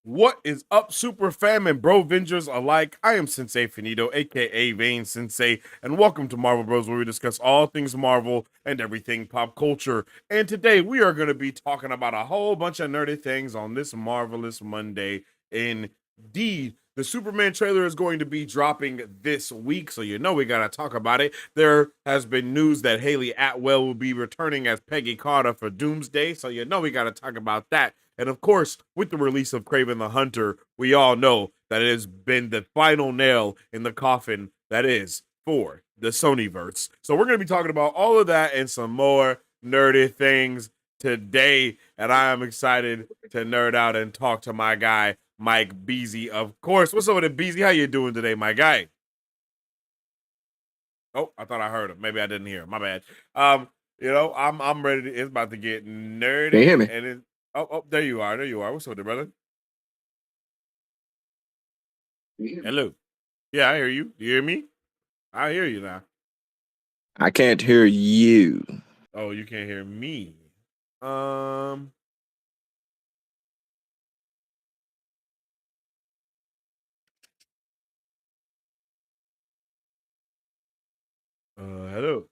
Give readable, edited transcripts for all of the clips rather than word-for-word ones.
What is up, Super Fam and Bro Vengers alike? I am Sensei Finito, aka Vane Sensei, and welcome to Marvel Bros, where we discuss all things Marvel and everything pop culture. And today we are going to be talking about a whole bunch of nerdy things on this marvelous Monday. Indeed, the Superman trailer is going to be dropping this week, so you know we got to talk about it. There has been news that Hayley Atwell will be returning as Peggy Carter for Doomsday, so you know we got to talk about that. And of course, with the release of Kraven the Hunter, we all know that it has been the final nail in the coffin that is for the Sonyverse. So we're going to be talking about all of that and some more nerdy things today. And I am excited to nerd out and talk to my guy, Mike Beasy. Of course. What's up with it, Beasy? How you doing today, my guy? Oh, I thought I heard him. Maybe I didn't hear him. My bad. I'm ready to, it's about to get nerdy. Can you hear me? And it, oh, there you are. There you are. What's up with it, brother? Hello. Yeah, I hear you. You hear me? I hear you now. I can't hear you. Oh, you can't hear me. Um. Hello.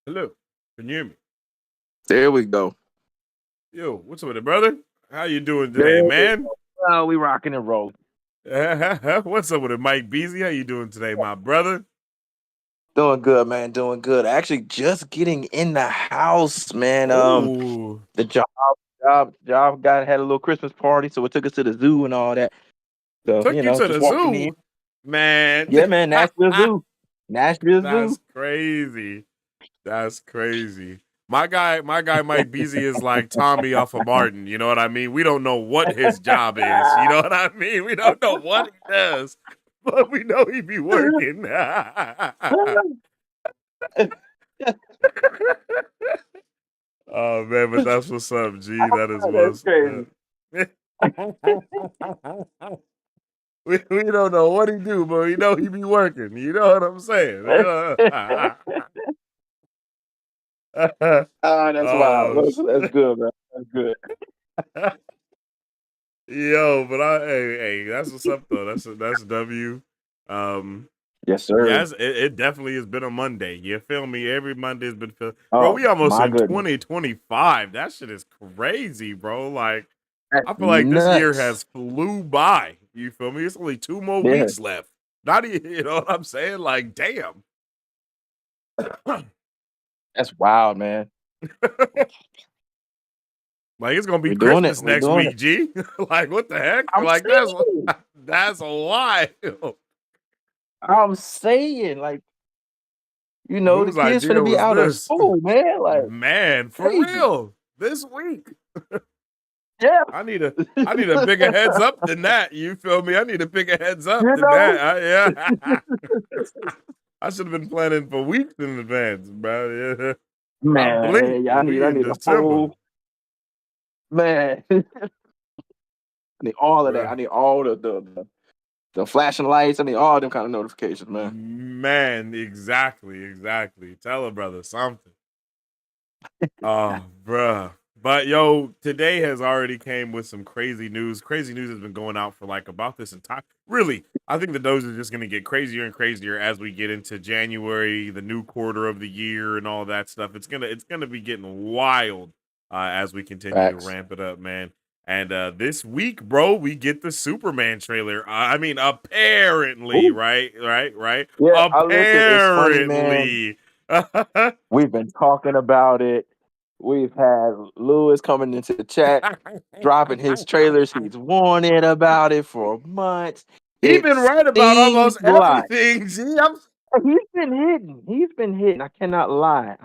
Hello. Can you hear me? There we go. Yo, what's up with it, brother? How you doing today, man? Oh, we rocking and rolling. What's up with it, Mike Beasley? How you doing today, my brother? Doing good, man. Doing good. Actually, just getting in the house, man. Ooh. The job guy had a little Christmas party, so it took us to the zoo and all that. So Took you to just the walking in. zoo, man. Yeah, man. Nashville Zoo. Nashville That's Zoo. crazy. That's crazy. My guy Mike Beasy is like Tommy off of Martin. You know what I mean? We don't know what his job is. You know what I mean? We don't know what he does, but we know he be working. Oh man, but that's what's up, G. That is That's what's up. We don't know what he do, but we know he be working. You know what I'm saying? crazy. That's Oh, wild. That's good, man. That's good. yo, but hey, that's what's up though. That's W. Um, Yes, sir. yes, it definitely has been a Monday. You feel me? Every Monday has been bro. Oh We almost my in goodness. 2025. That shit is crazy, bro. Like That's I feel like this year nuts. has flew by. You feel me? It's only 2 more Yeah. weeks left. Not even, you know what I'm saying? Like, damn. That's wild, man. Like it's gonna be We're doing it. Christmas We're next doing it. week, G. Like what the heck? I'm Like saying. that's wild. I'm saying, like, the Whose kids idea finna be was out of this? school, man. Like, Man, for crazy. real. This week. Yeah. I need a bigger heads up than that. You feel me? I need a bigger heads up You than know? that. Yeah. I should have been planning for weeks in advance, bro. Yeah. I blink. Man, We I in need a December. whole man. I need all of that. Bruh. I need all the flashing lights. I need all them kind of notifications, man. Man, exactly. Tell a brother something. Oh, bruh. But yo, today has already came with some crazy news. Crazy news has been going out for like about this entire. Really, I think the news is just going to get crazier and crazier as we get into January, the new quarter of the year, and all that stuff. It's gonna be getting wild as we continue to Facts. ramp it up, man. And this week, bro, we get the Superman trailer. I mean, apparently, Ooh. right. Yeah, I listen. It's funny, man. Apparently. We've been talking about it. We've had Lewis coming into the chat, dropping his trailers. He's warning about it for months. He It been right about seems almost like everything. G, he's been hitting. He's been hitting. I cannot lie.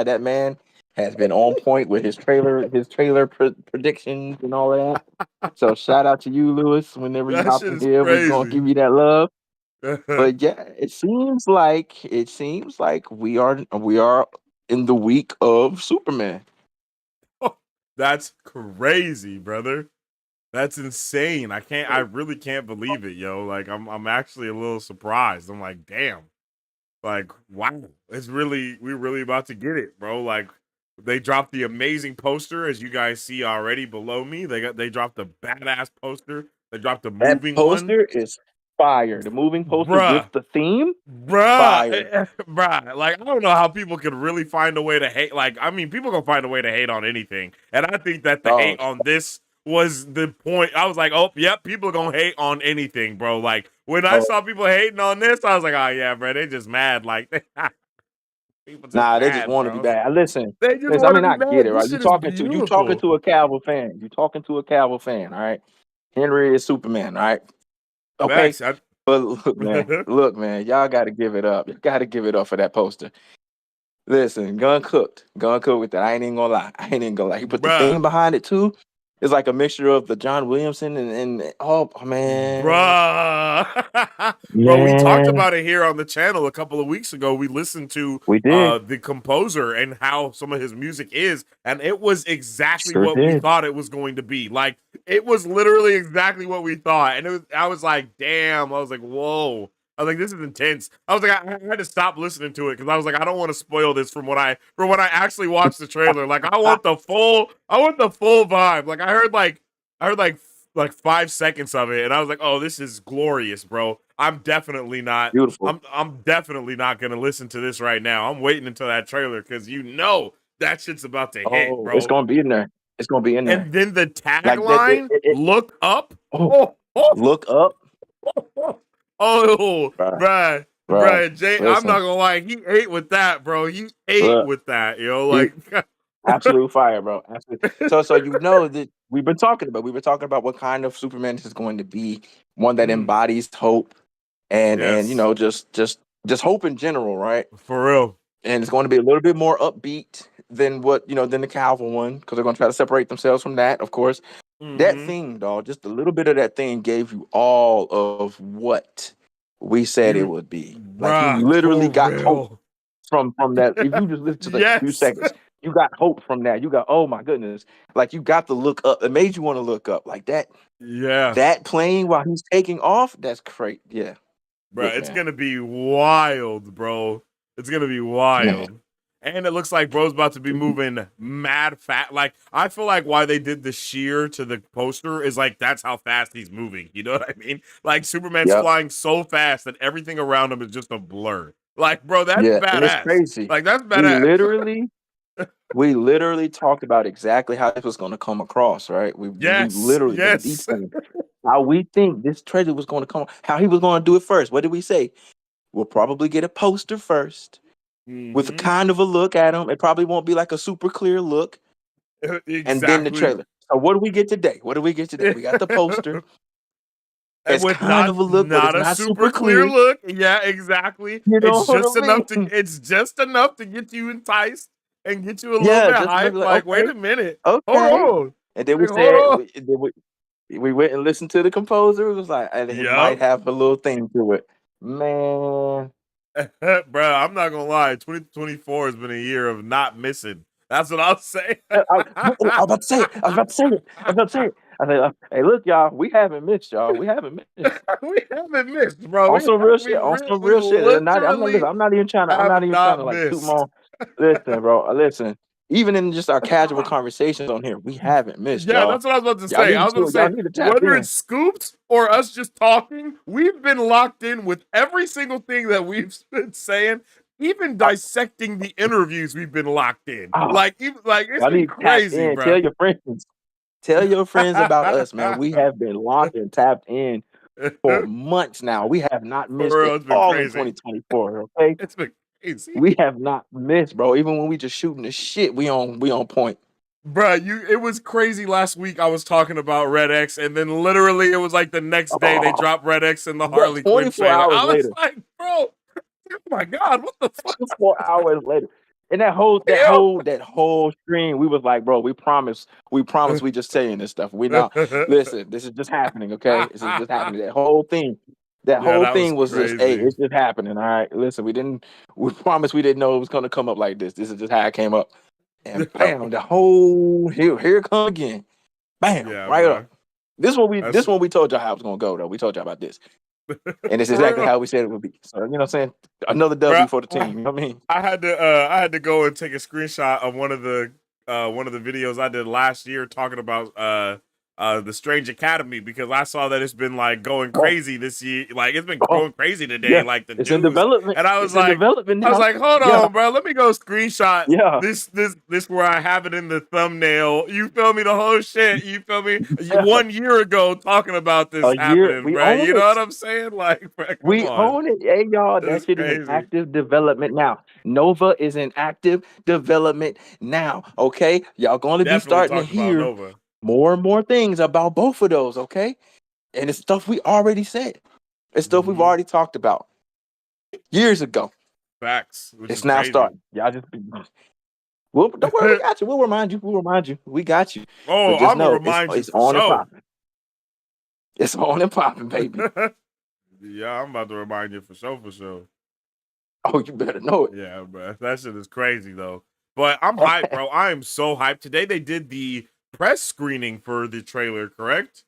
That man has been on point with his trailer predictions and all of that. So shout out to you, Lewis. Whenever you that hop shit in is here, we're gonna crazy. give you that love. But yeah, it seems like we are in the week of Superman. That's crazy, brother. That's insane. I really can't believe it, yo. Like I'm actually a little surprised. I'm like, damn. Like, wow. We're really about to get it, bro. Like they dropped the amazing poster as you guys see already below me. They dropped the badass poster. They dropped the That moving one. poster is fire. The moving poster with Bruh. the theme, fire. Bruh, like I don't know how people could really find a way to hate. Like, I mean, people can find a way to hate on anything, and I think that the hate Dog. on this was the point. I was like, oh, yep, people are gonna hate on anything, bro. Like when I Oh, saw people hating on this, I was like, oh yeah, bro, they just mad. Like people just nah, they just mad, want to be bro. bad. Listen, They just listen. I want to mean, be I get mad. it, This right? shit is You talking beautiful. to a Cavill fan. You talking to a Cavill fan, all right? Henry is Superman, all right? Okay. Max, But look, man, y'all got to give it up. You got to give it up for that poster. Listen, Gun cooked with that. I ain't even gonna lie. I ain't even gonna lie. He put the bruh. theme behind it too. It's like a mixture of the John Williamson and oh man, Bruh. Bro, we talked man, about it here on the channel a couple of weeks ago. We listened to we did, the composer and how some of his music is, and it was exactly sure what we did. thought it was going to be. Like it was literally exactly what we thought. And I was like, damn, I was like, whoa. I was like, this is intense. I was like, I had to stop listening to it because I was like, I don't want to spoil this from when I actually watched the trailer. Like, I want the full vibe. Like, I heard like 5 seconds of it, and I was like, oh, this is glorious, bro. Beautiful. I'm definitely not gonna listen to this right now. I'm waiting until that trailer because that shit's about to hit, Oh, it's bro. gonna be in there. It's gonna be in there. And then the Like that. tagline, look up. Oh, Oh, oh, look up, oh, bruh, bruh. bruh, Jay, I'm not Listen, gonna lie, he ate with that, bro. He ate look. with that, yo. He, Like, absolute fire, bro. Absolute. So you know that we've been talking about what kind of Superman this is going to be. One that mm, embodies hope and yes, just hope in general, right? for real. And it's going to be a little bit more upbeat than than the Calvin one because they're going to try to separate themselves from that, of course. That Mm-hmm. thing, dog, just a little bit of that thing gave you all of what we said it You, would be. Like you bruh, literally for got hope real. from that. If you just listen to like a few Yes. seconds, you got hope from that. You got, oh my goodness, like you got to look up. It made you want to look up like that. Yeah. That plane while he's taking off, that's great. Yeah, Bro, look, it's man, gonna be wild, bro. It's gonna be man. wild. And it looks like bro's about to be moving mad fat. Like, I feel like why they did the sheer to the poster is like that's how fast he's moving. You know what I mean? Like Superman's Yep. flying so fast that everything around him is just a blur. Like, bro, that's Yeah, and it's badass. crazy. Like, that's We badass. literally we literally talked about exactly how this was going to come across, right? We Yes, literally the yes. detail how we think this trailer was going to come, how he was going to do it first. What did we say? We'll probably get a poster first with a Hmm. kind of a look at him. It probably won't be like a super clear look, and then the Exactly. trailer. So what do we get today? What do we get today? We got the poster. And It's with kind of a look, but it's not a not super super clear clear. look. Yeah, exactly. You know what I mean? It's just enough to get you enticed and get you a little Yeah, bit just maybe hyped. like Like, wait okay, a minute. Hold okay. on. And then we Like, hold said on. we went and listened to the composer. It was like, and he might Yep. have a little thing to it. Man, Bro, I'm not gonna lie. 2024 has been a year of not missing. That's what I'll say. I was about to say it. I was about to say it. I was about to say it. I said, hey, look, y'all, we haven't missed, y'all. We haven't missed. We haven't missed, bro. On some real We shit. On some we real shit. And not, I'm not literally listen. I'm not even trying to. I'm not have even trying to not like toot my missed. own. Listen, bro. Listen. Even in just our casual conversations on here, we haven't missed, Yeah, y'all. that's what I was about to Y'all say. I need was about to to. Y'all say, need to tap whether in. it's scoops or us just talking, we've been locked in with every single thing that we've been saying, even Oh, dissecting the interviews we've been locked in. oh, Like, even, like it's y'all been need to tap crazy, in. bro. Tell your friends. Tell your friends about us, man. We have been locked and tapped in for months now. We have not For missed real, it it's been all in crazy. 2024. Okay, It's been crazy. we have not missed, bro. Even when we just shooting the shit, we on point. Bruh, it was crazy last week. I was talking about Red X, and then literally it was like the next day they Oh, dropped Red X in the bro, Harley Quinn 24 trailer. hours I was later. like, bro, oh my god, what the fuck? 4 hours later. And that whole that Yo. whole that whole stream, we was like, bro, we promise we just saying this stuff. We not listen, this is just happening, okay? This is just happening. That Yeah, whole that was thing was just, hey, crazy. it's just happening. All right. Listen, we promised we didn't know it was gonna come up like this. This is just how it came up. And bam, the whole here it come again. Bam, Yeah, right bro. up. This one we told y'all how it was gonna go though. We told y'all about this. And it's For exactly real, how we said it would be. So you know what I'm saying? Another bro. W for the team. You know what I mean? I had to go and take a screenshot of one of the videos I did last year talking about the Strange Academy, because I saw that it's been like going Oh, crazy this year. Like it's been oh, going crazy today, yeah. like the It's in news. development. And It's in development I was now. like, hold Yeah, on, bro. Let me go screenshot yeah, this where I have it in the thumbnail. You feel me? The whole shit. You feel me? yeah. 1 year ago talking about this A year. happening, We bro. own You know what it. I'm saying? Like, bro, come We on. own it. Hey y'all, that It's shit is in crazy. active development now. Nova is in active development now. Okay, y'all going to be Definitely starting to talked about hear Nova. more and more things about both of those. Okay, and it's stuff we already said. It's stuff we've Hmm. already talked about years ago. Facts, which It's is now crazy. starting. Y'all just don't worry, we got you. We'll remind you. We'll remind you. We got you. Oh, But just I'm gonna know remind you it's for on and sure. popping. It's on and popping, baby. Yeah, I'm about to remind you for sure, for sure. Oh, you better know Yeah, bro. That shit is crazy though. But I'm hyped, it. bro. I am so hyped. Today they did the press screening for the trailer, correct?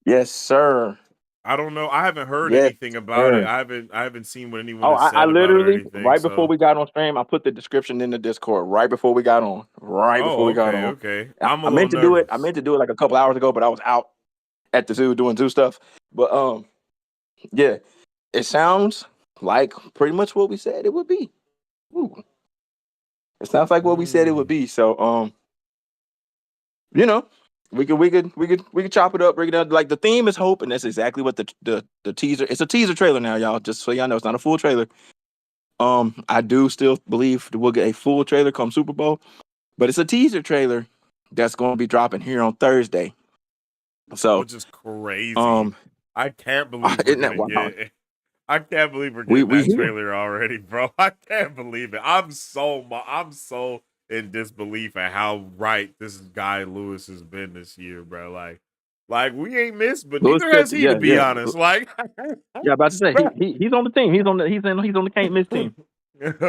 Yes, sir. I don't know. I haven't heard Yes, anything about it. sir. I haven't seen what anyone Oh, has I said about it or literally anything. right before So, we got on stream, I put the description in the Discord right before we got on. Right before oh, we got okay, on. okay. I, I'm a I little meant to do it. I nervous. meant to do it like a couple hours ago, but I was out at the zoo doing zoo stuff. But yeah, it sounds like pretty much what we said it would be. Ooh. It sounds like what we said it would Mm. be. So you know, we could chop it up, break it down. Like the theme is hope, and that's exactly what the teaser. It's a teaser trailer now, y'all. Just so y'all know, it's not a full trailer. I do still believe that we'll get a full trailer come Super Bowl, but it's a teaser trailer that's going to be dropping here on Thursday. So, Which is crazy. um, I can't believe we're isn't that gonna wild? get. I can't believe we're We getting we that here. trailer already, bro. I can't believe it. I'm so in disbelief at how right this guy Lewis has been this year, bro. Like we ain't missed, but Louis neither has Cook, he, to yeah, be yeah, honest. Like, yeah. About to say bro, he's on the team. He's on the can't miss team.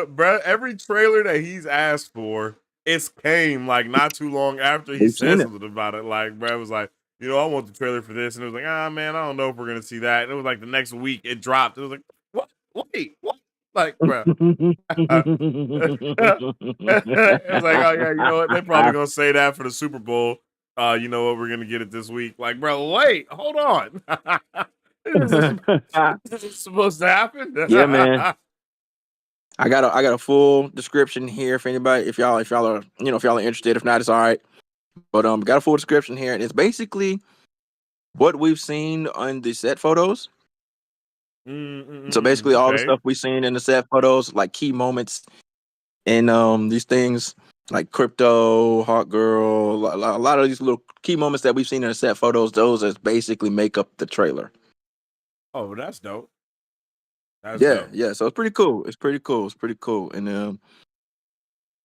bro, every trailer that he's asked for, it's came like not too long after he We've said seen it. something about it. Like, bro was like, I want the trailer for this, and it was like, ah, man, I don't know if we're gonna see that. And it was like the next week it dropped. It was like, what? Wait, what? Like, bro. It was like, oh yeah, you know what? They're probably gonna say that for the Super Bowl. You know what? We're gonna get it this week. Like, bro, wait, hold on. this, is, this is supposed to happen. Yeah, man. I got a full description here for anybody if y'all are if y'all are interested. If not, it's all right. But got a full description here, and it's basically what we've seen on the set photos. So basically, all the Okay. stuff we've seen in the set photos, like key moments in these things, like crypto, hot girl, a lot of these little key moments that we've seen in the set photos. Those is basically make up the trailer. Oh, that's dope. That's Yeah, dope. yeah. So it's pretty cool. It's pretty cool. It's pretty cool, and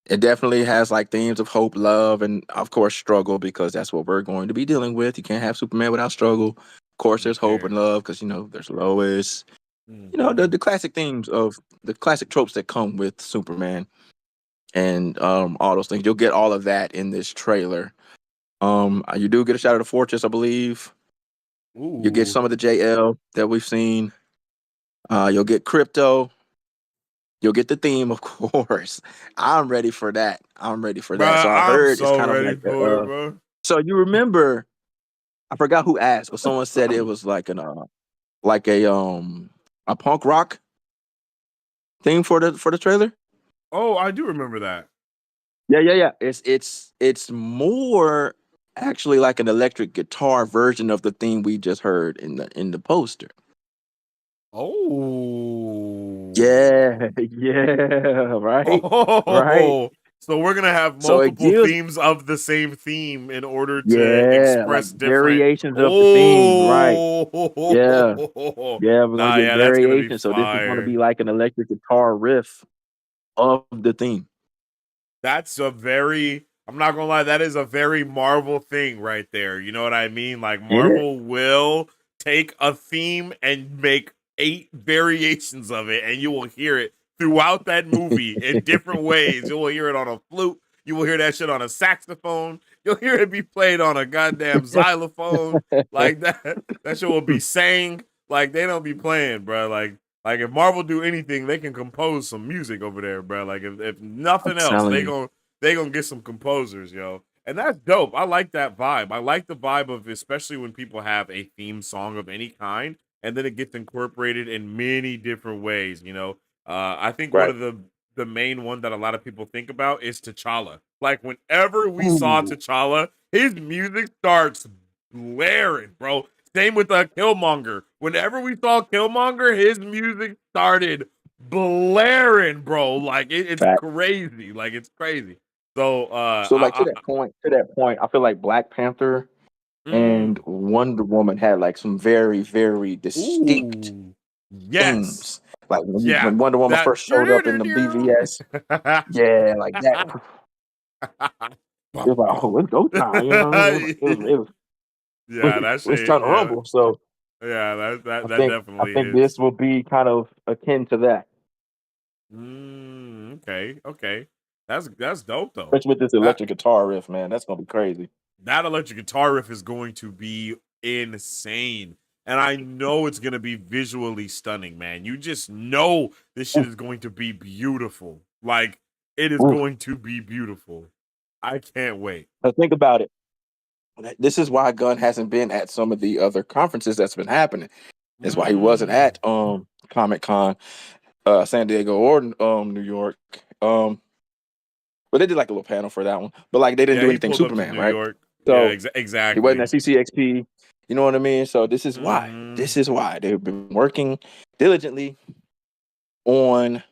it definitely has like themes of hope, love, and of course struggle because that's what we're going to be dealing with. You can't have Superman without struggle. Of course, You there's hope and can't. love because there's Lois. Hmm. The classic themes of the classic tropes that come with Superman and all those things. You'll get all of that in this trailer. You do get a shot of the fortress, I believe. You get Ooh, some of the JL that we've seen. You'll get crypto. You'll get the theme, of course. I'm ready for that. I'm ready for bro, that. So I I'm heard it's so kind of ready like for it, bro. so you remember, I forgot who asked, but someone said it was like like a punk rock theme for the trailer. Oh, I do remember that. Yeah. It's more actually like an electric guitar version of the theme we just heard in the poster. Oh. Yeah, yeah, right, right. Oh, so we're gonna have So it multiple gives, themes of the same theme in order to yeah, like express different. variations of the theme, right? Yeah, Oh, yeah. We're gonna nah, get yeah, that's gonna be variations. So this is gonna be fire. like an electric guitar riff of the theme. That's a very. I'm not gonna lie, that is a very Marvel thing right there. You know what I mean? Like It is. Marvel will take a theme and make 8 variations of it, and you will hear it throughout that movie in different ways. You will hear it on a flute. You will hear that shit on a saxophone. You'll hear it be played on a goddamn xylophone like that. That shit will be sang like they don't be playing, bro. Like if Marvel do anything, they can compose some music over there, bro. Like if I'm nothing else, telling you. they gonna get some composers, yo. And that's dope. I like that vibe. I like the vibe of especially when people have a theme song of any kind, and then it gets incorporated in many different ways. I think one Right. of the main one that a lot of people think about is T'Challa. Like whenever we saw Ooh, T'Challa, his music starts blaring, bro. Same with Killmonger. Whenever we saw Killmonger, his music started blaring, bro. Like it's fact. crazy. Like it's crazy. So So like to that point, I feel like Black Panther and mm, Wonder Woman had like some very, very distinct ooh, yes, themes. Like yeah, when Wonder Woman that first showed up in the BVS, yeah, like that. It was like, oh, it's go time. You know what I mean? Yeah, that It's shit. trying to Yeah, rumble. So yeah, I that think I definitely think is. this will be kind of akin to that, Okay, okay. That's dope though. especially with this That electric guitar riff, man. That's gonna be crazy. that electric guitar riff is going to be insane. And I know it's going to be visually stunning, man. You just know this shit Oof, is going to be beautiful. Like it is oof. going to be beautiful. I can't wait. But think about it. This is why Gunn hasn't been at some of the other conferences that's been happening. That's why he wasn't Mm. at Comic Con, San Diego or New York. But they did like a little panel for that one. But like they didn't Yeah, do he anything pulled up to Superman, New right? York. Yeah, So he wasn't exactly. at CCXP. You know what I mean? So this is why. Hmm. This is why they've been working diligently on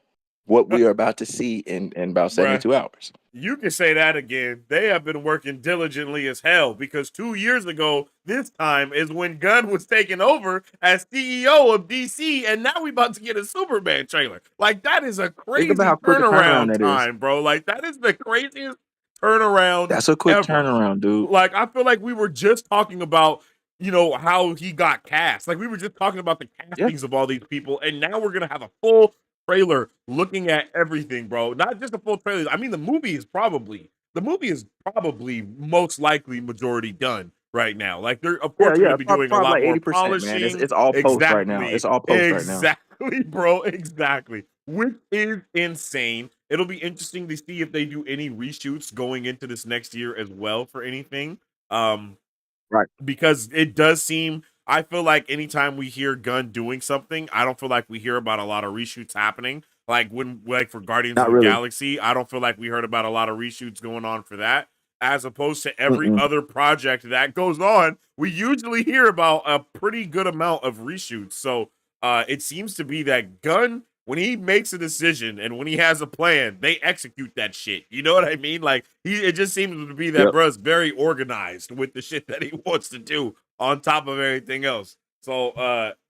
what we are about to see in about Bruh, 72 hours. you can say that again. They have been working diligently as hell because 2 years ago, this time is when Gunn was taking over as CEO of DC, and now we about to get a Superman trailer. Like that is a Think about how crazy quick a turnaround turnaround that is. time, bro. Like that is the craziest turnaround That's a quick ever. turnaround, dude. Like I feel like we were just talking about how he got cast. Like we were just talking about the Yeah, castings of all these people, and now we're gonna have a full trailer looking at everything, bro. Not just a full trailer. I mean, the movie is probably most likely majority done right now. Like they're of yeah, course they're yeah. gonna be doing a Probably lot like more 80%, man. polishing. It's all post right now. It's Exactly. all post right now. Exactly, bro. Exactly. Which is insane. It'll be interesting to see if they do any reshoots going into this next year as well for anything. Um, Right. because it does seem I feel like anytime we hear Gunn doing something, I don't feel like we hear about a lot of reshoots happening. Like for Guardians of Not the really. Galaxy, I don't feel like we heard about a lot of reshoots going on for that. As opposed to every Mm-mm. other project that goes on, we usually hear about a pretty good amount of reshoots. So it seems to be that Gunn, when he makes a decision and when he has a plan, they execute that shit. You know what I mean? Like it just seems to be that Yep. bruh's very organized with the shit that he wants to do on top of everything else. So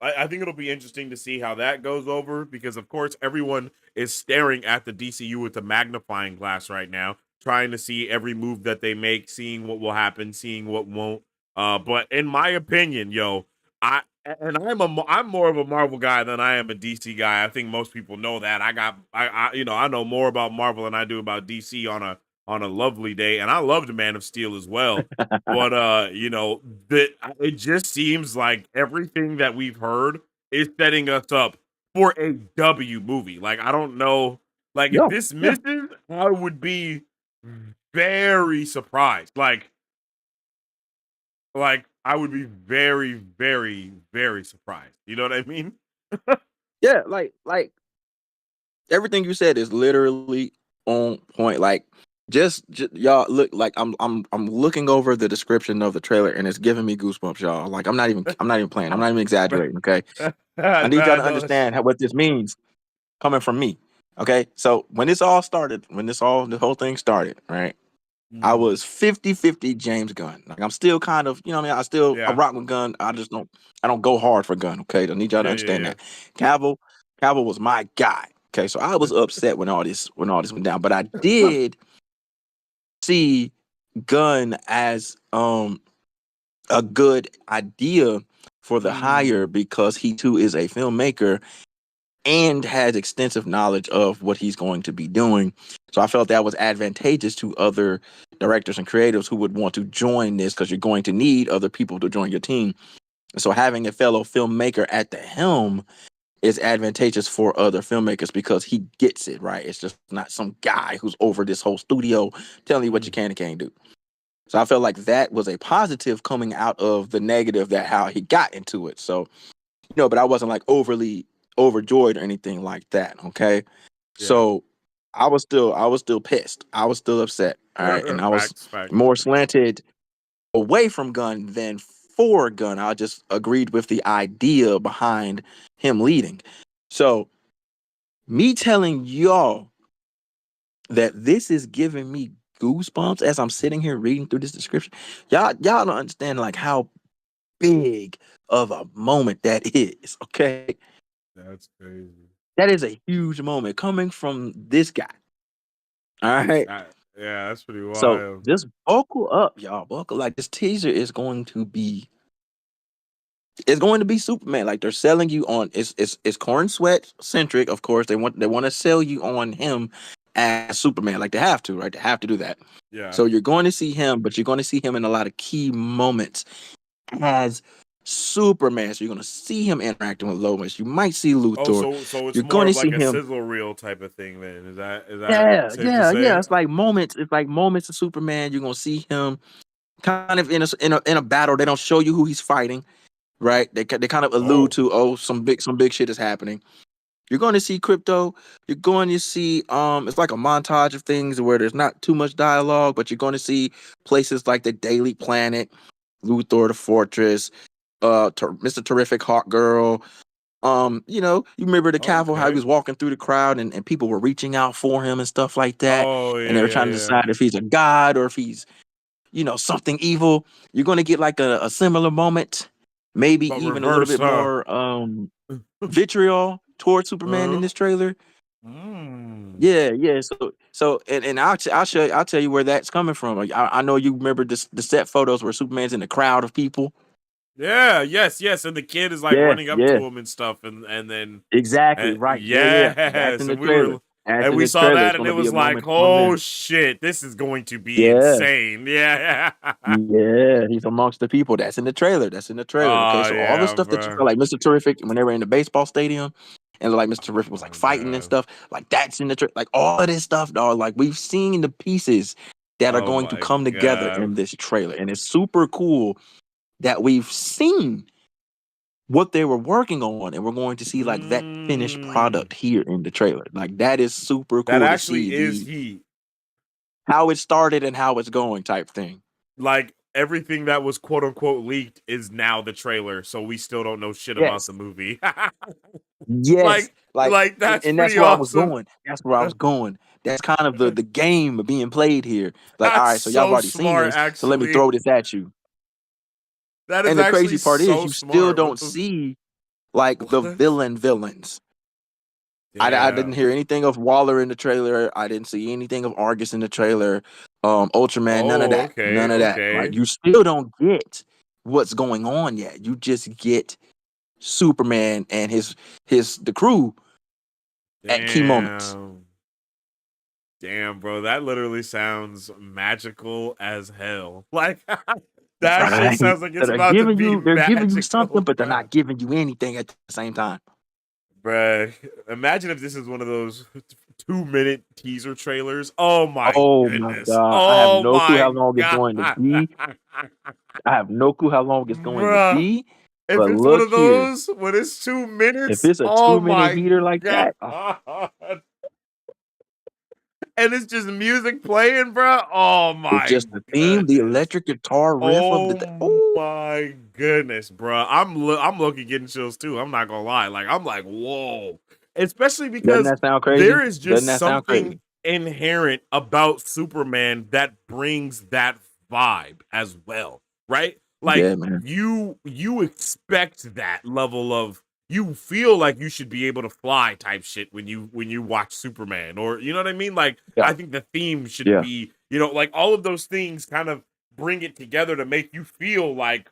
I think it'll be interesting to see how that goes over because of course everyone is staring at the DCU with a magnifying glass right now, trying to see every move that they make, seeing what will happen, seeing what won't. But in my opinion, yo, I'm more of a Marvel guy than I am a DC guy. I think most people know that. I know more about Marvel than I do about DC on a lovely day, and I loved Man of Steel as well. But that it just seems like everything that we've heard is setting us up for a W movie. Like I don't know, like if Yeah. this Yeah. misses, I would be very surprised. Like I would be very, very, very surprised. You know what I mean? Yeah. Like everything you said is literally on point. Like just y'all look like I'm looking over the description of the trailer and it's giving me goosebumps, y'all. Like I'm not even playing. I'm not even exaggerating. Okay. I need y'all Nah, to no, understand what this means coming from me. Okay. So when this all started, the whole thing started, right? I mm, was 50-50 James Gunn. Like I'm still kind of, you know what I mean? I yeah, rock with Gunn. I don't go hard for Gunn. Okay. I need y'all to understand yeah. that. Cavill, Cavill was my guy. Okay. So I was upset when all this went down. But I did see Gunn as a good idea for the hire Mm, because he too is a filmmaker and has extensive knowledge of what he's going to be doing. So I felt that was advantageous to other directors and creatives who would want to join this because you're going to need other people to join your team. So having a fellow filmmaker at the helm is advantageous for other filmmakers because he gets it, right? It's just not some guy who's over this whole studio telling you what you can and can't do. So I felt like that was a positive coming out of the negative that how he got into it. So, but I wasn't like overly overjoyed or anything like that. Okay. Yeah. So I was still pissed. I was still upset. All right. And I was Facts. more slanted away from Gunn than for Gunn. I just agreed with the idea behind him leading. So me telling y'all that this is giving me goosebumps as I'm sitting here reading through this description. Y'all don't understand like how big of a moment that is. Okay. That's crazy. That is a huge moment coming from this guy. All right. Yeah, that's pretty So wild. just buckle up, y'all. Buckle. Like this teaser is going to be. It's going to be Superman. Like they're selling you on. It's Corn Sweat centric, of course. They want to sell you on him as Superman. Like they have to, right? They have to do that. Yeah. So you're going to see him, but you're going to see him in a lot of key moments as Superman. So you're going to see him interacting with Lois. You might see Oh, Luthor. so it's You're more going to of like see a him. sizzle reel type of thing. Then is that Yeah, safe to yeah, yeah. say? It's like moments. It's like moments of Superman. You're gonna see him kind of in a battle. They don't show you who he's fighting, right? They kind of allude Oh, to some big shit is happening. You're going to see Crypto. You're going to see it's like a montage of things where there's not too much dialogue, but you're going to see places like the Daily Planet, Luthor, the Fortress, Mr. Terrific, Hawk Girl. You remember the Cavill, how he okay. was walking through the crowd and people were reaching out for him and stuff like that. Oh, And they were trying to yeah. decide if he's a god or if he's, something evil. You're going to get like a similar moment, maybe But even a little reverse, bit huh? more vitriol towards Superman in Uh, this trailer. mm. Yeah, yeah. So and I'll tell you where that's coming from. I know you remember the set photos where Superman's in the crowd of people. Yeah, yes, and the kid is like Yeah, running up yeah. to him and stuff, and then Exactly, right. Yeah, yeah. That's yes, in the and trailer. That's and in we the saw trailer. It's that, and gonna it be a was like, moment from oh there. shit, this is going to be Yeah. insane. Yeah. Yeah, he's amongst the people. That's in the trailer. That's in the trailer. Okay, Oh so all the yeah, stuff that you bro. saw, like Mr. Terrific, when they were in the baseball stadium, and like Mr. Terrific was Oh like my fighting and god. stuff, like that's in the trailer. Like all of this stuff, dog. Like we've seen the pieces that are Oh going to my come together god. in this trailer, and it's super cool that we've seen what they were working on, and we're going to see like that finished Mm. product here in the trailer. Like that is super That cool to see actually is the heat. how it started and how it's going type thing. Like everything that was quote unquote leaked is now the trailer, so we still don't know shit about Yes. the movie. Yes, like, like that's and that's pretty where I was awesome. going. That's where I was going. That's kind of the game being played here. Like, all That's right, so y'all have so already seen smart, this, so let me actually. throw this at you. That is And the actually crazy part is, so you still smart. don't What the see like the what? villains. I didn't hear Damn. anything of Waller in the trailer. I didn't see anything of Argus in the trailer. Ultraman, none of Oh, that. okay, None of that. Like, okay. you still don't get what's going on yet. You just get Superman and the crew at key moments. Damn. Damn, bro. That literally sounds magical as hell. Like that shit Right. sounds like So it's about to be they're giving you something, magical, but they're bro. not giving you anything at the same time. Bruh, imagine if this is one of those 2-minute teaser trailers. Oh my Oh my goodness. god. I have Oh no clue my how long it's god. going to be. I have no clue how long it's going to Bruh. be. If But it's one look of here. those when it's two If minutes, it's a oh 2 minute my heater like god. that, And it's just music playing, bro. Oh it's my just the theme, the goodness. electric guitar riff of Oh oh, my goodness, bro. I'm looking getting chills too. I'm not gonna lie. Like I'm like, whoa. Especially doesn't because that sound there crazy? is Doesn't just that sound something crazy? inherent about Superman that brings that vibe as well, right? Like Yeah, man. you expect that level of you feel like you should be able to fly type shit when you watch Superman, or you know what I mean? Like Yeah, I think the theme should yeah. be, like all of those things kind of bring it together to make you feel like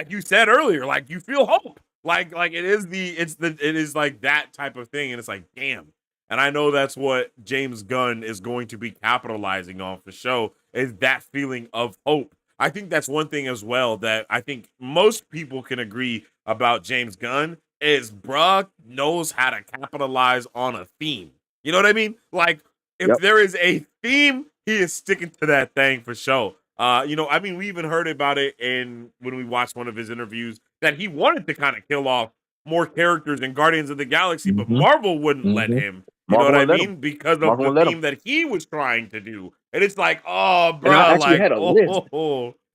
you said earlier, like you feel hope. Like it is like that type of thing, and it's like damn. And I know that's what James Gunn is going to be capitalizing on for show is that feeling of hope. I think that's one thing as well that I think most people can agree about James Gunn is bruh knows how to capitalize on a theme. You know what I mean? Like if Yep. there is a theme, he is sticking to that thing for sure. I mean, we even heard about it in when we watched one of his interviews that he wanted to kind of kill off more characters in Guardians of the Galaxy, but Mm-hmm. Marvel wouldn't let Mm-hmm. him. You know Marvel what I won't let him. mean? Because of Marvel the won't let him. theme that he was trying to do. And it's like, oh, And I bro, actually like, had a list.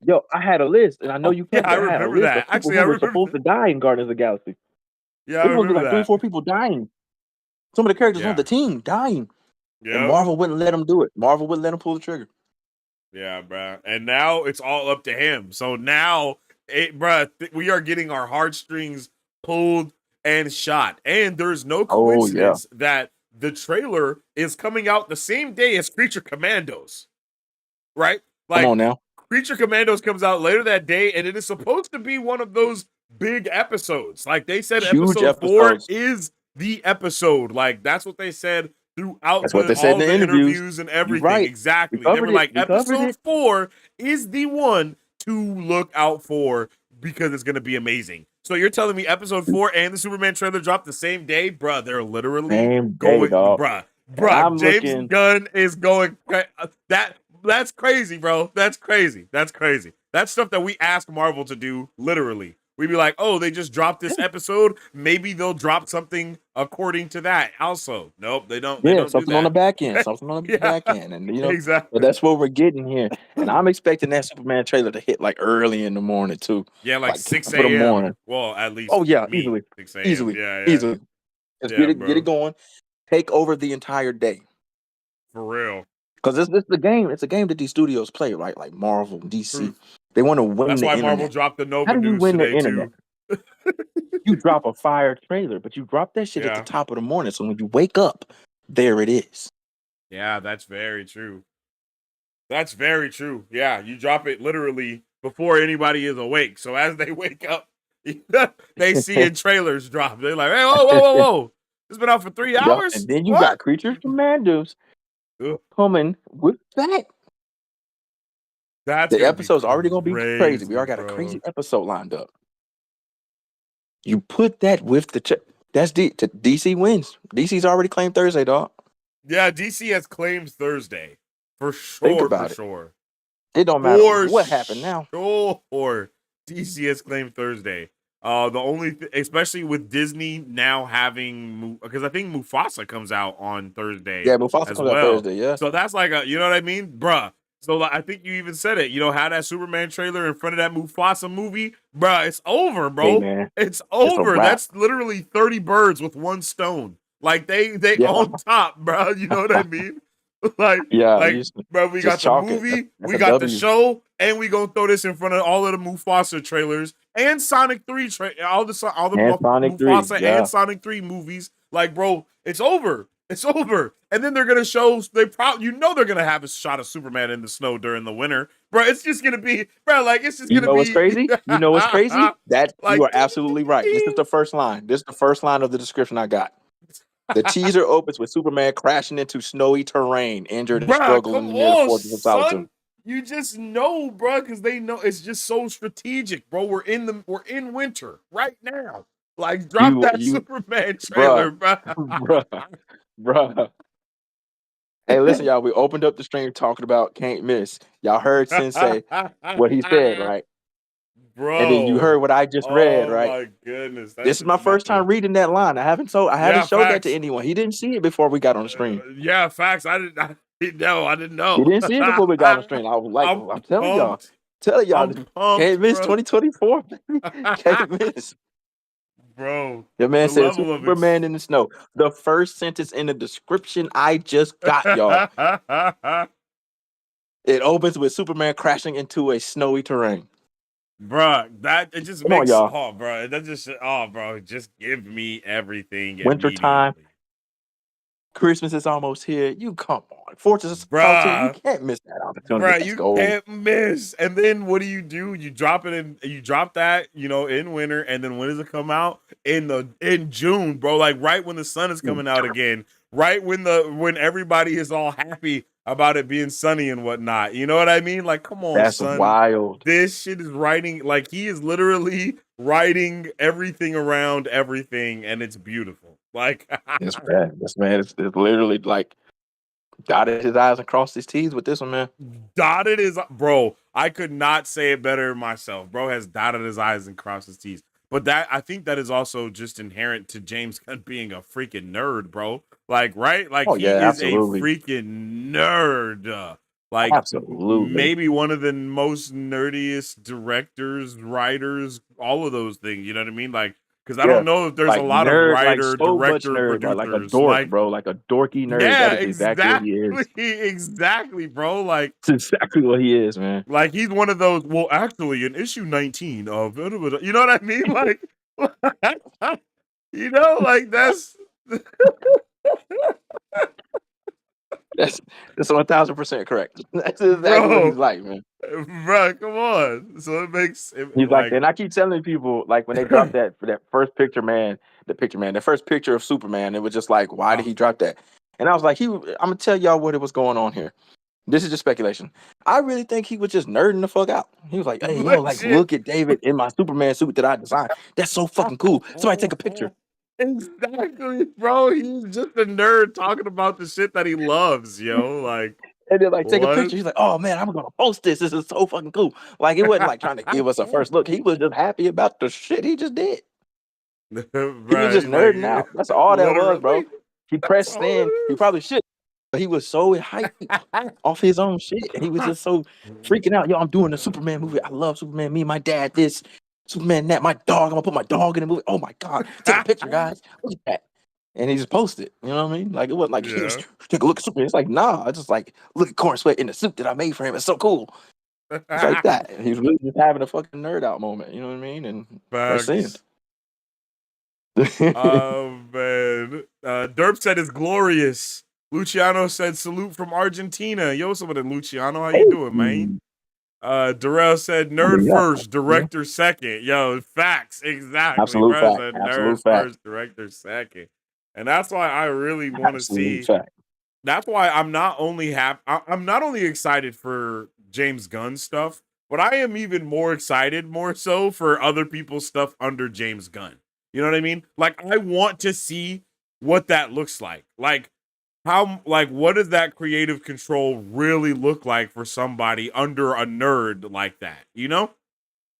Yo, I had a list, and I know you yeah, can't, I but I had a remember list that. of people Actually, who I were remember supposed that. to die in Guardians of the Galaxy. Yeah, I It was remember like 3 or that. 4 people dying. Some of the characters on Yeah. the team dying, and Yep. Marvel wouldn't let him do it. Marvel wouldn't let him pull the trigger. Yeah, bro. And now it's all up to him. So now, we are getting our heartstrings pulled and shot. And there's no Oh yeah, coincidence that the trailer is coming out the same day as Creature Commandos, right? come Like, on now. Creature Commandos comes out later that day, and it is supposed to be one of those big episodes. Like they said, Huge episode 4 episodes. is the episode. Like that's what they said throughout That's what they said in all the the interviews. interviews and You're everything. right. We Exactly. They were covered it. like, We covered episode it. 4 is the one to look out for because it's gonna be amazing. So you're telling me episode 4 and the Superman trailer dropped the same day, bruh? They're literally Same day, going, dog. And bruh. I'm James looking. Gunn is going that's crazy, bro. That's crazy. That's crazy. That's stuff that we ask Marvel to do, literally. We'd be like, oh, they just dropped this episode. Maybe they'll drop something according to that. Also, nope, they don't. They Yeah, don't do something on the that. back end. Something on the Yeah, back end. And but exactly. that's what we're getting here. And I'm expecting that Superman trailer to hit like early in the morning too. Yeah, like Like 6 top of the a.m. morning. Well, at least Oh yeah, me, easily. 6 a.m. Easily. Yeah, yeah, Easily. Just yeah, get it bro. going. Take over the entire day. For real. Because this the game. It's a game that these studios play, right? Like Marvel, DC. Truth. They want to win That's the why Marvel internet. dropped the How Nova do you news win the today, internet? too. You drop a fire trailer, but you drop that shit at the Yeah. top of the morning. So when you wake up, there it is. Yeah, that's very true. That's very true. Yeah, you drop it literally before anybody is awake. So as they wake up, they see in trailers drop. They're like, hey, whoa, whoa, whoa, whoa. It's been out for 3 Yep. hours? And then you What? got Creatures Commandos Ugh, coming with that. that's The going to be episode's already gonna be crazy. We crazy, already got a bro. crazy episode lined up. You put that with the that's DC wins. DC's already claimed Thursday, dog. Yeah, DC has claimed Thursday. For Think sure, for about it. sure. It don't matter For what happened now. sure. DC has claimed Thursday. The only, especially with Disney now having, because I think Mufasa comes out on Thursday Yeah, Mufasa as comes out well. Thursday. Yeah. So that's like you know what I mean, bruh. So like, I think you even said it. You know, had that Superman trailer in front of that Mufasa movie, bruh. It's over, Hey bro. man, It's it's a over. wrap. That's literally 30 birds with one stone. Like they Yeah. on top, bruh. You know what I mean? like Yeah. like bro, we Just got the chalk it. movie, That's we a got the W. show, and we gonna throw this in front of all of the Mufasa trailers and Sonic 3 all the And Sonic 3. Mufasa Yeah. and Sonic 3 movies. Like, bro, it's over. It's over. And then they're gonna show they're gonna have a shot of Superman in the snow during the winter. Bro, it's just gonna be, bro, like it's just You gonna know what's be crazy? You know what's crazy? That you like are absolutely right. This is the first line. This is the first line of the description I got. The teaser opens with Superman crashing into snowy terrain, injured and bruh, come struggling near the on, Fortress of Solitude. son. You just know, bruh, because they know it's just so strategic, bro. We're in winter right now. Like, drop that You, Superman bruh, trailer, bruh. bruh, bruh. Hey, listen, y'all. We opened up the stream talking about Can't Miss. Y'all heard Sensei what he said, right? And then you heard Bro. what I just read, Oh right? my goodness. That's This is just my first time nothing. reading that line. I haven't Yeah, showed that to facts. anyone. He didn't see it before we got on the stream. Yeah, facts. Didn't know. I didn't He know. didn't see it before we got on the stream. I was like, I'm I'm telling y'all, pumped. telling y'all, I'm pumped, can't miss bro. 2024. Can't miss. Bro, The man the said level of Superman in the snow. The first sentence in the description I just got, y'all. It opens with Superman crashing into a snowy terrain. Bruh, that it just Come on, makes y'all. bro, just give me everything Wintertime. immediately. Christmas is almost here. You come on. Fortress cartoon, you Bruh. can't miss that opportunity. Bruh, Let's you go. can't miss. And then what do? You drop it in. You drop that, in winter, and then when does it come out? In June, bro. Like right when the sun is coming out again. Right when everybody is all happy about it being sunny and whatnot. You know what I mean? Like, come on, That's son. wild. This shit is writing. Like he is literally writing everything around everything, and it's beautiful. Like, This man, it's literally like dotted his I's and crossed his T's with this one, man. dotted his bro. I could not say it better myself. Bro has dotted his I's and crossed his T's. But that I think that is also just inherent to James Gunn being a freaking nerd, bro. Like, right? Like Oh he yeah, is a absolutely. freaking nerd. Like Absolutely. maybe one of the most nerdiest directors, writers, all of those things. You know what I mean? Like, because I Yeah. don't know if there's a Like lot of nerd, like writer, so much director, nerd, like a producers. dork, Like, bro. Like a dorky nerd. That yeah, is exactly what he exactly, is. exactly, bro. Like, It's exactly what he is, man. like he's one of those. Well, actually, in issue 19 of you know what I mean? Like, like that's That's 1000% correct. That's exactly what he's bro, like, man. bro. Come on. So it makes it He's like, like and I keep telling people, like when they dropped that first picture, man, the first picture of Superman, it was just like, why did he drop that? And I was like, I'm gonna tell y'all what it was going on here. This is just speculation. I really think he was just nerding the fuck out. He was like, hey, yo, like, legit. look at David in my Superman suit that I designed. That's so fucking cool. Somebody take a picture. Exactly, bro. He's just a nerd talking about the shit that he loves, yo. Like, And then like take a what? picture. He's like, oh man, I'm gonna post this. This is so fucking cool. Like it wasn't like trying to give us a first look. He was just happy about the shit he just did. He was Right, just he's nerding like, out. That's all that was, bro. literally, He that's pressed all send. He it probably should, but he was so hyped off his own shit. And he was just so freaking out. Yo, I'm doing a Superman movie. I love Superman. Me and my dad, this Superman, that. My dog. I'm gonna put my dog in the movie. Oh my god. Take a picture, is. guys. Look at that. And he just posted. You know what I mean? Like it wasn't like he was Yeah. take a look at Superman. It's like, nah, I just like look at Corn Sweat in the suit that I made for him. It's so cool. It's like that. And he's really just having a fucking nerd out moment. You know what I mean? And press send. Facts. Oh man. Derp said it's glorious. Luciano said salute from Argentina. Yo, what's up with it, Luciano? How you doing, man? Darrell said nerd Yeah. first, director second. Yo, facts. Exactly. Absolute Bro fact. said Absolute nerd fact. first, director second. And that's why I really want to Absolute see. fact. That's why I'm not only I'm not only excited for James Gunn stuff, but I am even more excited, more so, for other people's stuff under James Gunn. You know what I mean? Like I want to see what that looks like. Like what does that creative control really look like for somebody under a nerd like that? You know?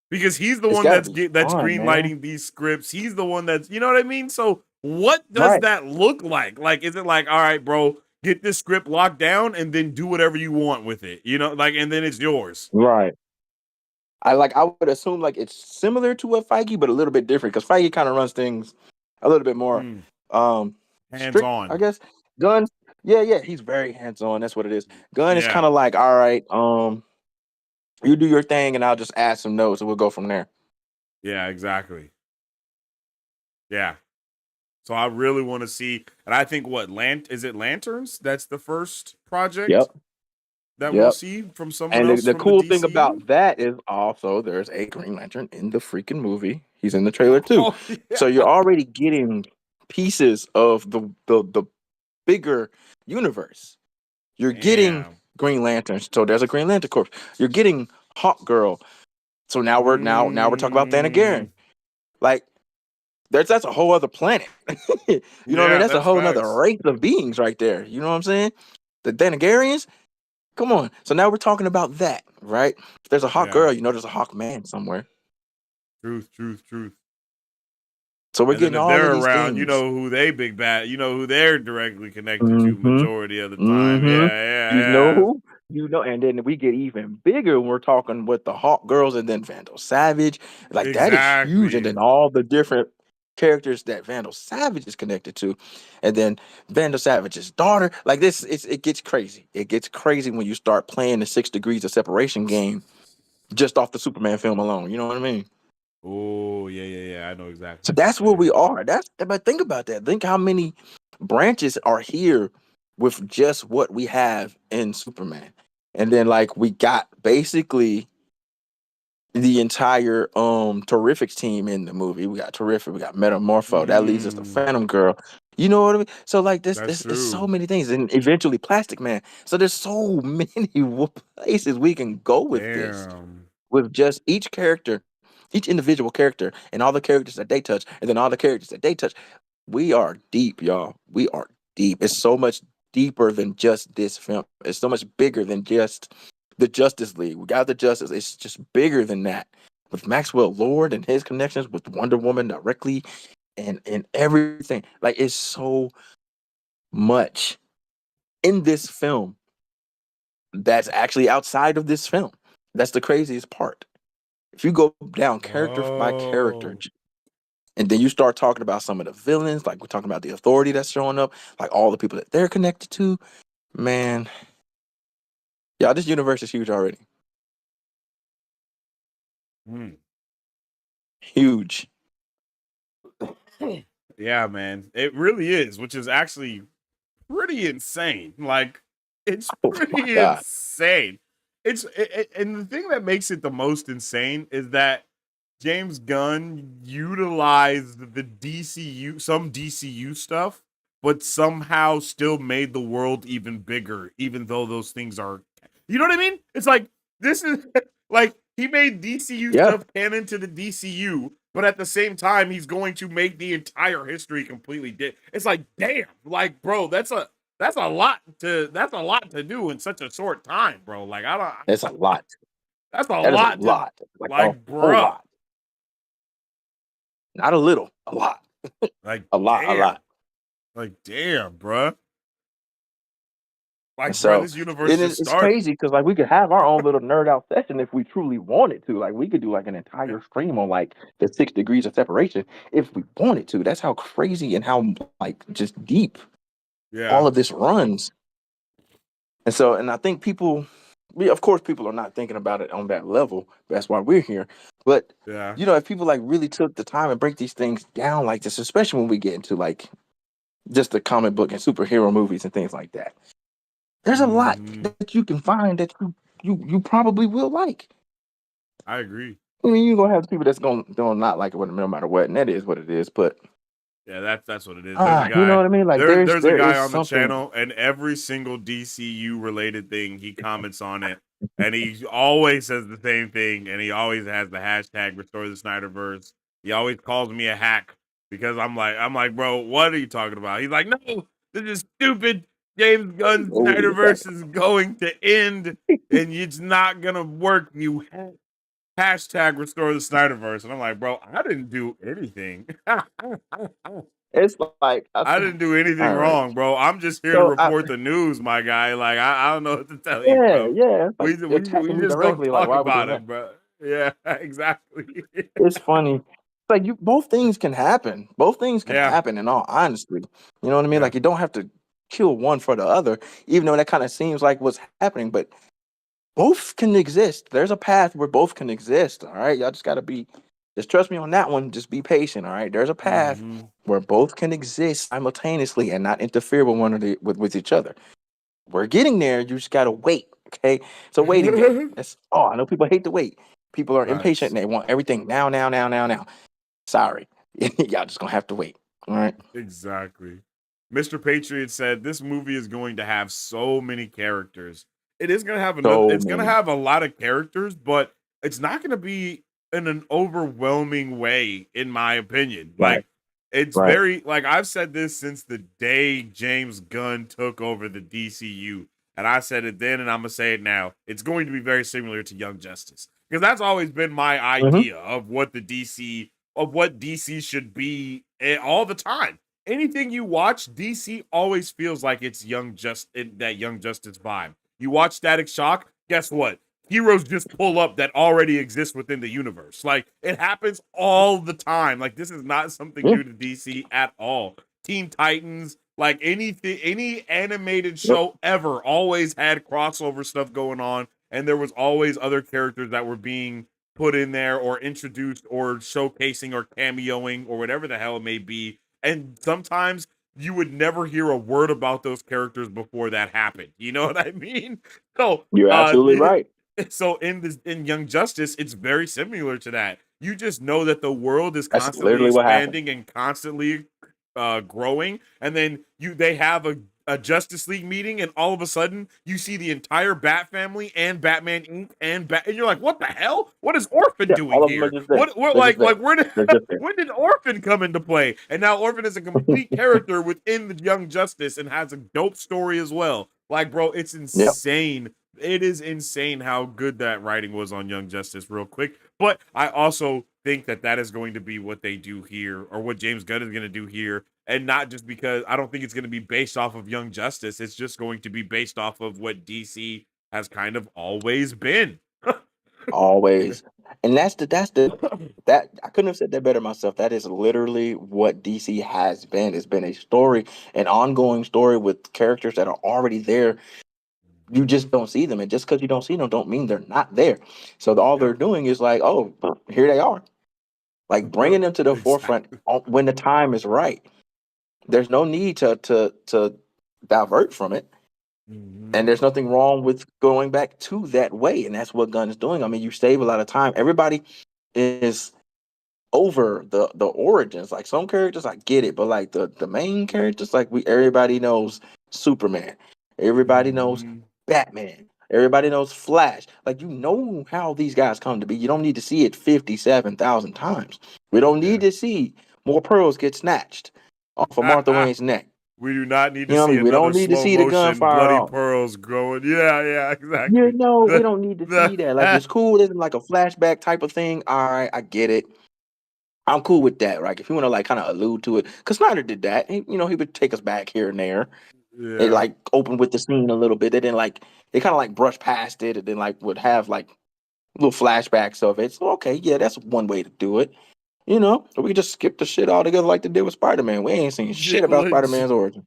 Because he's the It's one gotta that's be that's fun, green man. lighting these scripts. He's the one that's, you know what I mean? So what does Right. that look like? Like, is it like, all right, bro, get this script locked down and then do whatever you want with it, like, and then it's yours. Right. I would assume like it's similar to a Feige, but a little bit different because Feige kind of runs things a little bit more Hands strict, I on. guess. Gunn, yeah, he's very hands on. That's what it is. Gunn is Yeah. kind of like, all right, you do your thing, and I'll just add some notes, and we'll go from there. Yeah, exactly. Yeah. So I really want to see, and I think is it Lanterns? That's the first project Yep. that we'll see from someone And else the from the cool thing DCU. about that is also there's a Green Lantern in the freaking movie. He's in the trailer too. Oh, yeah. So you're already getting pieces of the bigger universe. You're getting Damn. Green Lantern. So there's a Green Lantern Corps. You're getting Hawk Girl. So now we're talking about Thanagarian. Like that's a whole other planet. You know what I mean? Yeah, That's a that's whole other facts. race of beings right there. You know what I'm saying? The Thanagarians. Come on. So now we're talking about that, right? If there's a Hawk Yeah. Girl, there's a Hawk Man somewhere. Truth. So we're And then getting if all of they're these around, things. who they big bad, who they're directly connected to Mm-hmm. majority of the time. Mm-hmm. You know Yeah. who? And then we get even bigger when we're talking with the Hawk Girls and then Vandal Savage. Like that is huge. And Exactly. then all the different characters that Vandal Savage is connected to. And then Vandal Savage's daughter. Like this, it gets crazy. It gets crazy when you start playing the 6 degrees of separation game just off the Superman film alone. You know what I mean? Oh, yeah. I know exactly So what you're that's where we saying. are. But think about that. Think how many branches are here with just what we have in Superman. And then like we got basically the entire Terrifics team in the movie. We got Terrific, we got Metamorpho. That leads us to Mm, Phantom Girl. You know what I mean? So like that's this is so true. many things, and eventually Plastic Man. So there's so many places we can go with this, Damn. with just each character, each individual character, and all the characters that they touch, and then all the characters that they touch. We are deep, y'all. We are deep. It's so much deeper than just this film. It's so much bigger than just the Justice League. We got the Justice. It's just bigger than that. With Maxwell Lord and his connections with Wonder Woman directly and everything. Like it's so much in this film that's actually outside of this film. That's the craziest part. If you go down character by character, Whoa. and then you start talking about some of the villains, like we're talking about the authority that's showing up, like all the people that they're connected to, man, yeah, this universe is huge already. Hmm. Huge. Yeah, man. It really is, which is actually pretty insane. Like, it's Oh my pretty God. insane. And the thing that makes it the most insane is that James Gunn utilized the DCU, some DCU stuff, but somehow still made the world even bigger, even though those things are, you know what I mean? It's like, this is like, he made DCU Yeah, stuff canon to the DCU, but at the same time, he's going to make the entire history completely It's like, damn, like, bro, that's a lot to do in such a short time, bro. Like, I don't, that's a lot. that's a That is a lot to, lot. Like a like, whole bruh. lot. Not a little, a lot. Like, A lot, a damn. lot. Like, damn, bruh. And Like, bruh, so this universe just it's started. crazy because like we could have our own little nerd out session if we truly wanted to. Like we could do like an Yeah. entire stream on like the 6 degrees of separation if we wanted to. That's how crazy and how like just deep Yeah. all of this runs. And so, and I think people, of course, people are not thinking about it on that level. That's why we're here. But Yeah. you know, if people like really took the time and break these things down like this, especially when we get into like just the comic book and superhero movies and things like that, there's a lot Hmm. that you can find that you probably will like. I agree. I mean, you're gonna have people that's gonna not like it no matter what, and that is what it is. But Yeah, that's what it is. There's a you know guy. what I mean? Like There's a there guy is on the something. channel, and every single DCU related thing he comments on it, and he always says the same thing, and he always has the hashtag Restore the Snyderverse. He always calls me a hack because I'm like, bro, what are you talking about? He's like, no, this is stupid. James Gunn's Oh, Snyderverse is going to end, and it's not gonna work. You hashtag Restore the Snyderverse, and I'm like, bro, I didn't do anything. it's like I didn't do anything all right. wrong, bro. I'm just here to So report the news, my guy. Like I don't know what to tell you, yeah, bro. yeah. It's like We attacking me just gonna directly. Like, talk why are we about doing that? it, bro. Yeah, exactly. It's funny. It's like you both things can happen. Both things can Yeah, happen in all honesty. You know what I mean? yeah. Like you don't have to kill one for the other, even though that kind of seems like what's happening, but both can exist. There's a path where both can exist. All right. Y'all just gotta be just trust me on that one. Just be patient. All right. There's a path Hmm. where both can exist simultaneously and not interfere with one of the with each other. We're getting there. You just gotta wait. Okay. It's a waiting game. That's I know people hate to wait. People are impatient Facts. and they want everything now, now, now, now, now. Sorry. Y'all just gonna have to wait. All right. Exactly. Mr. Patriot said this movie is going to have so many characters. It is going to have another So it's going to many. have a lot of characters, but it's not going to be in an overwhelming way in my opinion. Right. Like it's Right. very like I've said this since the day James Gunn took over the DCU. And I said it then and I'm going to say it now. It's going to be very similar to Young Justice. Because that's always been my Mm-hmm. idea of what DC should be all the time. Anything you watch, DC always feels like it's that Young Justice vibe. You watch Static Shock, guess what? Heroes just pull up that already exist within the universe. Like it happens all the time. Like this is not something Yeah. new to DC at all. Teen Titans, like anything, any animated Yep. show ever, always had crossover stuff going on, and there was always other characters that were being put in there or introduced or showcasing or cameoing or whatever the hell it may be. And sometimes you would never hear a word about those characters before that happened. You know what I mean? So You're absolutely right. so in Young Justice, it's very similar to that. You just know that the world is That's constantly literally what happened. expanding and constantly growing, and then they have a Justice League meeting, and all of a sudden you see the entire Bat family and Batman Inc. and you're like, what the hell? What is Orphan Yeah, doing all of them are here? just there. What They're just like there. where did They're just there. when did Orphan come into play? And now Orphan is a complete character within the Young Justice and has a dope story as well. Like, bro, it's Yep. insane. It is insane how good that writing was on Young Justice, real quick. But I also think that that is going to be what they do here, or what James Gunn is going to do here, and not just because I don't think it's going to be based off of Young Justice. It's just going to be based off of what DC has kind of always been. Always. And that I couldn't have said that better myself. That is literally what DC has been. It's been a story, an ongoing story with characters that are already there. You just don't see them, and just because you don't see them, don't mean they're not there. So all they're Yep. doing is like, oh, here they are, like bringing them to the forefront Exactly. when the time is right. There's no need to divert from it, and Mhm. there's nothing wrong with going back to that way, and that's what Gunn is doing. I mean, you save a lot of time. Everybody is over the origins. Like some characters, I get it, but like the main characters, like everybody knows Superman, everybody knows Mhm. Batman, everybody knows Flash. Like you know how these guys come to be. You don't need to see it 57,000 times. We don't need Yeah. to see more pearls get snatched off of Martha Wayne's neck. We do not need You to know what I see mean? We another don't need to slow see the motion gunfire bloody off. pearls growing. Yeah, yeah, You exactly. know, we The don't need to see that. Like the it's cool. It's like a flashback type of thing. All right, I get it. I'm cool with that, right? If you want to like kind of allude to it, because Snyder did that. He would take us back here and there. It yeah. like opened with the scene a little bit. They didn't like they kind of like brush past it, and then like would have like little flashbacks of it. So okay, yeah, that's one way to do it. Or we just skip the shit altogether like they did with Spider Man. We ain't seen Yeah, shit about Spider legit. Man's origin.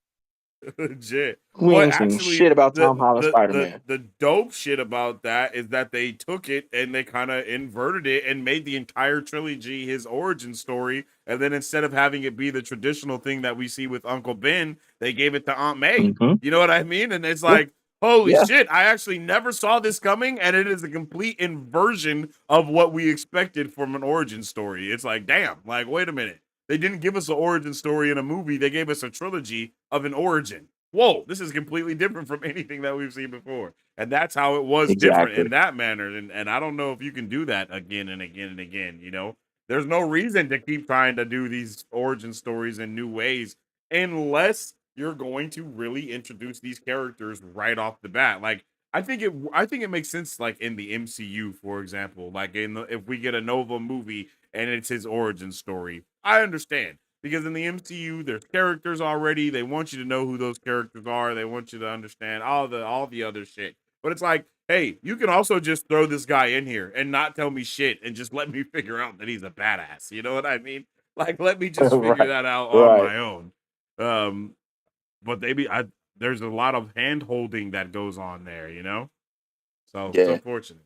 Legit. We But ain't seen actually, shit about the Tom Holland's the Spider the Man. the dope shit about that is that they took it and they kind of inverted it and made the entire trilogy his origin story. And then instead of having it be the traditional thing that we see with Uncle Ben, they gave it to Aunt May. Mm-hmm. You know what I mean? And it's Yeah, like, holy yeah, shit, I actually never saw this coming, and it is a complete inversion of what we expected from an origin story. It's like, damn, like, wait a minute. They didn't give us an origin story in a movie. They gave us a trilogy of an origin. Whoa, this is completely different from anything that we've seen before. And that's how it was different in exactly. that manner. And I don't know if you can do that again and again and again, There's no reason to keep trying to do these origin stories in new ways unless you're going to really introduce these characters right off the bat. Like I think it makes sense like in the MCU, for example, like if we get a Nova movie and it's his origin story. I understand because in the MCU there's characters already. They want you to know who those characters are. They want you to understand all the other shit. But it's like, hey, you can also just throw this guy in here and not tell me shit and just let me figure out that he's a badass. You know what I mean? Like let me just figure Right, that out on right. my own. Um but there's a lot of hand holding that goes on there. So it's Yeah, unfortunate.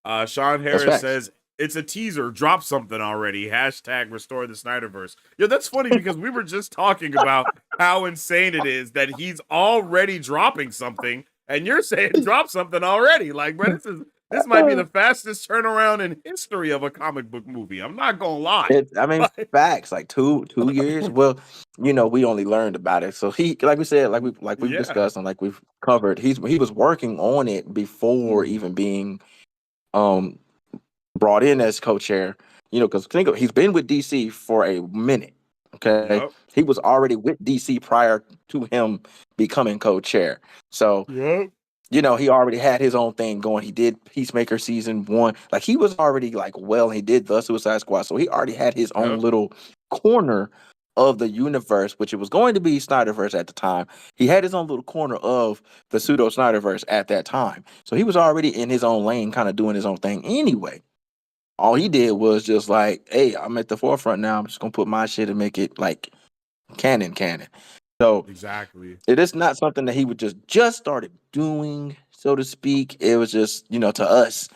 Sean that's Harris facts. says it's a teaser. Drop something already. Hashtag restore the Snyderverse. Yeah, that's funny because we were just talking about how insane it is that he's already dropping something, and you're saying drop something already. Like, bro, this might be the fastest turnaround in history of a comic book movie. I'm not gonna lie. I mean, Like, facts. Like 2 years. Well, we only learned about it. So he, like we said, like we've yeah. discussed and like we've covered. He was working on it before Mm. even being um brought in as co-chair. Because think of he's been with DC for a minute. Okay, Yep. he was already with DC prior to him becoming co-chair. So Yep. he already had his own thing going. He did Peacemaker season 1. Like he was already like he did the Suicide Squad. So he already had his own Yep. little corner of the universe, which it was going to be Snyderverse at the time. He had his own little corner of the pseudo Snyderverse at that time. So he was already in his own lane, kind of doing his own thing anyway. All he did was just like, hey, I'm at the forefront now. I'm just gonna put my shit and make it like canon. So Exactly. it is not something that he would just started doing, so to speak. It was just, to us,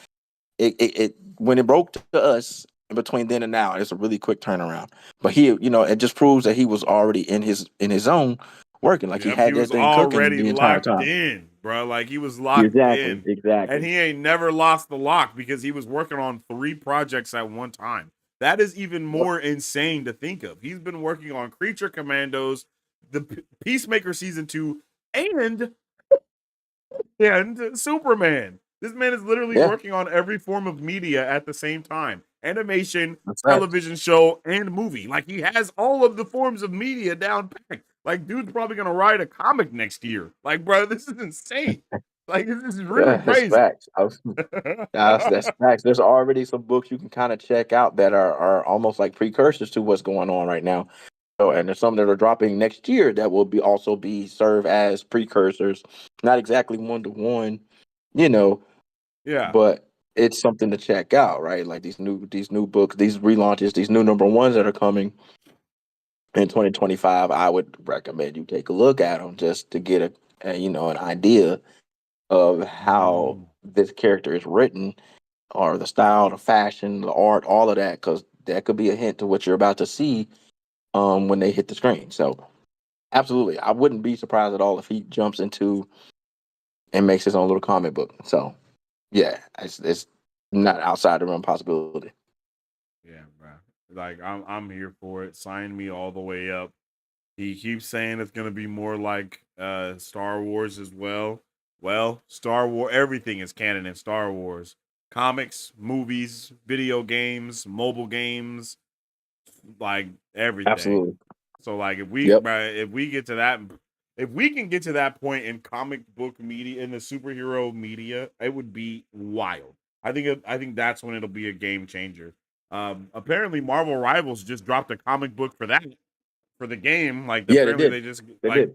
it when it broke to us in between then and now, it's a really quick turnaround. But he, it just proves that he was already in his zone working, like he Yep, he had that was thing cooking already the entire locked time. in, bro. Like he was locked Exactly, in, and exactly. he ain't never lost the lock because he was working on 3 projects at one time. That is even Yep. more insane to think of. He's been working on Creature Commandos, the Peacemaker season 2, and Superman. This man is literally Yeah, working on every form of media at the same time: animation, that's right. television show, and movie. Like he has all of the forms of media down packed. Like, dude's probably gonna write a comic next year. Like, bro, this is insane. Like, this is really That's crazy. facts. That's facts. There's already some books you can kind of check out that are almost like precursors to what's going on right now. So, and there's some that are dropping next year that will be also be serve as precursors, not exactly one to one, you know, Yeah. but it's something to check out, right? Like these new books, these relaunches, these new number ones that are coming in 2025. I would recommend you take a look at them just to get an idea of how Mhm. this character is written, or the style, the fashion, the art, all of that, because that could be a hint to what you're about to see when they hit the screen. So absolutely, I wouldn't be surprised at all if he jumps into and makes his own little comic book. So yeah, it's not outside the realm of possibility. Yeah, bro. Like I'm here for it. Sign me all the way up. He keeps saying it's gonna be more like Star Wars as well. Well, Star Wars, everything is canon in Star Wars. Comics, movies, video games, mobile games, like everything. Absolutely. So like Yep. if we get to that, if we can get to that point in comic book media, in the superhero media, it would be wild. I think that's when it'll be a game changer. Apparently Marvel Rivals just dropped a comic book for that, for the game. Like Yeah, they apparently did. they just They like, did.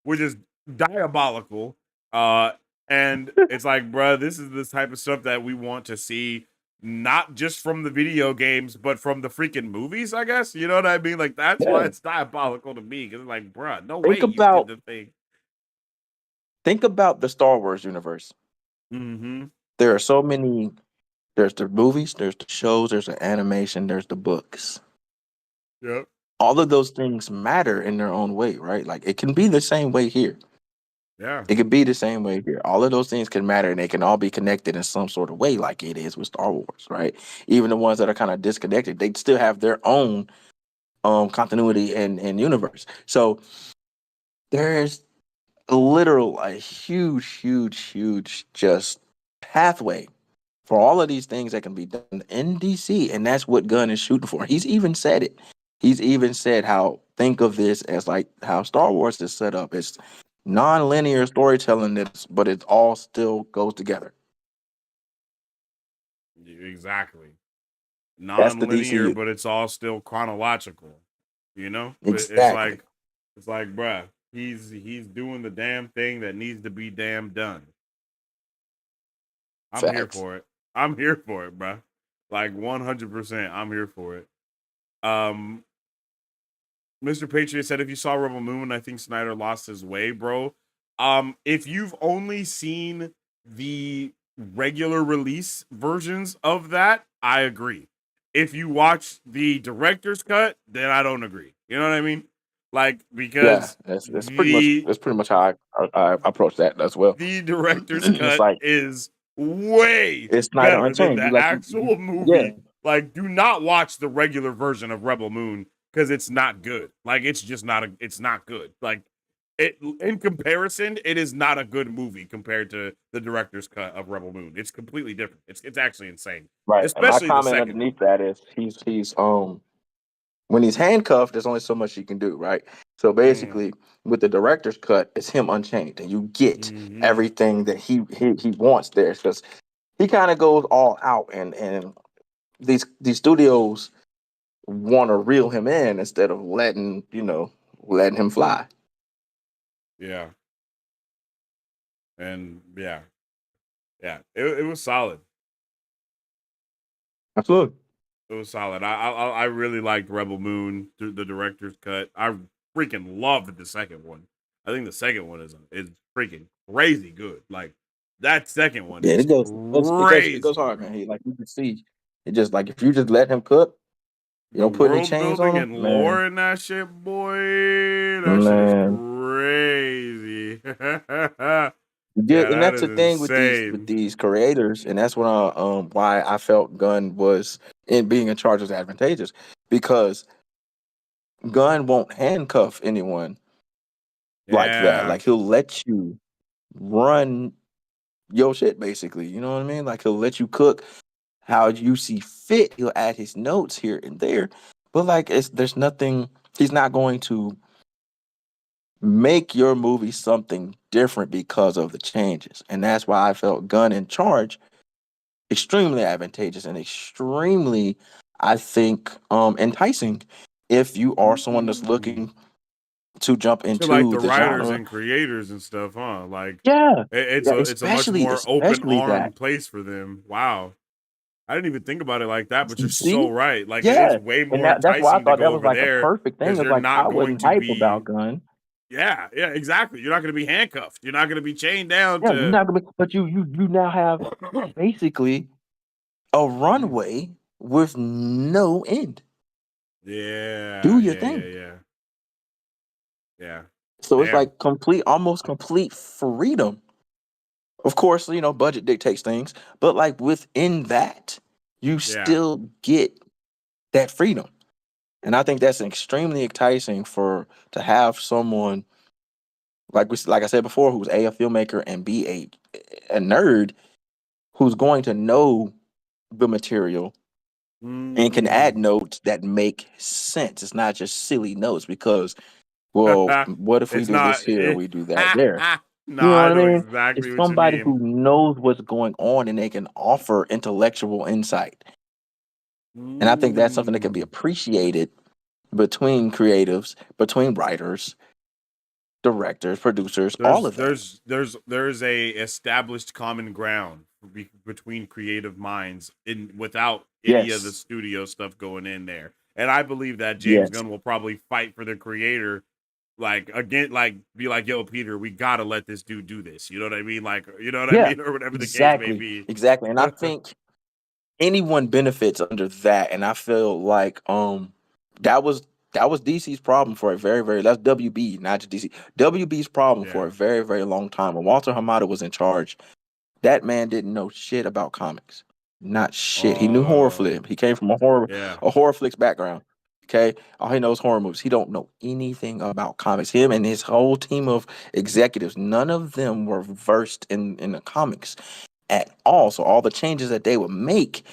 which is diabolical. Uh, and it's like, bruh, this is the type of stuff that we want to see, not just from the video games, but from the freaking movies. I guess you know what I mean. Like that's why Yeah. it's diabolical to me, because it's like, bruh, no way Think you did about the thing. think about the Star Wars universe. Mm-hmm. There are so many. There's the movies, there's the shows, there's the animation, there's the books. Yep. All of those things matter in their own way, right? Like it can be the same way here. Yeah. It could be the same way here. All of those things can matter and they can all be connected in some sort of way, like it is with Star Wars, right? Even the ones that are kind of disconnected, they still have their own continuity and universe. So there's a huge just pathway for all of these things that can be done in DC, and that's what Gunn is shooting for. He's even said it. He's even said how think of this as like how Star Wars is set up. It's non-linear storytelling, but it all still goes together. Exactly. That's the Non-linear, DCU. but it's all still chronological. You know, Exactly. it's like, bruh, he's doing the damn thing that needs to be damn done. I'm here Facts. for it. I'm here for it, bruh. Like 100%, I'm here for it. Um, Mr. Patriot said if you saw Rebel Moon, I think Snyder lost his way, bro. If you've only seen the regular release versions of that, I agree. If you watch the director's cut, then I don't agree. You know what I mean? Like, Yeah, because that's pretty much how I approach that as well. the director's It's cut like is way it's Snyder better than Unchained. the actual Yeah, movie. Like, do not watch the regular version of Rebel Moon because it's not good. Like, it's just not it's not good. Like, it in comparison, it is not a good movie compared to the director's cut of Rebel Moon. It's completely different. It's actually insane, right. And my especially the comment second one. underneath that is he's when he's handcuffed, there's only so much he can do, right? So Mm, basically, with the director's cut, it's him unchained, and you get mm-hmm. everything that he wants there because he kind of goes all out, and these studios want to reel him in instead of letting him fly. Yeah, and yeah, yeah, it was solid. Absolutely. It was solid. I really liked Rebel Moon, the director's cut. I freaking loved the second one. I think the second one is freaking crazy good. Like That second one Yeah, is it goes crazy, hard, man. bro. Like you can see, it just like if you just let him cook, you The don't put any world chains on building him, and man. lore in that shit, boy. That shit is Man, crazy. yeah, Yeah, and that that's the is thing with insane. these creators, and that's why I felt Gunn was in being in charge was advantageous because Gunn won't handcuff anyone like that. Yeah. Like he'll let you run your shit, basically. You know what I mean? Like he'll let you cook how you see fit. He'll add his notes here and there, but like there's nothing. He's not going to make your movie something different because of the changes, and that's why I felt Gunn in charge extremely advantageous and extremely, I think, enticing if you are someone that's Mm. looking to jump To like into the the writers genre. and creators and stuff, huh? Like Yeah, it's yeah, a much more open especially armed that. place for them. Wow. I didn't even think about it like that, but you're You so see? right. Like it is Yeah, way and more that's why I enticing to thought go that was over like a there perfect thing. because It's you're like I not going wasn't to hype about be. Gunn. Yeah, yeah, exactly. You're not going to be handcuffed. You're not going to be chained down Yeah, you're to. not gonna, but you now have basically a runway with no end. Yeah, Do your yeah, yeah, thing. yeah, yeah. So it's Damn. like almost complete freedom. Of course, budget dictates things, but like within that, you Yeah. still get that freedom. And I think that's extremely enticing to have someone like I said before, who's a filmmaker and b a nerd who's going to know the material and can add Mm. notes that make sense. It's not just silly notes because, well, what if we It's do this not. here, we do that there? No, You know I what I know mean? exactly It's what you somebody mean. who knows what's going on and they can offer intellectual insight. And I think that's something that can be Mm. appreciated between creatives, between writers, directors, producers, all There's of that. there's there's there's a established common ground between creative minds in without any of the Yes. studio stuff going in there. And I believe that James Yes. Gunn will probably fight for the creator, like again, like be like, yo, Peter, we gotta let this dude do this. You know what I mean? Like, you know what I Yeah. mean, or whatever the case may Exactly. be. Exactly. And I think anyone benefits under that. And I feel like that was DC's problem for a very, very that's WB, not just DC. WB's problem for Yeah. a very, very long time. When Walter Hamada was in charge, that man didn't know shit about comics. Not shit. He knew horror flick. Oh, He came from yeah. a horror flicks background. Okay. All he knows horror movies. He don't know anything about comics. Him and his whole team of executives, none of them were versed in the comics at all. So all the changes that they would make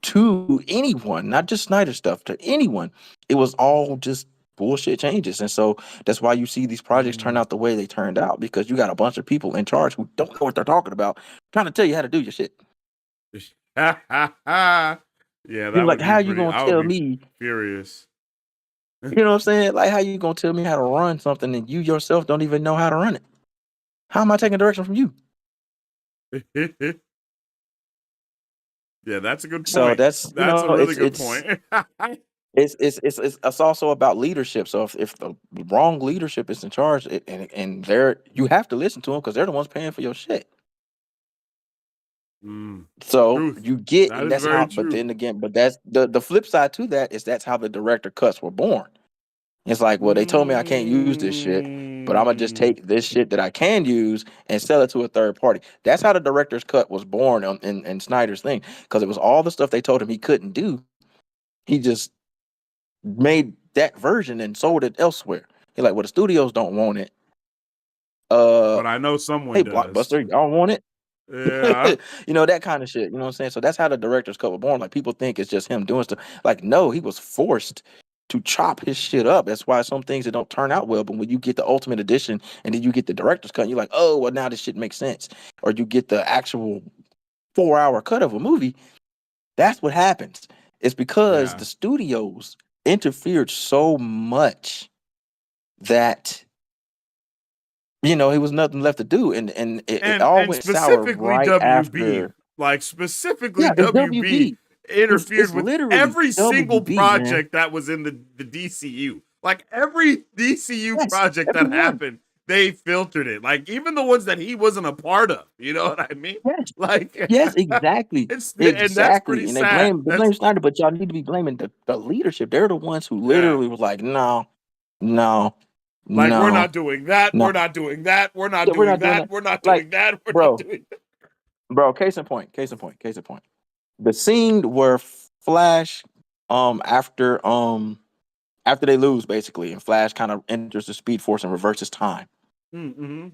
to anyone, not just Snyder stuff, to anyone, it was all just bullshit changes. And so that's why you see these projects turn Mm. out the way they turned out because you got a bunch of people in charge who don't know what they're talking about, trying to tell you how to do your shit. Yeah, You're that like, would be how you pretty. gonna I would tell be me? furious. You know what I'm saying? Like, how you gonna tell me how to run something and you yourself don't even know how to run it? How am I taking direction from you? Yeah, that's a good So point. that's That's a really good point. it's also about leadership. So if the wrong leadership is in charge, and they're you have to listen to them because they're the ones paying for your shit. Mm, So truth. you get, That and is that's very how. But true. then again, but that's the flip side to that is that's how the director cuts were born. It's like, well, they told me I can't use this shit, but I'm gonna just Mm, take this shit that I can use and sell it to a third party. That's how the director's cut was born in Snyder's thing because it was all the stuff they told him he couldn't do. He just made that version and sold it elsewhere. He's like, well, the studios don't want it. Uh, but I know hey, someone does. Blockbuster, y'all want it? Yeah. That kind of shit. You know what I'm saying? So that's how the director's cut was born. Like people think it's just him doing stuff. Like, no, he was forced to chop his shit up. That's why some things that don't turn out well. But when you get the ultimate edition and then you get the director's cut, and you're like, oh, well, now this shit makes sense. Or you get the actual 4 hour cut of a movie. That's what happens. It's because Yeah. the studios interfered so much that it was nothing left to do, and it all And went sour specifically right WB. after. Like specifically Yeah, it's WB WB. It's interfered with literally every single WB, man. project that was in the DCU. Like every DCU Yes, project that everyone. happened, they filtered it. Like even the ones that he wasn't a part of. You know what I mean? Yes. Like Yes, exactly. and that's pretty Exactly. And they sad. blame Snyder, but y'all need to be blaming the leadership. They're the ones who literally was like, no, no, like we're no, not doing that. We're no. not doing that. We're not Yeah, we're doing not doing that. that. We're not Like, doing that. We're not bro, doing that. bro, case in point, case in point, case in point. The scene where Flash, after after they lose basically, and Flash kind of enters the Speed Force and reverses time. Mm-hmm.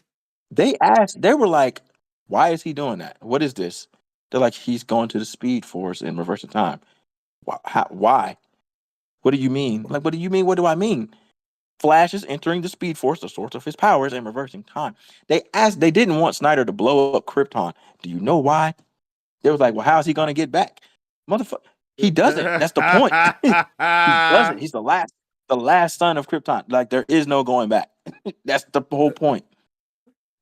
They were like, why is he doing that? What is this? They're like, he's going to the Speed Force and reversing time. Why? What do you mean? Like, what do you mean? What do I mean? Flash is entering the Speed Force, the source of his powers, and reversing time. They didn't want Snyder to blow up Krypton. Do you know why? They was like, well, how's he gonna get back? Motherfucker, he doesn't. That's the point. He doesn't. He's the last son of Krypton. Like, there is no going back. That's the whole point.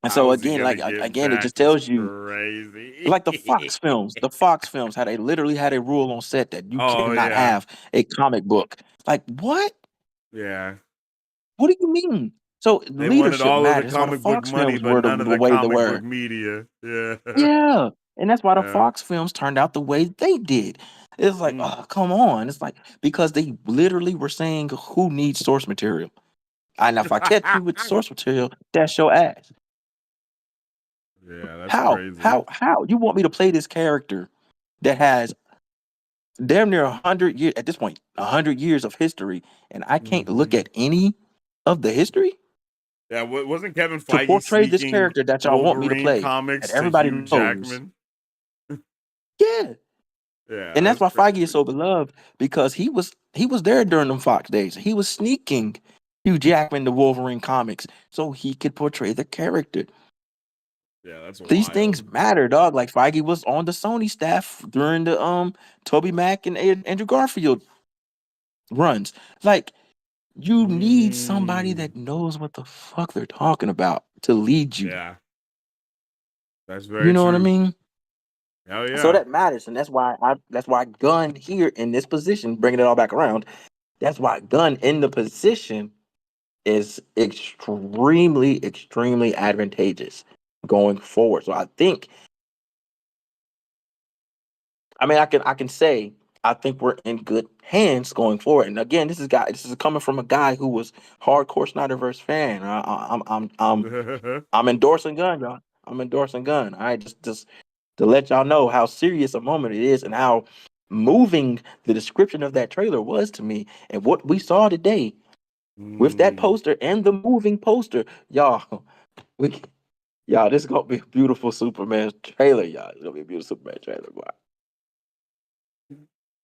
And so How's he again, gonna like get again, it back? just Is tells you, crazy. like the Fox films. The Fox films had literally had a rule on set that you Oh cannot yeah, have a comic book. Like, what? yeah. What do you mean? So They wanted leadership all of the matters. That's why the comic book Fox money, films but were none of the the way they comic book were. media. Yeah, Yeah. And that's why the yeah. Fox films turned out the way they did. It's like, Mm. oh, come on. It's like, because they literally were saying who needs source material. And if I catch you with source material, that's your ass. Yeah, that's How? crazy. How? You want me to play this character that has damn near 100 years at this point, 100 years of history, and I can't look Hmm. at any of the history Yeah, wasn't Kevin to Feige portray this sneaking character that y'all want me to Wolverine play that comics to everybody Hugh knows. Jackman? Yeah. Yeah, And that's that's why Feige is crazy. so beloved, because he was there during them Fox days. He was sneaking Hugh Jackman to Wolverine comics so he could portray the character. Yeah, that's These things wild. matter, dog. Like Feige was on the Sony staff during the Toby Mac and Andrew Garfield runs. Like, you need somebody Mm, that knows what the fuck they're talking about to lead you. yeah, that's You very know what I true. mean? Hell So yeah. that matters, and that's why Gunn here in this position, bringing it all back around. That's why Gunn in the position is extremely, extremely advantageous going forward. So I think, I mean, I can say I think we're in good hands going forward. And again, this is coming from a guy who was hardcore Snyderverse fan. I'm endorsing Gunn, y'all. I'm endorsing Gunn. All right, just to let y'all know how serious a moment it is and how moving the description of that trailer was to me, and what we saw today with that Mm. poster and the moving poster, y'all. We Y'all, this is gonna be a beautiful Superman trailer, y'all. It's gonna be a beautiful Superman trailer, boy.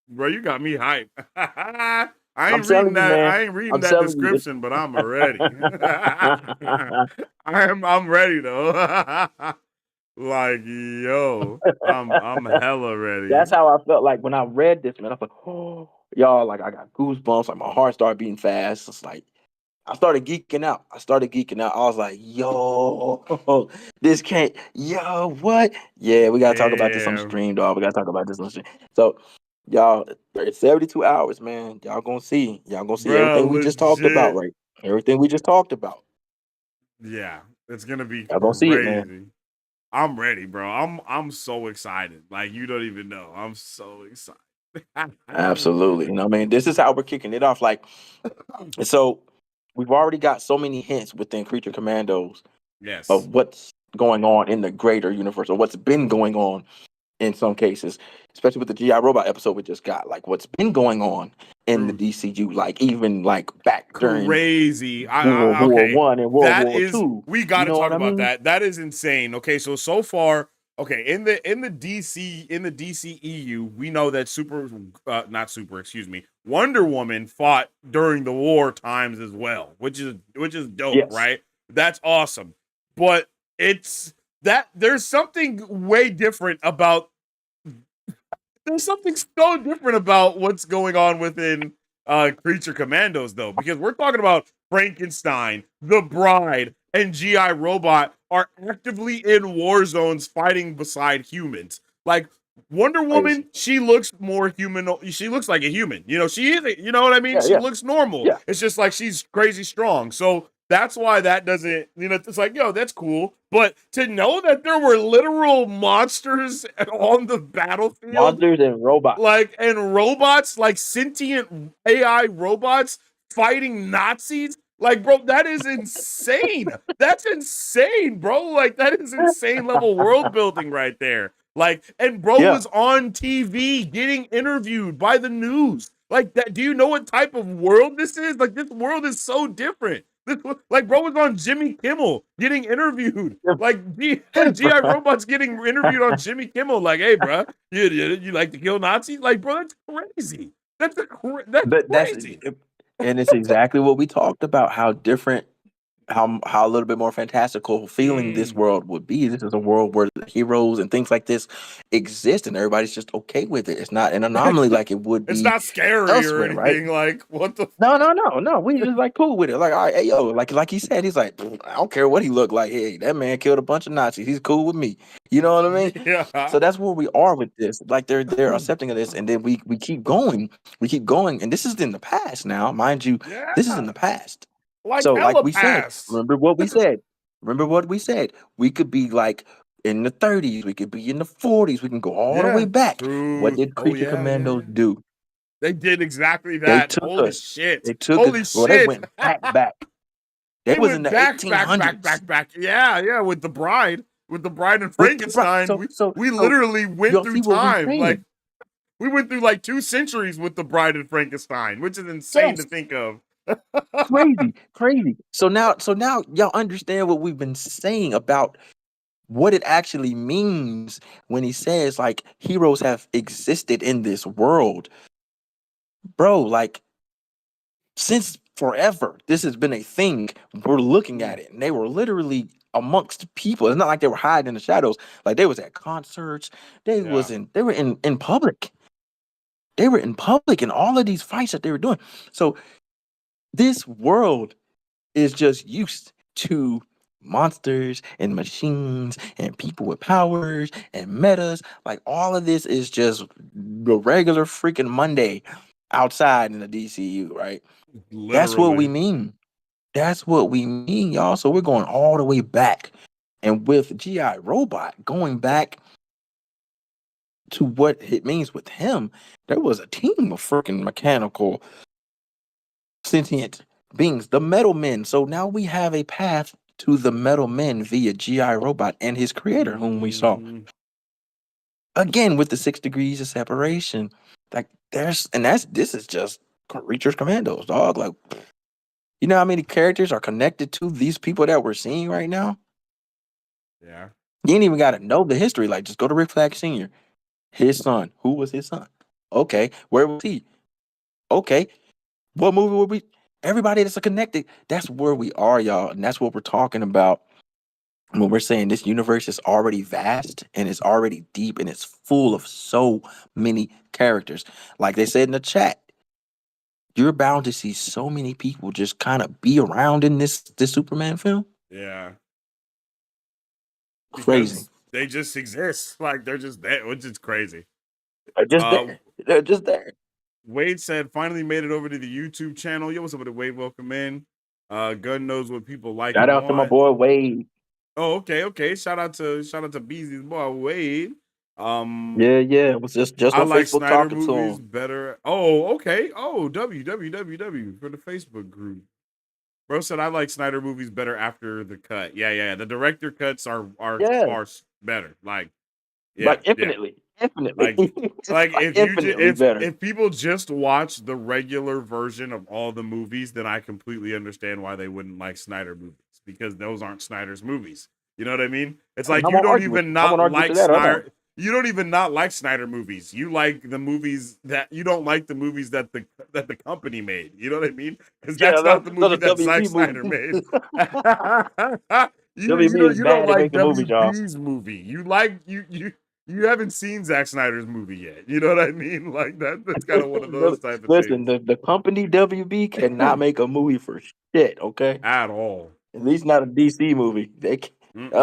Bro, you got me hyped. I I'm ain't reading telling you, that. man. I ain't reading I'm that telling you. description, but I'm ready. I'm ready though. Like, yo, I'm hella ready. That's how I felt like when I read this, man. I was like, oh, y'all, like I got goosebumps. Like my heart started beating fast. It's like I started geeking out. I was like, yo, this can't, yo, what? Yeah, we gotta talk about this on the Damn. stream, dog. We gotta talk about this on the stream. So, y'all, it's 72 hours, man. Y'all gonna see. Y'all gonna see Bro, everything we just talked about, legit. right? Everything we just talked about. Yeah, it's gonna be Y'all gonna see it, man. crazy. I'm ready, bro. I'm so excited. Like you don't even know. I'm so excited. Absolutely. You know what I mean? This is how we're kicking it off. Like, so we've already got so many hints within Creature Commandos of Yes. what's going on in the greater universe, or what's been going on in some cases, especially with the GI Robot episode we just got, like what's been going on in the True. DCU, like even like back during Crazy. World War Okay. One and World That War is Two. we You got to know talk what I about mean? that. That is insane. Okay, so far, okay, in the DCEU, we know that not super, excuse me. Wonder Woman fought during the war times as well, which is dope, Yes. right? That's awesome. But it's that there's something way different about there's something so different about what's going on within Creature Commandos, though, because we're talking about Frankenstein, the Bride, and GI Robot are actively in war zones fighting beside humans. Like Wonder Crazy. Woman, she looks more human. She looks like a human. You know, she is. You know what I mean? Yeah, She yeah, looks normal. yeah. It's just like she's crazy strong. So That's why that doesn't, it's like, yo, that's cool. But to know that there were literal monsters on the battlefield, Monsters and robots. like, and robots, like sentient AI robots fighting Nazis, like, bro, that is insane. That's insane, bro. Like, that is insane level world building right there. Like, and bro Yeah. was on TV getting interviewed by the news. Like that, do you know what type of world this is? Like, this world is so different. Like, bro was on Jimmy Kimmel getting interviewed. Like, GI Robots getting interviewed on Jimmy Kimmel. Like, hey, bro, you like to kill Nazis? Like, bro, that's crazy. That's crazy. And it's exactly what we talked about. How different, how a little bit more fantastical feeling this world would be. This is a world where the heroes and things like this exist, and everybody's just okay with it. It's not an anomaly like it would be. It's not scary elsewhere, or anything. right? Like, what the? No. We just like cool with it. Like, all right, hey yo, like he said, he's like, I don't care what he looked like. Hey, that man killed a bunch of Nazis. He's cool with me. You know what I mean? Yeah. So that's where we are with this. Like they're accepting of this, and then we keep going. We keep going, and this is in the past now, mind you. Yeah. This is in the past. Like, So, like we past. said, remember what we said. Remember what we said. We could be like in the 30s. We could be in the 40s. We can go all the way back. What did Creature Commandos do? They did exactly that. They took Holy us. shit. They took Holy us. shit. Well, they went back. They was went in the back, 1800s. back. Yeah, with the bride. With the bride and Frankenstein. We literally went through time. Like, we went through like 2 centuries with the bride and Frankenstein, which is insane to think of. Crazy. So now y'all understand what we've been saying about what it actually means when he says like heroes have existed in this world. Bro, like since forever, this has been a thing. We're looking at it, and they were literally amongst people. It's not like they were hiding in the shadows. Like they was at concerts. They were in public. They were in public in all of these fights that they were doing. So this world is just used to monsters and machines and people with powers and metas. Like all of this is just the regular freaking Monday outside in the DCU, right? Literally. That's what we mean. That's what we mean, y'all. So we're going all the way back. And with G.I. Robot going back to what it means with him, there was a team of freaking mechanical sentient beings, the Metal Men. So now we have a path to the Metal Men via G.I. Robot and his creator, whom we saw. Again, with the 6 degrees of separation. Like this is just Creatures Commandos, dog. Like, you know how many characters are connected to these people that we're seeing right now? Yeah. You ain't even got to know the history. Like, just go to Rick Flag Sr., his son. Who was his son? Okay. Where was he? Okay. What movie were we? Everybody that's connected, that's where we are, y'all. And that's what we're talking about when we're saying this universe is already vast and it's already deep and it's full of so many characters. Like they said in the chat, you're bound to see so many people just kind of be around in this Superman film. Yeah. Crazy. Because they just exist. Like, they're just there, which is crazy. They're just there. They're just there. Wade said, finally made it over to the YouTube channel. Yo, what's up with it, Wade? Welcome in. Gunn knows what people like. Shout out to my boy Wade. Oh, okay. Shout out to Beezy's boy Wade. Yeah. It was just I on like Facebook Snyder talking movies to him. better. Oh, okay. Oh, www for the Facebook group. Bro said I like Snyder movies better after the cut. Yeah. The director cuts are better. Like Infinitely. Like if infinitely better. If people just watch the regular version of all the movies, then I completely understand why they wouldn't like Snyder movies, because those aren't Snyder's movies. You know what I mean? It's like you don't even not like Snyder. You don't even not like Snyder movies. You like the movies that you don't like the movies that the company made. You know what I mean? Because that's not the movie that Zack Snyder made. you don't like WB's movie. You like you haven't seen Zack Snyder's movie yet. You know what I mean? Like that's kind of one of those type of things. Listen, the company WB cannot make a movie for shit, okay? At all. At least not a DC movie. They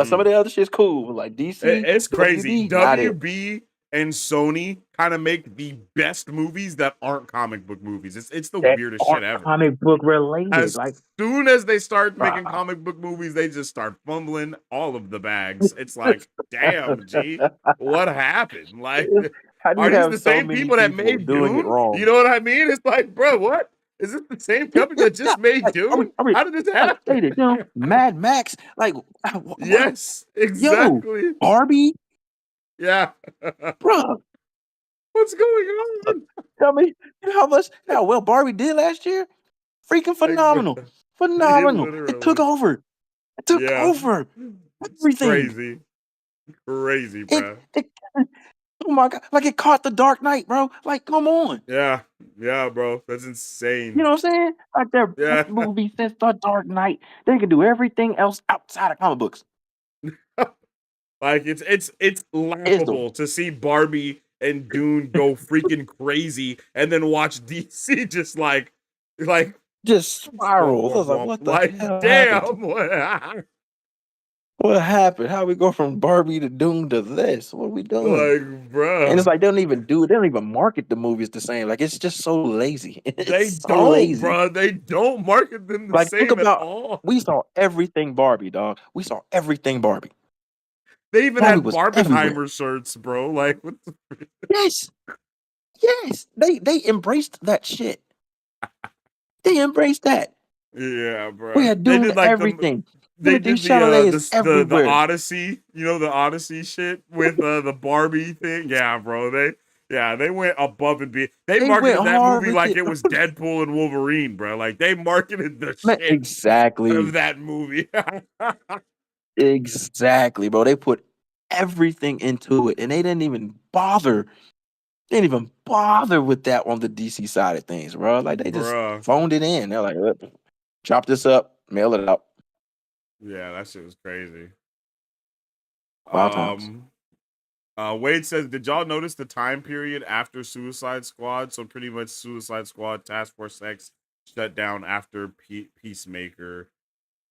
some of the other shit's cool, but like DC. It's crazy. WB and Sony kind of make the best movies that aren't comic book movies. It's the That weirdest shit aren't ever. comic book related. As Like, soon as they start making ah. comic book movies, they just start fumbling all of the bags. It's like, damn, G, what happened? Like, How do are you these have the so same many people that people made doing it Dune? You wrong? know what I mean? It's like, bro, what? Is this the same company that Yeah, just made like, Dune? How did this like happen? they did, Mad Max. Like, what? Yes, Yo, exactly. Barbie, Yeah. bro. What's going on? Tell me how well Barbie did last year. Freaking Like, bro, phenomenal, it phenomenal. It took literally, over. It took yeah. over It's everything. crazy. Crazy, It, bro. it, oh my god, like it caught the Dark Knight, bro. Like, come on. Yeah. Yeah, bro. That's You insane. know what I'm saying? Like their best Yeah. movie since The Dark Knight. They can do everything else outside of comic books. Like it's Is the laughable to see Barbie and Dune go freaking crazy and then watch DC just like just womp spiral. I womp was like, womp. what the Like hell happened? damn. Like What happened? How we go from Barbie to Doom to this? What are we doing? And it's bruh. like they don't even market the movies the same. Like it's just so lazy. It's They so don't, lazy. bruh. They don't market them the Like think same at about all. we saw everything Barbie, dog. We saw everything Barbie. They even Barbie had was everywhere. Barbenheimer shirts, bro. Like what the Yes, yes. They embraced that shit. They embraced that. yeah, We bruh. had Dune everything. They Timothy did Chalamet is the everywhere. Odyssey, you know, the Odyssey shit with the Barbie thing. Yeah, bro. They went above and beyond. They They went marketed that hard movie with like it. it was Deadpool and Wolverine, bro. Like they marketed the Man, shit out of exactly. that movie. Exactly, bro. They put everything into it, and they didn't even bother. They didn't even bother with that on the DC side of things, bro. Like they just Bruh. phoned it in. They're like, "Look, chop this up, mail it out." Yeah, that shit was crazy. Wild times. Um Wade says, did y'all notice the time period after Suicide Squad? So pretty much Suicide Squad, Task Force X shut down after Peacemaker.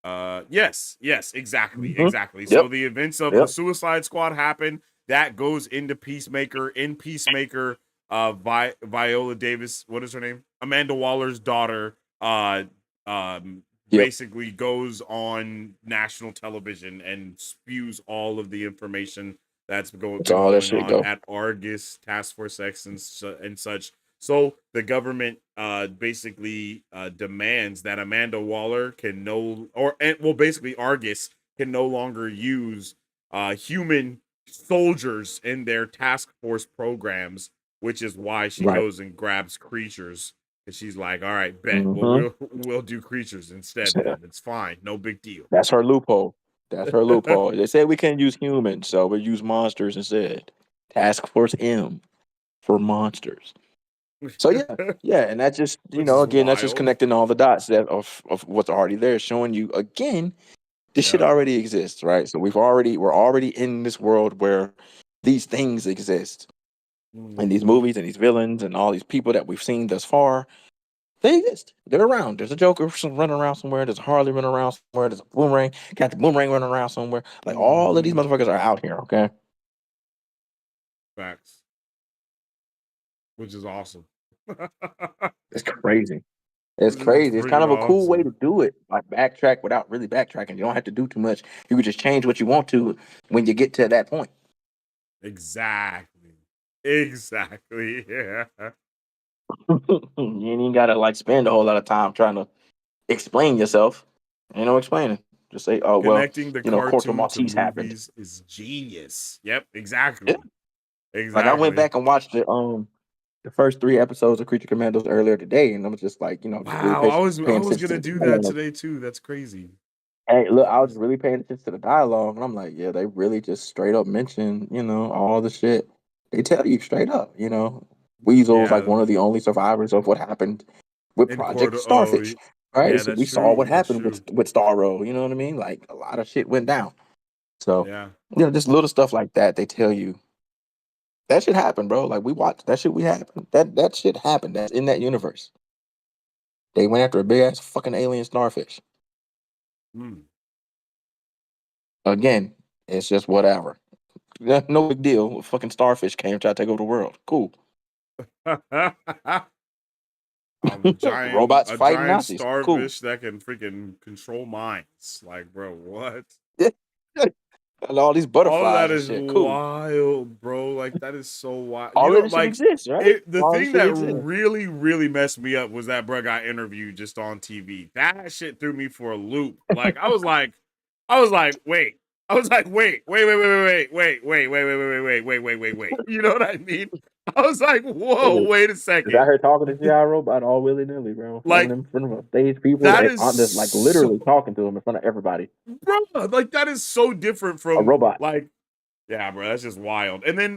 Yes, Hmm. exactly. So Yep, the events of the yep. Suicide Squad happen. That goes into Peacemaker. In Peacemaker, Viola Davis, what is her name? Amanda Waller's daughter, um, Yep. basically goes on national television and spews all of the information that's That's been all that going shit on go. at Argus, Task Force X, and such. So the government basically demands that Amanda Waller can basically Argus can no longer use human soldiers in their task force programs, which is why she Right. goes and grabs creatures. And she's like, "All right, bet. Well, Hmm. we'll do creatures instead. Then it's fine, no big deal." That's her loophole. That's her loophole. They said we can't use humans, so we use monsters instead. Task Force M for monsters. So yeah, yeah, and that's just Which is again that's just wild. connecting all the dots of what's already there, showing you again this shit Yeah. already exists, right? So we're already in this world where these things exist, and these Mm-hmm. movies and these villains and all these people that we've seen thus far, they exist. They're around. There's a Joker running around somewhere. There's a Harley running around somewhere. There's a Boomerang, Captain Boomerang running around somewhere. Like all of these Mm-hmm. motherfuckers are out here. Okay, Facts. Which is awesome. it's crazy. It's It's crazy. It's kind freaking of a cool way awesome. to do it. Like backtrack without really backtracking. You don't have to do too much. You can just change what you want to when you get to that point. Exactly. Exactly. Yeah. You ain't even gotta like spend a whole lot of time trying to explain yourself. Ain't no explaining. Just say, oh well, Connecting the Corto cartoon to Maltese happened. movies is genius. Yep, Yeah. exactly. Like I went Exactly. back and watched the first three episodes of Creature Commandos earlier today, and I was just like, just really Wow, I paying was attention to gonna the do that dialogue. today too. That's crazy. Hey, look, I was just really paying attention to the dialogue, and I'm like, yeah, they really just straight up mention, all the shit. They tell you straight up, Weasel's like Yeah, one of the only survivors of what happened with in Project quarter. Oh, Starfish, right? yeah, So that's we saw what true. That's happened with true. Starro, you know what I mean? Like a lot of shit went down. So, Yeah. just little stuff like that. They tell you that shit happened, bro. Like we watched that shit. We happened. That shit happened. That's in that universe. They went after a big ass fucking alien starfish. Mm. Again, it's just whatever. No big deal. Fucking starfish came try to take over the world. Cool. Robots A fighting giant Nazis. Cool. starfish that can freaking control minds. Like, bro, what? And all these All of butterflies that and is shit. Cool. wild, bro. Like, that is so wild. You All know, of this shit like exists, right? it. The All this thing shit that exists. really, really messed me up was that bro got interviewed just on TV. That shit threw me for a loop. Like, wait. I was like, wait. You know what I mean? I was like, whoa, wait a Is out second. here talking to G.I. Robot all willy nilly, bro. Like Like, in front of stage people that and is on this, like so, literally talking to him in front of everybody. bro. Like, that is so different A from robot. like. Yeah, bro, that's just wild. And then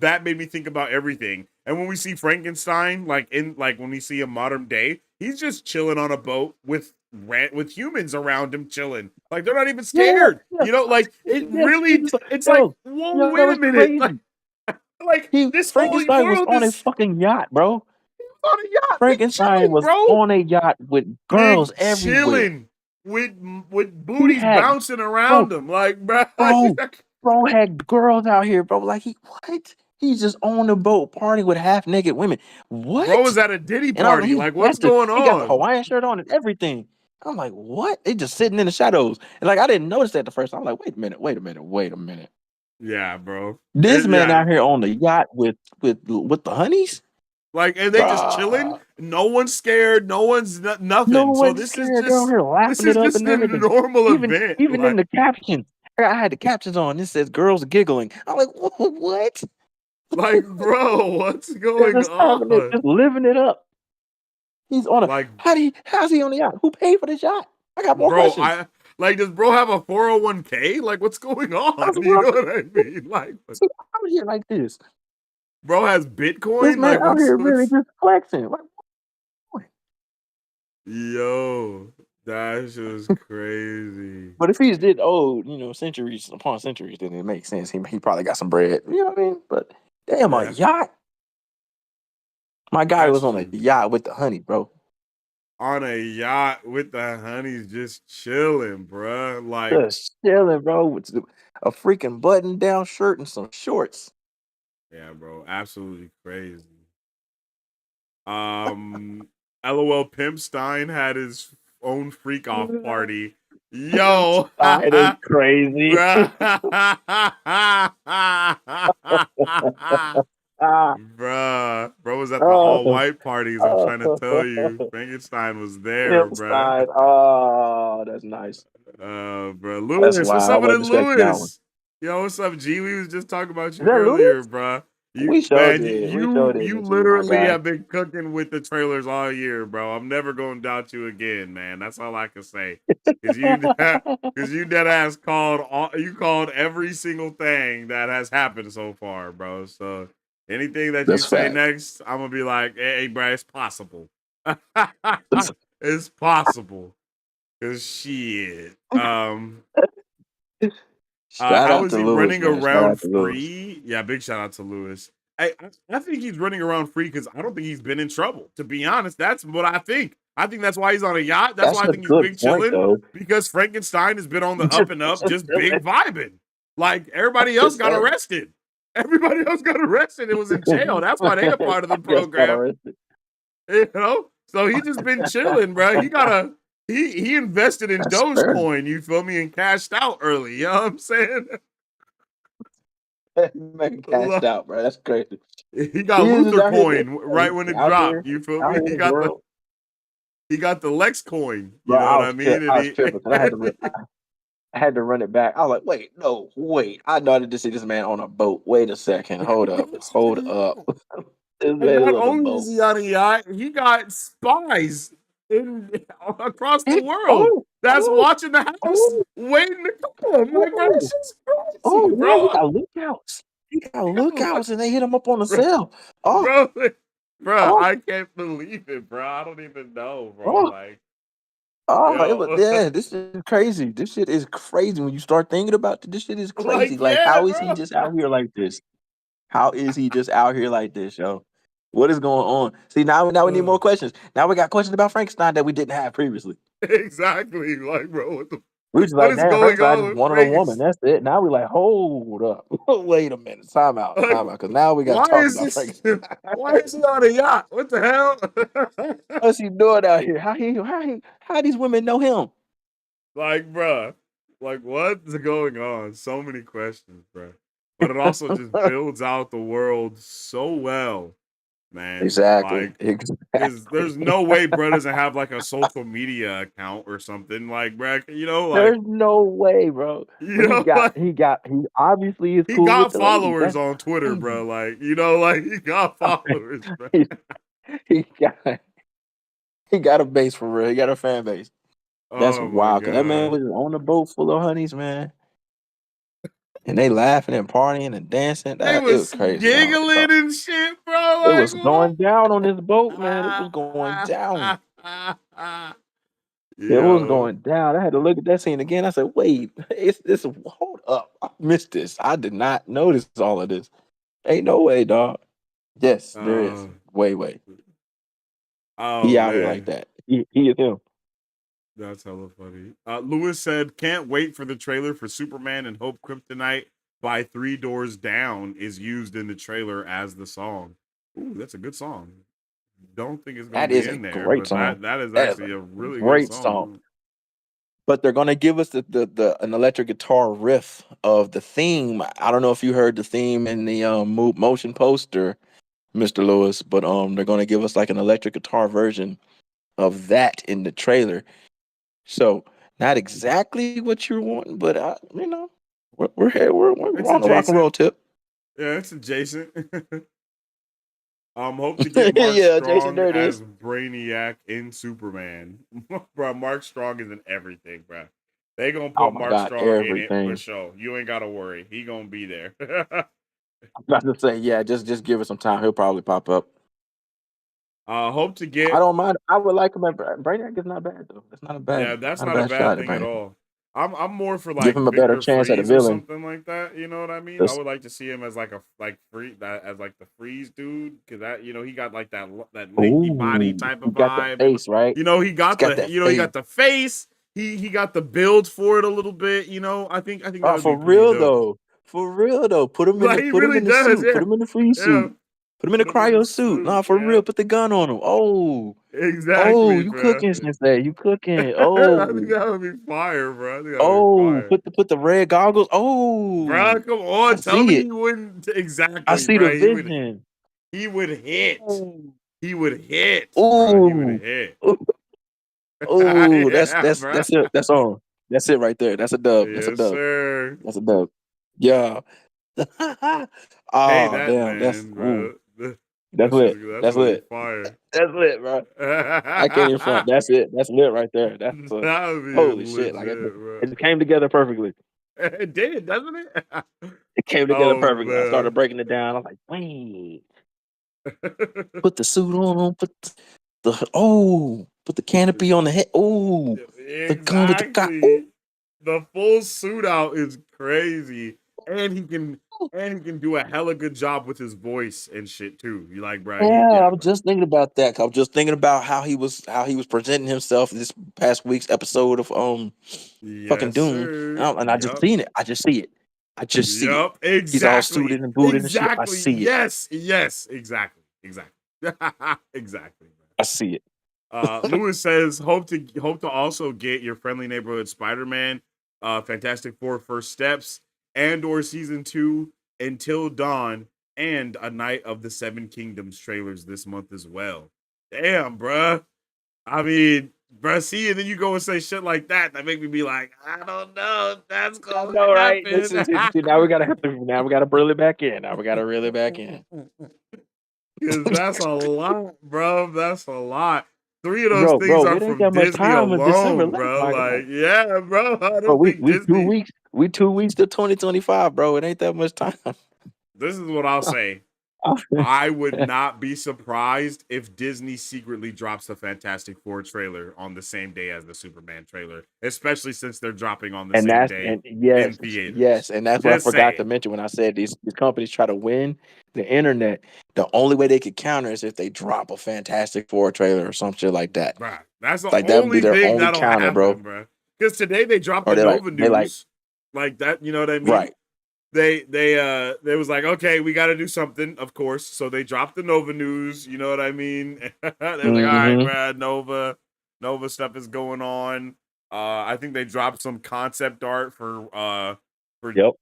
that made me think about everything. And when we see Frankenstein, like when we see him modern day, he's just chilling on a boat with humans around him, chilling. Like they're not even Yeah, scared. yeah, You know, like it yeah. He's really. just like, It's like, yo, whoa, yo, that wait a was minute. crazy. Like He this whole Frankenstein was world on a is fucking yacht, bro. on a yacht, big Frankenstein chilling, was bro. on a yacht with girls Big everywhere. chilling with He booties had bouncing bro, around him, like, bro. bro, bro had girls out here, bro. Like what? He's just on the boat partying with half naked women. Bro What? was at a Diddy And party. Like, what's going he got the on? Hawaiian shirt on and everything. I'm like, what? They just sitting in the shadows. And like I didn't notice that the first time. I'm like, wait a minute. Yeah, bro. This man Yeah, out here on the yacht with the honeys? like, and they just chilling. Bruh. No one's scared. No one's No nothing. So one's scared. They're out here this laughing is it up just and a everything. normal Even event. even in Like, the captions. I had the captions on. It says girls giggling. I'm like, what? bro, what's They're going just having it, on? just living it up. He's on a Like, how's he on the yacht? Who paid for this yacht? I got more bro, questions. does bro have a 401k? Like, what's going I on? said, You bro, know what I mean? Like, I'm here like this. bro has This Bitcoin? man Like, out here really what's just flexing. Like, yo, that's just crazy. but if he's did old, centuries upon centuries, then it makes sense. He probably got some bread. You know what I mean? But damn, a Yeah, yacht. My guy was that's on a just yacht with the honey, bro. on a yacht with the honeys just chilling, bruh. Like, Just chilling, bro, with a freaking button-down shirt and some shorts. yeah, bro, absolutely crazy. Um, LOL Pimpstein had his own freak off party. Yo, Side is crazy. bruh. Ah, Bro was at the all oh, white parties. I'm trying to tell you, oh. Frankenstein was there, bruh. Hillside. Oh, that's nice. Bro, That's Lewis, what's wild. I up with it, wasn't expecting that one. Lewis? Yo, what's up, G? We was just talking about Is you that earlier, Louis? bro. We sure did. We sure did You miss you, my literally guy. have been cooking with the trailers all year, bro. I'm never gonna doubt you again, man. That's all I can say. Cause you, cause you dead ass you called every single thing that has happened so far, bro. So anything that you That's say fact. next, I'm gonna be like, hey, bro, it's possible. That's- It's possible. Cause shit. Shout How out is to he Lewis, running man. Shout around out to Lewis. free? Yeah, big shout out to Lewis. I think he's running around free because I don't think he's been in trouble. To be honest, that's what I think. I think that's why he's on a yacht. That's That's why I a think he's good big point, chilling though. because Frankenstein has been on the up and up, just Chilling. big vibing. Like everybody else Just got arrested. Everybody else got arrested and was in jail. That's why they a part of the just got program. arrested. You know? So he just been chilling, bro. He invested in That's fair. Dogecoin, you feel me, and cashed out early. You know what I'm saying? Man cashed out, bro. That's crazy. He got He is just Luther out here coin right when it dropped. You feel out me? here in this world. He got the Lex coin. You Bro, know what I mean? And I was tripping because I had to run it back. I was like, wait, no, wait. I noted to see this man on a boat. Wait a second. Hold up. Hold up. This and man is not on a only is boat. he on a yacht, he got spies in across the Hey, world that's oh, watching the house, oh, waiting to come. Like, bro, this oh, is crazy, oh, yeah, he bro. got lookouts. He got Like, lookouts and they hit him up on the bro, cell. Oh, bro, bro, oh, I can't believe it, bro. I don't even know, bro. oh. Like, Oh, yo, this is crazy. This shit is crazy when you start thinking about it. This shit is like, crazy. Like, yeah, how is he bro. just out here like this? How is he just out here like this, yo? What is going on? See, now we need more questions. Now we got questions about Frankenstein that we didn't have previously. Exactly. Like, bro, what the? We was What like, is damn, her going side on just with wanted a woman. Frankenstein? That's it. Now we like, hold up. Wait a minute. Time out. Like, Time out. Because now we got to why talk is about this? Frankenstein. Why is he on a yacht? What the hell? What's he doing out here? How these women know him? Like, bruh, like what's going on? So many questions, bruh. But it also just builds out the world so well, man. Exactly. Like, because Exactly. there's no way bruh doesn't have like a social media account or something. Like, bruh, There's no way, bro. But like he obviously is he cool with got the ladies. followers That's on Twitter, crazy. bro. Like, like he got followers, bro. he, he got he got a base for real. He got a fan base. That's Oh my wild. Cause that man god. was on the boat full of honeys, man. And they laughing and partying and dancing. They It was was crazy. I don't know. giggling and shit, bro. It Like was what? going down on this boat, man. It was going down. It was Yo. going down. I had to look at that scene again. I said, wait, it's this. Hold up. I missed this. I did not notice all of this. Ain't no way, dog. Yes, there is. Uh, Way. oh He out here like man. that. He is him. That's hella funny. Lewis said, can't wait for the trailer for Superman and Hope Kryptonite by Three Doors Down is used in the trailer as the song. Ooh, that's a good song. Don't think it's gonna That be is a in there, great but song. that is That is a actually a really good great song. song. But they're gonna give us the an electric guitar riff of the theme. I don't know if you heard the theme in the motion poster, Mr. Lewis, but they're gonna give us like an electric guitar version of that in the trailer. So not exactly what you're wanting, but we're here. It's We're on the rock and adjacent. roll tip. Yeah, it's adjacent. Hope to get Mark Yeah, Jason, Strong there it as is. Brainiac in Superman. Bro, Mark Strong is in everything, bro. They gonna Oh put my Mark God, Strong in it for everything. sure. You ain't gotta worry. He gonna be there. I'm about to say, yeah, just give it some time. He'll probably pop up. Hope to I get don't mind. I would like him at Brainiac is not bad though. It's Yeah, that's not a not a bad bad shot at thing at Brainiac. all. I'm more for Give like him a better Victor chance at a Freeze or villain. something like that. You know what I mean? I This- would like to see him as like a like free that as like the freeze dude because that he got like that lanky body Ooh, type he of got the vibe and face, right? he He's got got that he face. got the face. He got the build for it a little bit. I think that Oh, would be pretty dope. for real though. Like he Put him really in the does. suit. Yeah, Put him in the freeze yeah. suit. Put him in the Put him in the cryo suit. suit. Nah, for Yeah, real. Put the gun on him. Oh, exactly, you bro. cooking since that? You cooking? I think Oh, that would be fire, bro. I think that would be fire. put the red goggles. Bro, Oh, come I on. Tell see me it. he wouldn't I exactly, see the bro. vision. He would hit. Ooh, He would hit, bro. He would ooh, hit. ooh. Yeah, bro. That's it. That's on. That's it right there. That's a dub. That's a Yes, dub. sir. That's a dub. Yeah. Pay Oh that damn. man, bro. That's lit. That's That's gonna be lit. fire. That's lit, bro. I can't even front. That's it. That's lit right there. That's That would be holy shit. Like legit, bro. it just came together perfectly. It did, doesn't it? It came together Oh perfectly. I started man. breaking it down. I was like, wait, put the suit on, put the canopy on the head. Oh, the gun with the guy. Exactly. The full suit out is crazy, and he can do a hella good job with his voice and shit too. You like, bro? Yeah, I Yeah, was bro. just thinking about that. I was just thinking about how he was presenting himself this past week's episode of fucking Yes, Doom, sir. and I just Yup. seen it. I just see it. I just see it. Yup. He's all Exactly. suited and booted and shit. I Exactly. see it. Yes. Yes. Exactly. Exactly. Exactly. I see it. Lewis says, hope to also get your friendly neighborhood Spider-Man, Fantastic Four First Steps, and/or season 2 Until Dawn, and a Night of the Seven Kingdoms trailers this month as well. Damn, bruh. I mean, bruh, see, and then you go and say shit like that make me be like, I don't know if that's I gonna know, right? This is happen. see, now we gotta reel it back in. Now we gotta reel it back in. Because that's a lot, bro. That's a lot. 3 of those things Bro, are it ain't from that much Disney time in December alone, left, bro. Michael. Like, yeah, bro. I Bro, don't think Disney. we 2 weeks to 2025, bro. It ain't that much time. This is what I'll say. I would not be surprised if Disney secretly drops the Fantastic Four trailer on the same day as the Superman trailer, especially since they're dropping on the And same that's day and in yes, theaters. and that's what I Just forgot to saying. mention when I said these companies try to win the internet. The only way they could counter is if they drop a Fantastic Four trailer or some shit like that. Bruh, that's the Like that would be only their thing only that'll counter, bro. happen, bruh. Because today they dropped Or the Nova they like news, like that. You know what I mean? right. They was like, okay, we got to do something, of course. So they dropped the Nova news. You know what I mean? They was like, all right, Mm-hmm. man, Nova stuff is going on. I think they dropped some concept art Yep.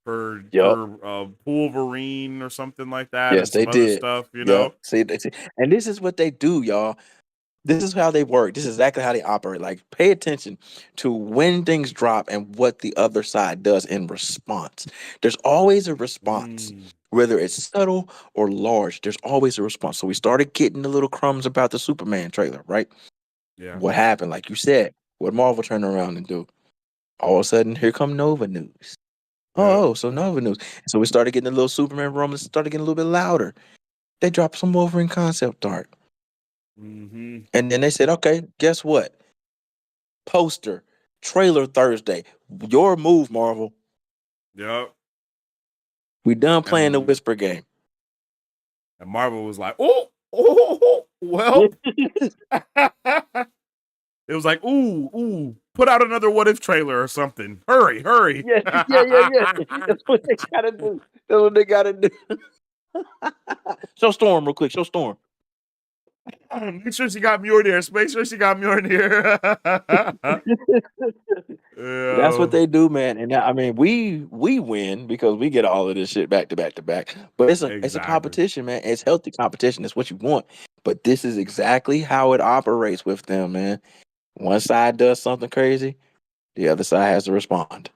Yep. Wolverine or something like that, and Yes, they some other did. stuff. You Yep. know? See, and this is what they do, y'all. This is how they work. This is exactly how they operate. Like, pay attention to when things drop and what the other side does in response. There's always a response, Mm, whether it's subtle or large. There's always a response. So we started getting the little crumbs about the Superman trailer, right? yeah. What happened? Like you said, what Marvel turned around and do? All of a sudden, here come Nova news. Yep. So Nova news. So we started getting a little Superman rumors, started getting a little bit louder. They dropped some Wolverine concept art. Mm-hmm. And then they said, okay, guess what? Poster, trailer Thursday. Your move, Marvel. Yep. We done playing the And whisper game. Marvel was like, oh, well. It was like, ooh, put out another what if trailer or something. Hurry. Yeah. That's what they gotta do. That's what they gotta do. Show Storm real quick. Show Storm. Make sure she got Mjolnir. Make sure she got Mjolnir. That's what Yeah, they do, man. And I mean, we win because we get all of this shit back to back to back. But it's a exactly. competition, man. It's healthy competition. It's what you want. But this is exactly how it operates with them, man. One side does something crazy, the other side has to respond.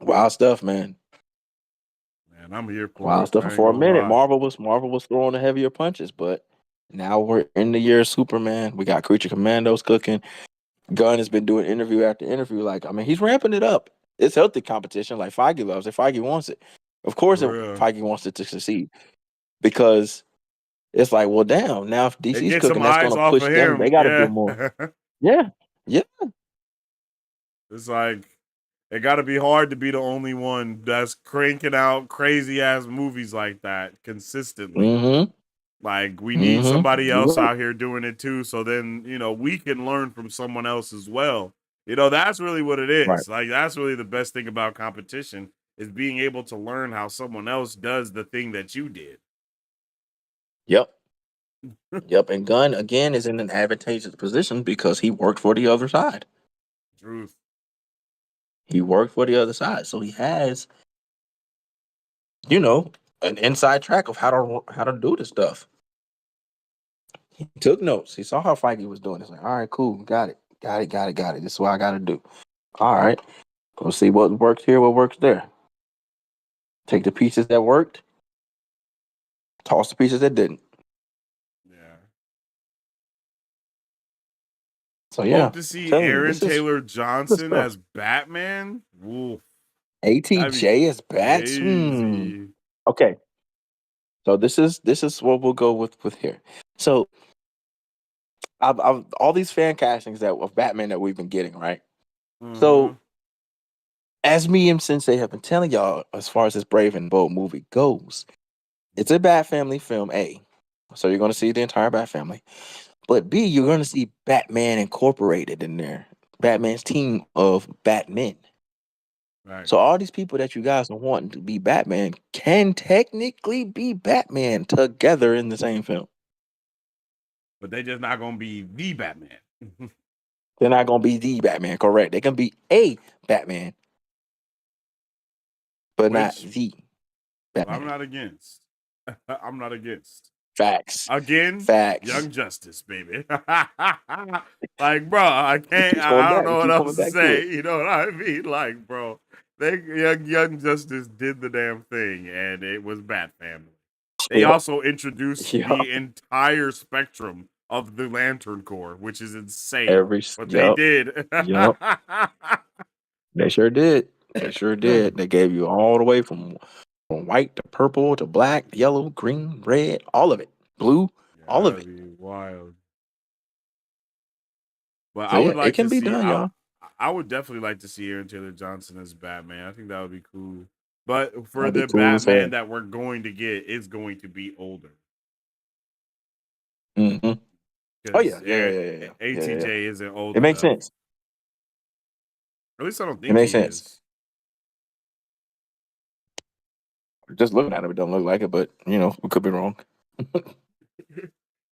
Wild stuff, man. Man, I'm here for Wild it. stuff. And I ain't for a gonna minute, lie. Marvel was throwing the heavier punches, but now we're in the year of Superman. We got Creature Commandos cooking. Gunn has been doing interview after interview. Like, I mean, he's ramping it up. It's healthy competition. Like Feige loves it. Feige wants it. Of course, For real. Feige wants it to succeed because it's like, well, damn. Now if It DC's gets some cooking, that's eyes going to off push of them. They him. got to do Yeah. more. Yeah, yeah. It's like, it got to be hard to be the only one that's cranking out crazy ass movies like that consistently. Mm-hmm. Like, we need Mm-hmm. somebody You're else right. out here doing it too. So then, we can learn from someone else as well. That's really what it Right. is. Like, that's really the best thing about competition is being able to learn how someone else does the thing that you did. Yep. Yep. And Gunn again is in an advantageous position because he worked for the other side. Truth. He worked for the other side, so he has, you know, an inside track of how to do this stuff. He took notes. He saw how Feige was doing. He's like, all right, cool, got it. This is what I got to do. All right, we'll see what works here, what works there. Take the pieces that worked, toss the pieces that didn't. Yeah. So yeah, Hope to I'm see telling you, Aaron this is Taylor good Johnson stuff. as Batman. Ooh, that'd be ATJ is bats. crazy. Okay, so this is what we'll go with here. So I've all these fan castings that of Batman that we've been getting, right? Uh-huh. So as me and Sensei have been telling y'all, as far as this Brave and Bold movie goes, it's a Bat Family film, A. So you're going to see the entire Bat Family. But B, you're going to see Batman incorporated in there. Batman's team of Batmen. Right. So all these people that you guys are wanting to be Batman can technically be Batman together in the same film. But they just not gonna be the Batman. They're not going to be the Batman, correct? They can be a Batman, but not Which the I'm Batman. not against. I'm not against. Facts. Again, Facts. Young Justice, baby. Like, bro, I We can't. keep going I don't back. We know what keep else coming to back to say. it. You know what I mean? Like, bro, they Young Justice did the damn thing, and it was Bat Family. They Yep. also introduced Yep. the entire spectrum of the Lantern Corps, which is insane. Every But they yep. did. Yep. They sure did. They sure did. They gave you all the way from white to purple to black, yellow, green, red, all of it. Blue, Yeah, all of that'd it. be wild. But So I yeah, would it like can to be see. done, y'all. I would definitely like to see Aaron Taylor Johnson as Batman. I think that would be cool. But for That'd be the cool as Batman hell. that we're going to get, is going to be older Hmm. Oh yeah, because yeah. ATJ isn't old It makes enough. sense. At least I don't It think makes he sense. is. Just looking at it don't look like it, but we could be wrong.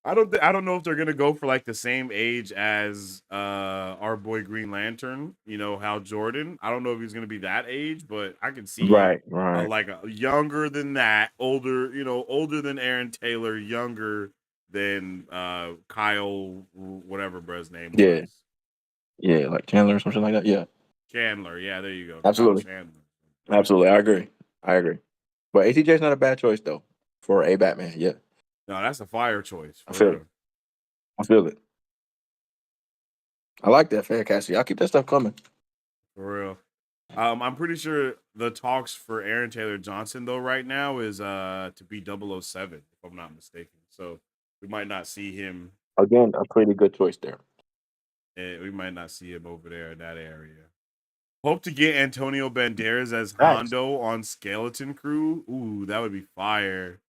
I don't know if they're gonna go for like the same age as our boy Green Lantern, Hal Jordan. I don't know if he's gonna be that age, but I can see Right. like a younger than that, older, older than Aaron Taylor, younger than Kyle, whatever bruh's name Yeah, was. yeah, like Chandler or something like that. Yeah, Chandler. Yeah, there you go. Kyle absolutely, Chandler. absolutely. I agree. But ATJ's not a bad choice though for a Batman. Yeah, No, that's a fire choice I for feel it. real. I feel it. I like that fan casting. Y'all keep that stuff coming. For real. I'm pretty sure the talks for Aaron Taylor Johnson though right now is to be 007, if I'm not mistaken. So we might not see him. Again, a pretty good choice there. We might not see him over there in that area. Hope to get Antonio Banderas as Nice. Hondo on Skeleton Crew. Ooh, that would be fire,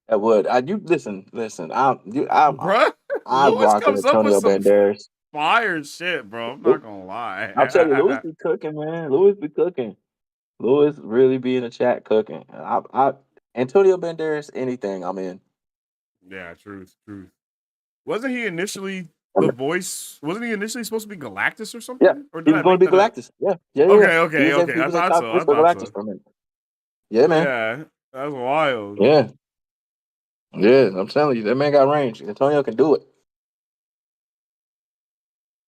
That would. I you listen. bruh. I Lewis rock with comes up with Antonio some Banderas. fire shit, bro. I'm not gonna I'll tell you, Lewis lie. be cooking, man. Lewis be cooking. Lewis really be in the chat cooking. Antonio Banderas, anything I'm in. Yeah, truth. Wasn't he initially I the mean, voice? Wasn't he initially supposed to be Galactus or yeah, something? Or he did was I going make to be that up? Galactus. Yeah. Okay. He I was a thought top so. voice for Galactus for a minute. Yeah, man. Yeah, that's wild. Yeah, yeah. I'm telling you, that man got range. Antonio can do it.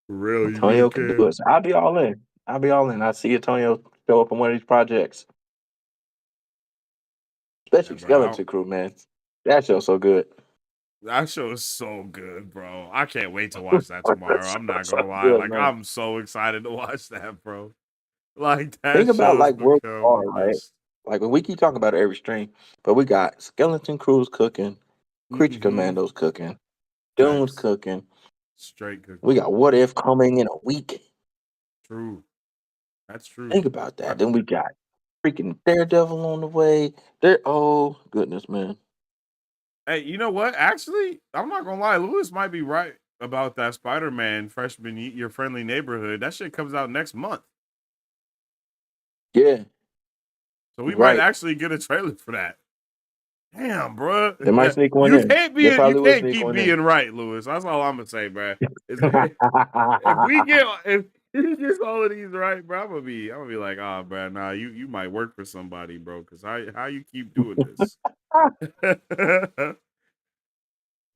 For real, you really Antonio can do can. it. So I'll be all in. I see Antonio show up in one of these projects, Yeah, especially bro. Skeleton Crew, man. That show's so good. That show is so good, bro. I can't wait to watch that That tomorrow. I'm not show's so gonna lie. good, Like, man. I'm so excited to watch that, bro. Like, that Think about show's like where we become are, right? just. Like we keep talking about it every stream, but we got Skeleton Crews cooking, Creature Mm-hmm. Commandos cooking, Doom's Facts. cooking. Straight We cooking. got What If coming in a week. True. That's true. Think about I, that. Then we got freaking Daredevil on the way. There, oh goodness, man. Hey, you know what? Actually, I'm not gonna lie. Lewis might be right about that Spider-Man freshman your friendly neighborhood. That shit comes out next month, Yeah, so we you're might right. actually get a trailer for that. Damn, bro. They might sneak one You in. can't They be. You probably will can't sneak keep one in. being right, Lewis. That's all I'm gonna say, bro. If we get if he gets all of these right, bro, I'm gonna be like, oh, bro, nah, you might work for somebody, bro, because how you keep doing this?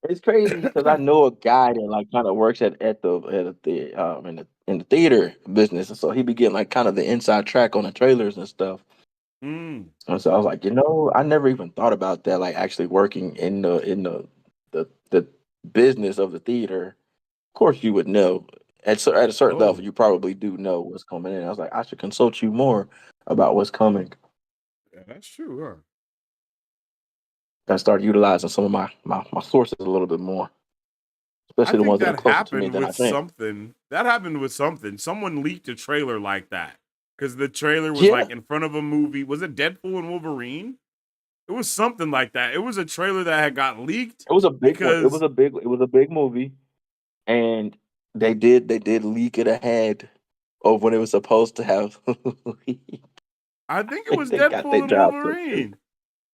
It's crazy because I know a guy that like kind of works in the theater business, and so he be getting like kind of the inside track on the trailers and stuff. Mm. And so I was like, I never even thought about that, like actually working in the business of the theater. Of course, you would know at a certain level, Oh, you probably do know what's coming in. I was like, I should consult you more about what's coming. yeah, that's true, huh? I start utilizing some of my sources a little bit more, I especially the think ones that are that closer to me happened than I with think. something. That happened with something. Someone leaked a trailer like that because the trailer was Yeah, like in front of a movie. Was it Deadpool and Wolverine? It was something like that. It was a trailer that had got leaked it was a big one. because It was a big movie, and they did leak it ahead of when it was supposed to have. I think it was They got their Deadpool and job so good. Wolverine.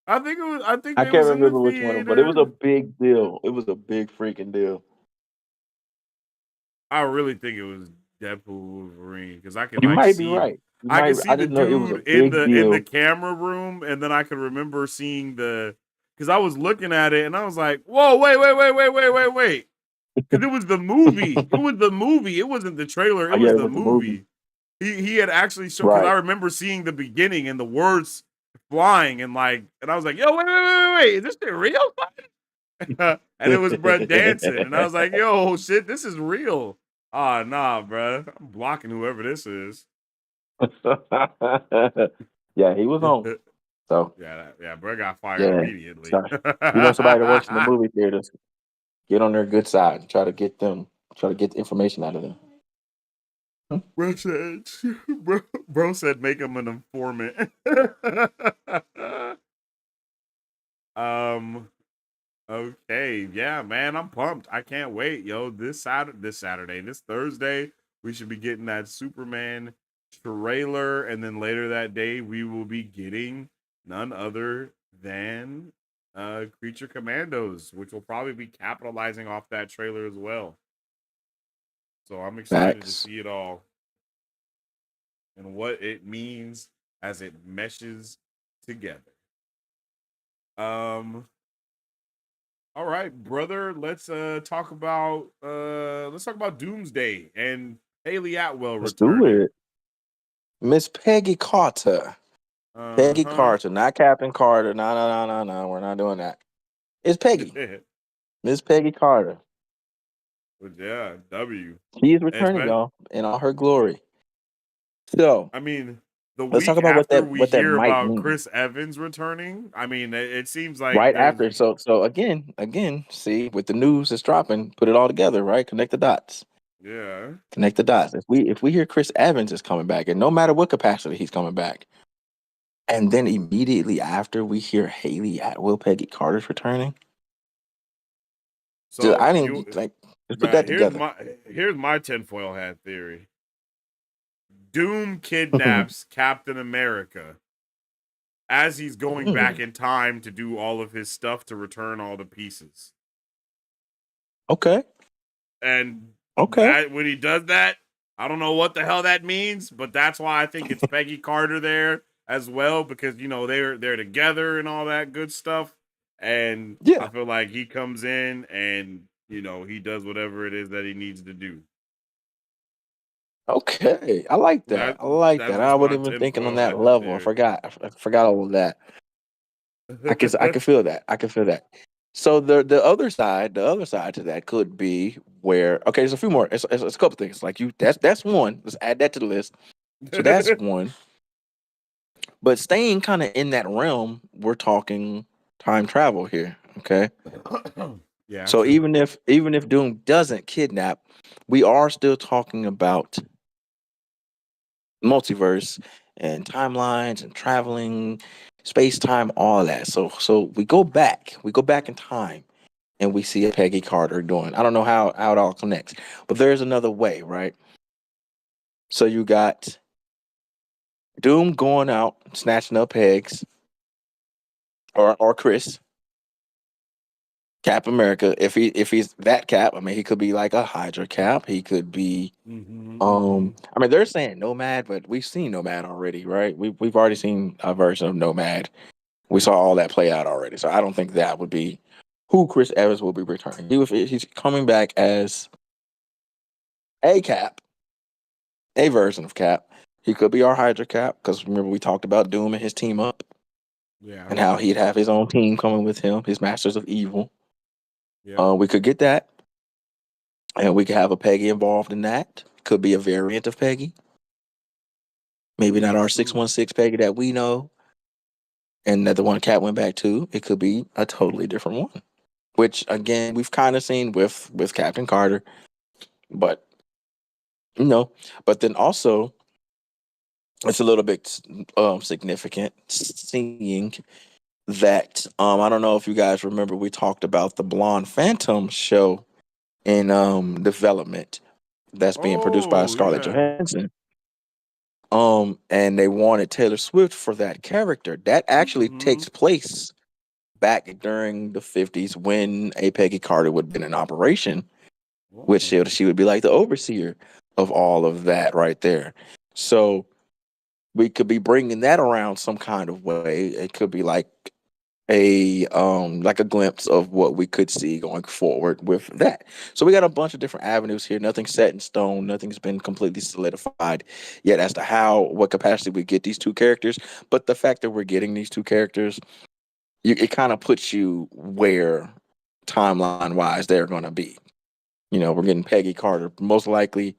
I think I they can't was in the remember which one, but it was a theater. big deal. It was a big freaking deal. I really think it was Deadpool Wolverine because I could You like might be see right. You I could might. see I the just know it was a dude big in the deal. camera room, and then I could remember seeing the because I was looking at it and I was like, "Whoa, wait!" Because it was the movie. It was the movie. It wasn't the trailer. It Yeah, was it the was a movie. movie. He had actually shown because I Right. remember seeing the beginning and the words flying and I was like, "Yo, wait! Is this shit real?" And it was Brett dancing, and I was like, "Yo, shit, this is real." Ah, nah, bruh. I'm blocking whoever this is. Yeah, he was on. yeah, So Brett got fired yeah. immediately. So you know somebody that works in the movie theaters, get on their good side and try to get the information out of them. bro said, bro said, make him an informant. um. Okay, yeah, man, I'm pumped. I can't wait, yo. This Thursday, we should be getting that Superman trailer, and then later that day we will be getting none other than Creature Commandos, which will probably be capitalizing off that trailer as well. So I'm excited to Facts. see it all and what it means as it meshes together. Um all right, brother, let's talk about Doomsday and Hayley Atwell Let's do returning. it. Miss Peggy Carter. Peggy Uh-huh. Carter, not Captain Carter. No, no, no, no, no. We're not doing that. It's Peggy. Miss Peggy Carter. But yeah, W. She is And returning, y'all, in all her glory. So I mean, the let's talk week about after we what that hear might about mean. Chris Evans returning, I mean, it seems like Right there's after, so again, see, with the news that's dropping, put it all together, right? Connect the dots. yeah. Connect the dots. If we hear Chris Evans is coming back, and no matter what capacity he's coming back, and then immediately after we hear Haley Atwell Peggy Carter's returning, just So I you didn't like just put but that together. here's my tinfoil hat theory. Doom kidnaps Captain America as he's going back Mm, in time to do all of his stuff to return all the pieces. okay, And okay, that when he does that, I don't know what the hell that means, but that's why I think it's Peggy Carter there as well, because they're together and all that good stuff. And I yeah, feel like he comes in and he does whatever it is that he needs to do. okay. I like that. That I like that's that. I just my wasn't even thinking on tinfoil that hat level. I theory. forgot. I forgot all of that. I can feel that. I can feel that. So the other side to that could be where okay, there's a few more. It's a couple things. Like you, that's one. Let's add that to the list. So that's one. But staying kind of in that realm, we're talking time travel here. Okay. Yeah, So true. even if Doom doesn't kidnap, we are still talking about multiverse and timelines and traveling, space time, all that. So we go back in time and we see a Peggy Carter doing. I don't know how it all connects, but there's another way, right? So you got Doom going out snatching up Pegs or Chris Cap America. If he's that Cap, I mean he could be like a Hydra Cap. He could be I mean they're saying Nomad, but we've seen Nomad already, right? We've already seen a version of Nomad. We saw all that play out already. So I don't think that would be who Chris Evans will be returning. He's coming back as a Cap, a version of Cap. He could be our Hydra Cap because remember we talked about Doom and his team up Yeah. and how he'd have his own team coming with him, his Masters of Evil. Yep. We could get that, and we could have a Peggy involved in that. Could be a variant of Peggy, maybe not True, our true. 616 Peggy that we know, and that the one Cat went back to. It could be a totally different one, which again we've kind of seen with Captain Carter, but you know, but then also it's a little bit significant seeing that I don't know if you guys remember we talked about the Blonde Phantom show in development that's being produced by Oh, Scarlett yeah. Johansson. And they wanted Taylor Swift for that character. That actually Mhm. takes place back during the 50s when a Peggy Carter would have been in operation, which Oh. she would be like the overseer of all of that right there. So we could be bringing that around some kind of way. It could be like a glimpse of what we could see going forward with that. So we got a bunch of different avenues here. Nothing's set in stone. Nothing's been completely solidified yet as to what capacity we get these two characters. But the fact that we're getting these two characters, it kind of puts you where timeline wise they're going to be. We're getting Peggy Carter most likely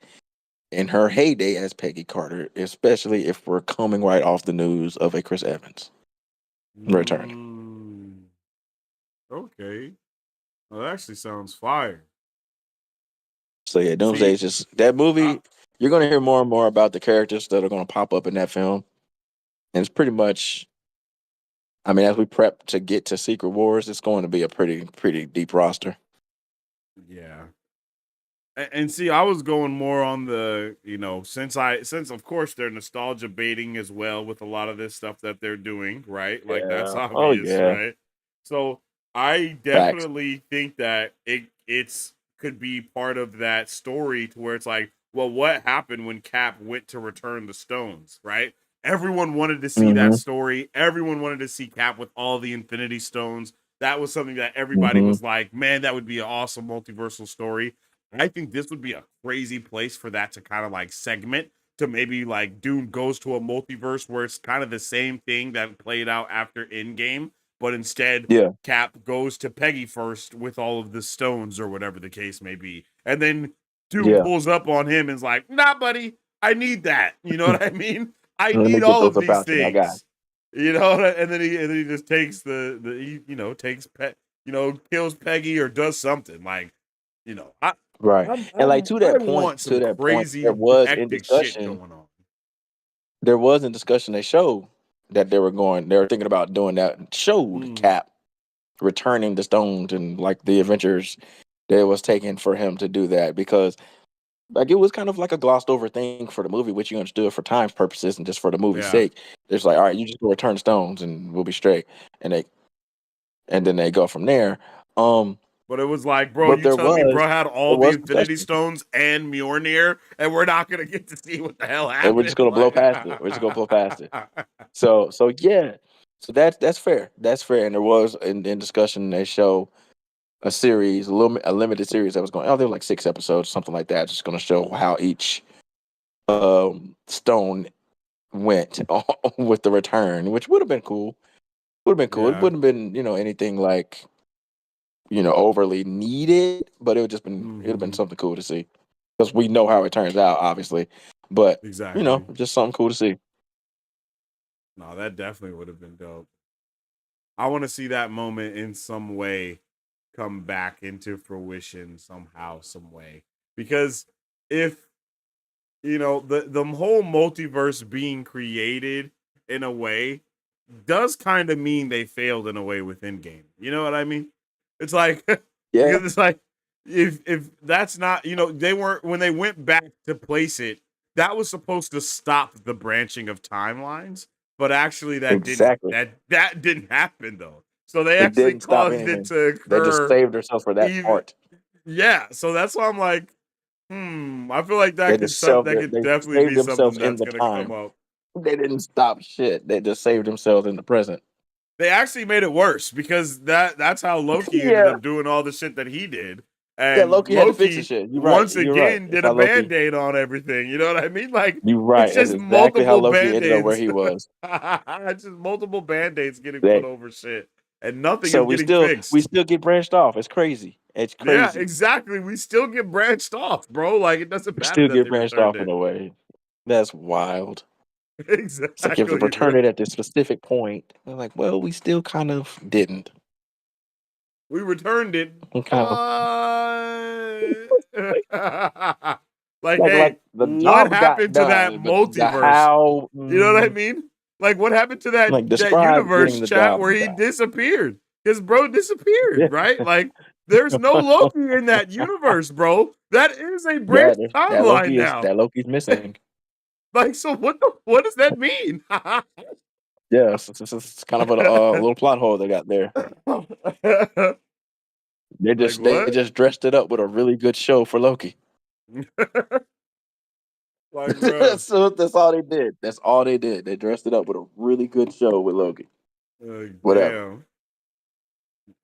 in her heyday as Peggy Carter, especially if we're coming right off the news of a Chris Evans returning. Mm. Okay. Well, that actually sounds fire. So yeah, Doomsday See, is just that I, movie. You're gonna hear more and more about the characters that are gonna pop up in that film, and it's pretty much. I mean, as we prep to get to Secret Wars, it's going to be a pretty deep roster. yeah. And see, I was going more on the, since of course they're nostalgia baiting as well with a lot of this stuff that they're doing, right? Like that's Yeah. Oh obvious, yeah. right? So I Facts. definitely think that it's could be part of that story to where it's like, well, what happened when Cap went to return the stones, right? Everyone wanted to see that Mm-hmm. story. Everyone wanted to see Cap with all the Infinity Stones. That was something that everybody Mm-hmm. was like, man, that would be an awesome multiversal story. I think this would be a crazy place for that to kind of like segment to maybe like Doom goes to a multiverse where it's kind of the same thing that played out after Endgame, but instead Yeah. Cap goes to Peggy first with all of the stones or whatever the case may be. And then Doom Yeah. pulls up on him and is like, nah, buddy, I need that. You know what I mean? I Let me need get all those of these about you. I got it. things. And then he just takes kills Peggy or does something. Like, you know, I Right. I'm, And like I'm I want to some that point, there crazy was in hectic shit discussion, going on. they showed that they were thinking about doing that, showed Mm, Cap returning the stones and like the adventures that it was taking for him to do that, because like it was kind of like a glossed over thing for the movie, which you understood for times purposes and just for the movie's yeah. sake. It's like, all right, you just go return the stones and we'll be straight. And then they go from there. Um, But it was like, bro, but you telling me bro had there all the was Infinity discussion. Stones and Mjolnir, and we're not gonna get to see what the hell And we're just happened? gonna blow Like, past it. We're just gonna blow past it. So yeah. So that's fair. That's fair. And there was in discussion they show a series, a limited series that was going. Oh, there were like 6 episodes, something like that. Just going to show how each stone went with the return, which would have been cool. Would have been cool. It yeah. wouldn't have been anything like overly needed, but it would have been Hmm. something cool to see, because we know how it turns out, obviously. But Exactly. just something cool to see. No, that definitely would have been dope. I want to see that moment in some way come back into fruition somehow, some way. Because if the whole multiverse being created in a way does kind of mean they failed in a way within game. You know what I mean? It's like Yeah, because it's like if that's not, they weren't when they went back to place it, that was supposed to stop the branching of timelines, but actually exactly. that didn't happen though. So they It actually didn't stop caused it anything. to They just occur saved themselves for that even part. yeah. So that's why I'm like, I feel like that could They definitely saved be themselves something in that's the gonna come time. up. They didn't stop shit. They just saved themselves in the present. They actually made it worse because that's how Loki ended Yeah, up doing all the shit that he did. yeah. And Loki had to fix the Loki shit. You're right. once You're right. again That's did a how Loki. band-aid on everything. You know what I mean? Like You're it's right. That's just exactly how multiple Loki ended up where band-aids. he was. It's just multiple band-aids getting put They, over shit. And nothing so is getting we fixed. still get branched off. It's crazy. It's Yeah, crazy. exactly. We still get branched off, bro. Like it doesn't We matter still that get they branched returned off in it. a way. That's wild. It's like you have to Exactly, bro. return it at this specific point. They're like, well, we still kind of didn't. We returned it, We kind of but like, like hey, the what job got happened to that done, but the multiverse? how, You know what I mean? Like, what happened to that like that describe universe getting the chat job where he done. disappeared? His bro disappeared, Yeah. right? Like, there's no Loki in that universe, bro. That is a Yeah, branched timeline now. that Loki's missing. Like, so what does that mean? Yeah, it's kind of a little plot hole they got there. Like They what? just dressed it up with a really good show for Loki. Like, bro. That's all they did. That's all they did. They dressed it up with a really good show with Loki. Whatever. Damn.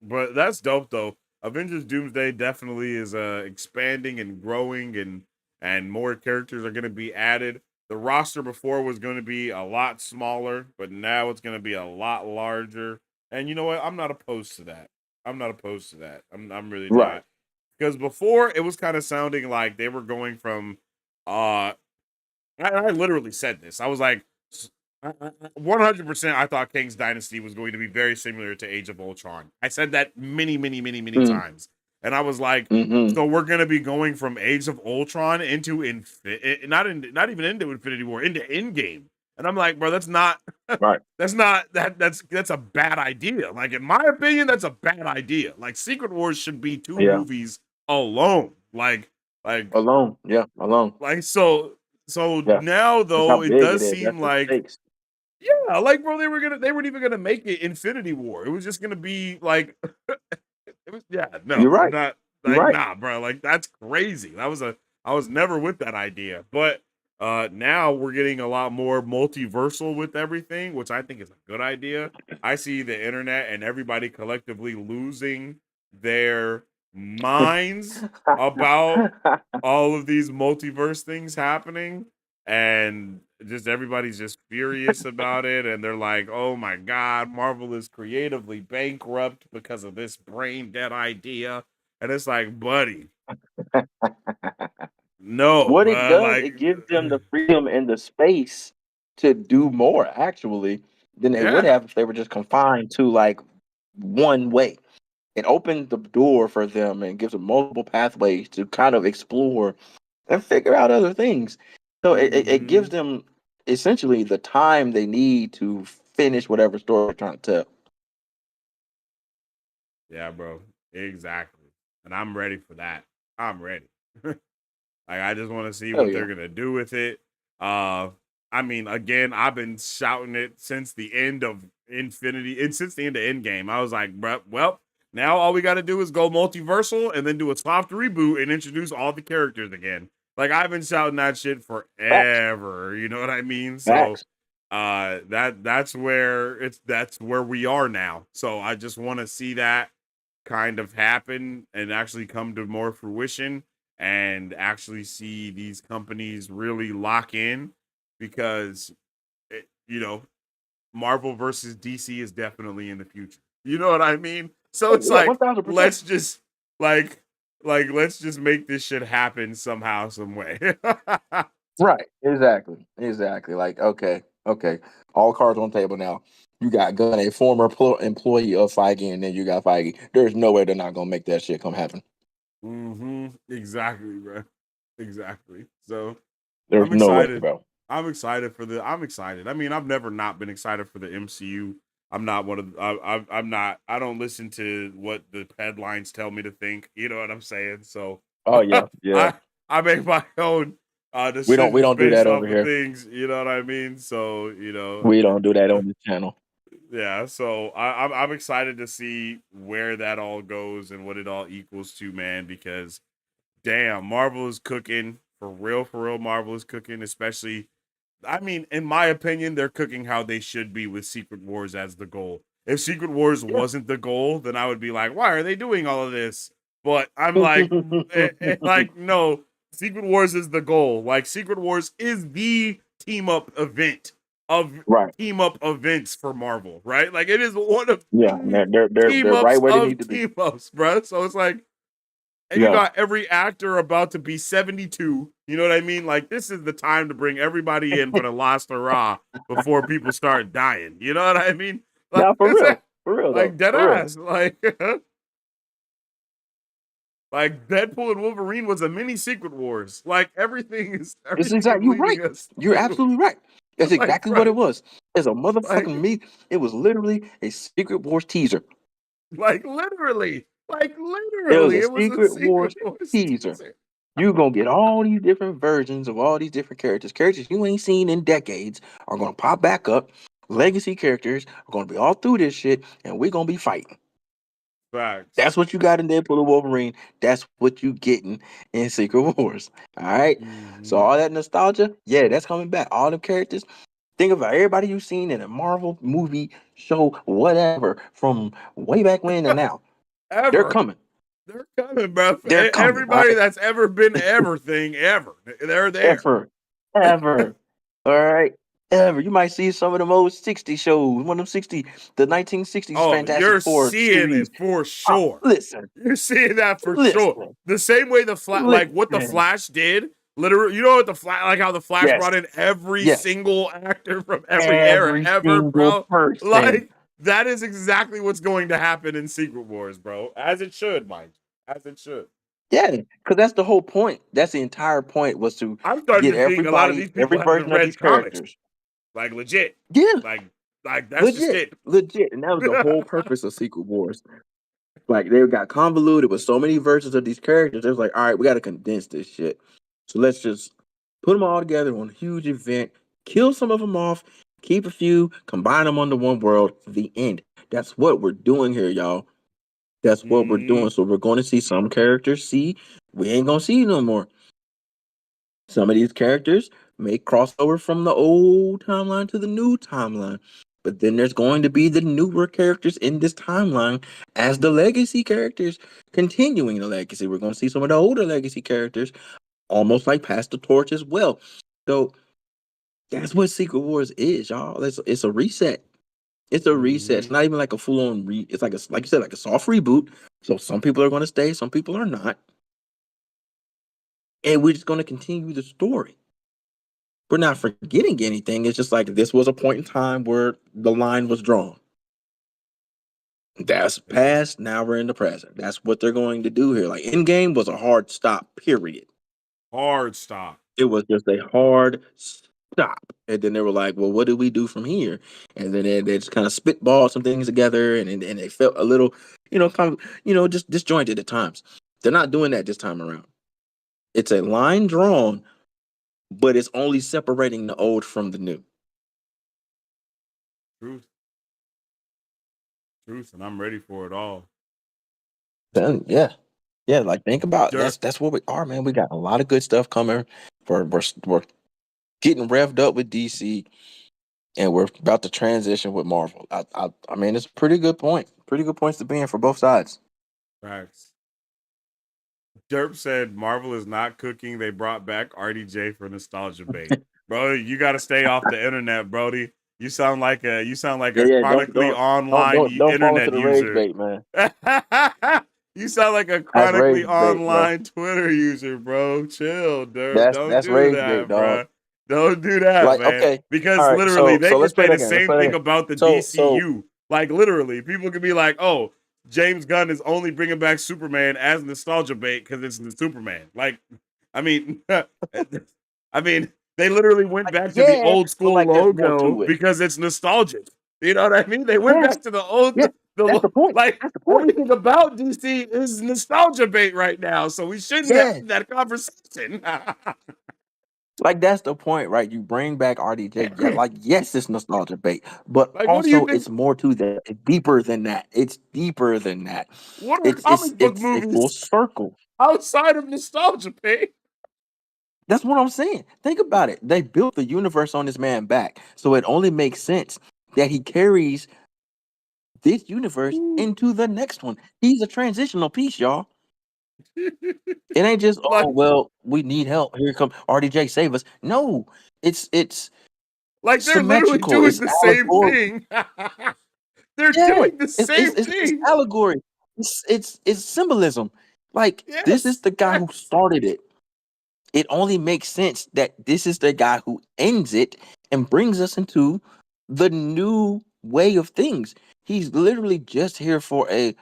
But that's dope though. Avengers Doomsday definitely is expanding and growing and more characters are going to be added. The roster before was going to be a lot smaller, but now it's going to be a lot larger. And you know what? I'm not opposed to that. I'm not opposed to that. I'm really Right. not. Because before it was kind of sounding like they were going from uh I literally said this. I was like, 100%. I thought King's Dynasty was going to be very similar to Age of Ultron. I said that many, many, many, many Mm, times, and I was like, mm-hmm. so we're gonna be going from Age of Ultron into not even into Infinity War, into Endgame. And I'm like, bro, that's not Right. that's a bad idea. Like in my opinion, that's a bad idea. Like Secret Wars should be two Yeah. movies alone. Like Like, Alone. Yeah, alone. so Yeah. now That's how though it big it does is. That's seem the like, stakes. yeah, like bro, they weren't even gonna make it Infinity War. It was just gonna be like it was, yeah, You're no, I'm right. not You're like, right. nah, bro. Like that's crazy. I was never with that idea. But now we're getting a lot more multiversal with everything, which I think is a good idea. I see the internet and everybody collectively losing their minds about all of these multiverse things happening, and just everybody's just furious about it, and they're like, oh my god, Marvel is creatively bankrupt because of this brain dead idea. And it's like, buddy, no, What it bro, does, like it gives them the freedom and the space to do more actually than they would yeah. have if they were just confined to like one way. It opens the door for them and gives them multiple pathways to kind of explore and figure out other things. So it gives Hmm. them essentially the time they need to finish whatever story they're trying to tell. Yeah, bro, exactly. And I'm ready for that. I'm ready. Like I just want to see Hell what yeah. they're gonna do with it. Uh, I mean, again, I've been shouting it since the end of Infinity, and since the end of Endgame. I was like, bruh, well, now all we got to do is go multiversal and then do a soft reboot and introduce all the characters again. Like I've been shouting that shit Facts. forever. You know what I mean? So, Facts. that's where we are now. So I just want to see that kind of happen and actually come to more fruition, and actually see these companies really lock in, because you know, Marvel versus DC is definitely in the future. You know what I mean? So Oh it's yeah, like 1000%. let's just like let's just make this shit happen somehow, some way. Right. Exactly. Exactly. Like, okay, okay. All cards on the table now. You got Gunn, a former employee of Feige, and then you got Feige. There's no way they're not gonna make that shit come happen. Mm-hmm. Exactly, bro. Exactly. So There's I'm no way, excited. bro. I'm excited. I mean, I've never not been excited for the MCU. I'm not one of I'm not, I don't listen to what the headlines tell me to think. You know what I'm saying? So Oh yeah, yeah. I make my own We decisions don't do based that off over of here. things. You know what I mean? So We don't do that on this channel. yeah. So I'm excited to see where that all goes and what it all equals to, man. Because damn, Marvel is cooking for real. For real, Marvel is cooking, especially, I mean, in my opinion, they're cooking how they should be with Secret Wars as the goal. If Secret Wars Yeah. wasn't the goal, then I would be like, why are they doing all of this? But I'm like, like, no, Secret Wars is the goal. Like, Secret Wars is the team up event of Right. team up events for Marvel, right? Like, it is one of Yeah. the They're team right ups where they of need to be. team ups, bro. So it's like, and you Yeah. got every actor about to be 72. You know what I mean? Like, this is the time to bring everybody in for the last hurrah before people start dying. You know what I mean? Like, Now for it's real. For real though. like dead For real. ass. Like, like Deadpool and Wolverine was a mini Secret Wars. Like, It's everything is exactly you're right. leading us You're through. absolutely right. That's Like, exactly what bro, it was. It's a like, motherfucking me. It was literally a Secret Wars teaser. like It was literally, a it was a Secret Secret Wars Wars teaser. teaser. You're gonna get all these different versions of all these different characters. Characters you ain't seen in decades are gonna pop back up. Legacy characters are gonna be all through this shit, and we're gonna be fighting. Facts. That's what you got in Deadpool and Wolverine. That's what you getting in Secret Wars. All right. So Hmm. all that nostalgia, yeah, that's coming back. All the characters. Think about everybody you've seen in a Marvel movie, show, whatever, from way back when and now. They're Ever. coming. They're coming, bro. They're coming. All Everybody right. that's ever been everything ever, they're there. Ever. Ever. All right. Ever. You might see some of them old 60 shows, one of them 60, the 1960s Oh, Fantastic you're Four seeing series. it for Oh, sure. listen, You're seeing that for sure. listen, The same way the Flash, like what the listen. Flash did. Literally, you know what the Flash, like how the Flash Yes, brought in every yes. single actor from every era Every ever, single bro. person. Like that is exactly what's going to happen in Secret Wars, bro. As it should, mind you. As it should. Yeah, because that's the whole point. That's the entire point was to I'm starting get to think a lot of everybody, these every people haven't version of these read comics, characters. like legit. Yeah, Like, like that's just legit, it. legit. And that was the whole purpose of Secret Wars. Like they got convoluted with so many versions of these characters. It was like, all right, we got to condense this shit. So let's just put them all together on a huge event, kill some of them off, keep a few, combine them under one world. The end. That's what we're doing here, y'all. That's what we're doing. Mm, So we're going to see some characters. See, we ain't gonna see no more. Some of these characters may cross over from the old timeline to the new timeline. But then there's going to be the newer characters in this timeline as the legacy characters continuing the legacy. We're going to see some of the older legacy characters almost like pass the torch as well. So that's what Secret Wars is, y'all. It's a reset. It's a reset. It's mm-hmm. not even like a full on it's like like you said, like a soft reboot. So some people are going to stay, some people are not. And we're just going to continue the story. We're not forgetting anything. It's just like this was a point in time where the line was drawn. That's Yeah. past. Now we're in the present. That's what they're going to do here. Like Endgame was a hard stop, period. Hard stop. It was just a hard stop. And then they were like, well, what do we do from here? And then they just kind of spitballed some things together and they felt a little, just disjointed at times. They're not doing that this time around. It's a line drawn, but it's only separating the old from the new. Truth. Truth. And I'm ready for it all. Then, yeah. Yeah, like think about Dirt. that's what we are, man. We got a lot of good stuff coming. We're getting revved up with DC, and we're about to transition with Marvel. I mean, it's a pretty good point. Pretty good points to be in for both sides. Facts. Derp said Marvel is not cooking. They brought back RDJ for nostalgia bait. Bro, you gotta stay off the internet, Brody. You sound like a Yeah, chronically online don't fall into internet the rage user. bait, man. You sound like a That's chronically rage bait, bro. online Twitter user, bro. Chill, Derp. Don't That's do rage bait, that, dog. bro. Don't do that, Like, man. okay, all Because right. literally, they So could let's play say that the game. Let's same play that thing game. about the So DCU. Like literally, people could be like, "Oh, James Gunn is only bringing back Superman as nostalgia bait because it's the Superman." Like, I mean, I mean, they literally went like, back to the yeah, old but school like there's more logo to it. because it's nostalgic. You know what I mean? They went Yes, back to the old, yes. That's the point. like That's the point. everything about DC is nostalgia bait right now. So we shouldn't have Yeah. that conversation. Like that's the point, right? You bring back RDJ. Yeah, like yes, it's nostalgia bait, but Like, what do you also think? it's more to that. It's deeper than that. It's deeper than that. What are comic book It's a full movies circle. outside of nostalgia bait? That's what I'm saying. Think about it. They built the universe on this man back, so it only makes sense that he carries this universe into the next one. He's a transitional piece, y'all. It ain't just like, oh well, we need help. Here come RDJ, save us. No, it's like they're literally symmetrical. doing It's the same allegory. thing. They're Yeah, doing the same it's thing. allegory. It's symbolism. Like this is Yes, the guy who yes. started it. It only makes sense that this is the guy who ends it and brings us into the new way of things. He's literally just here for a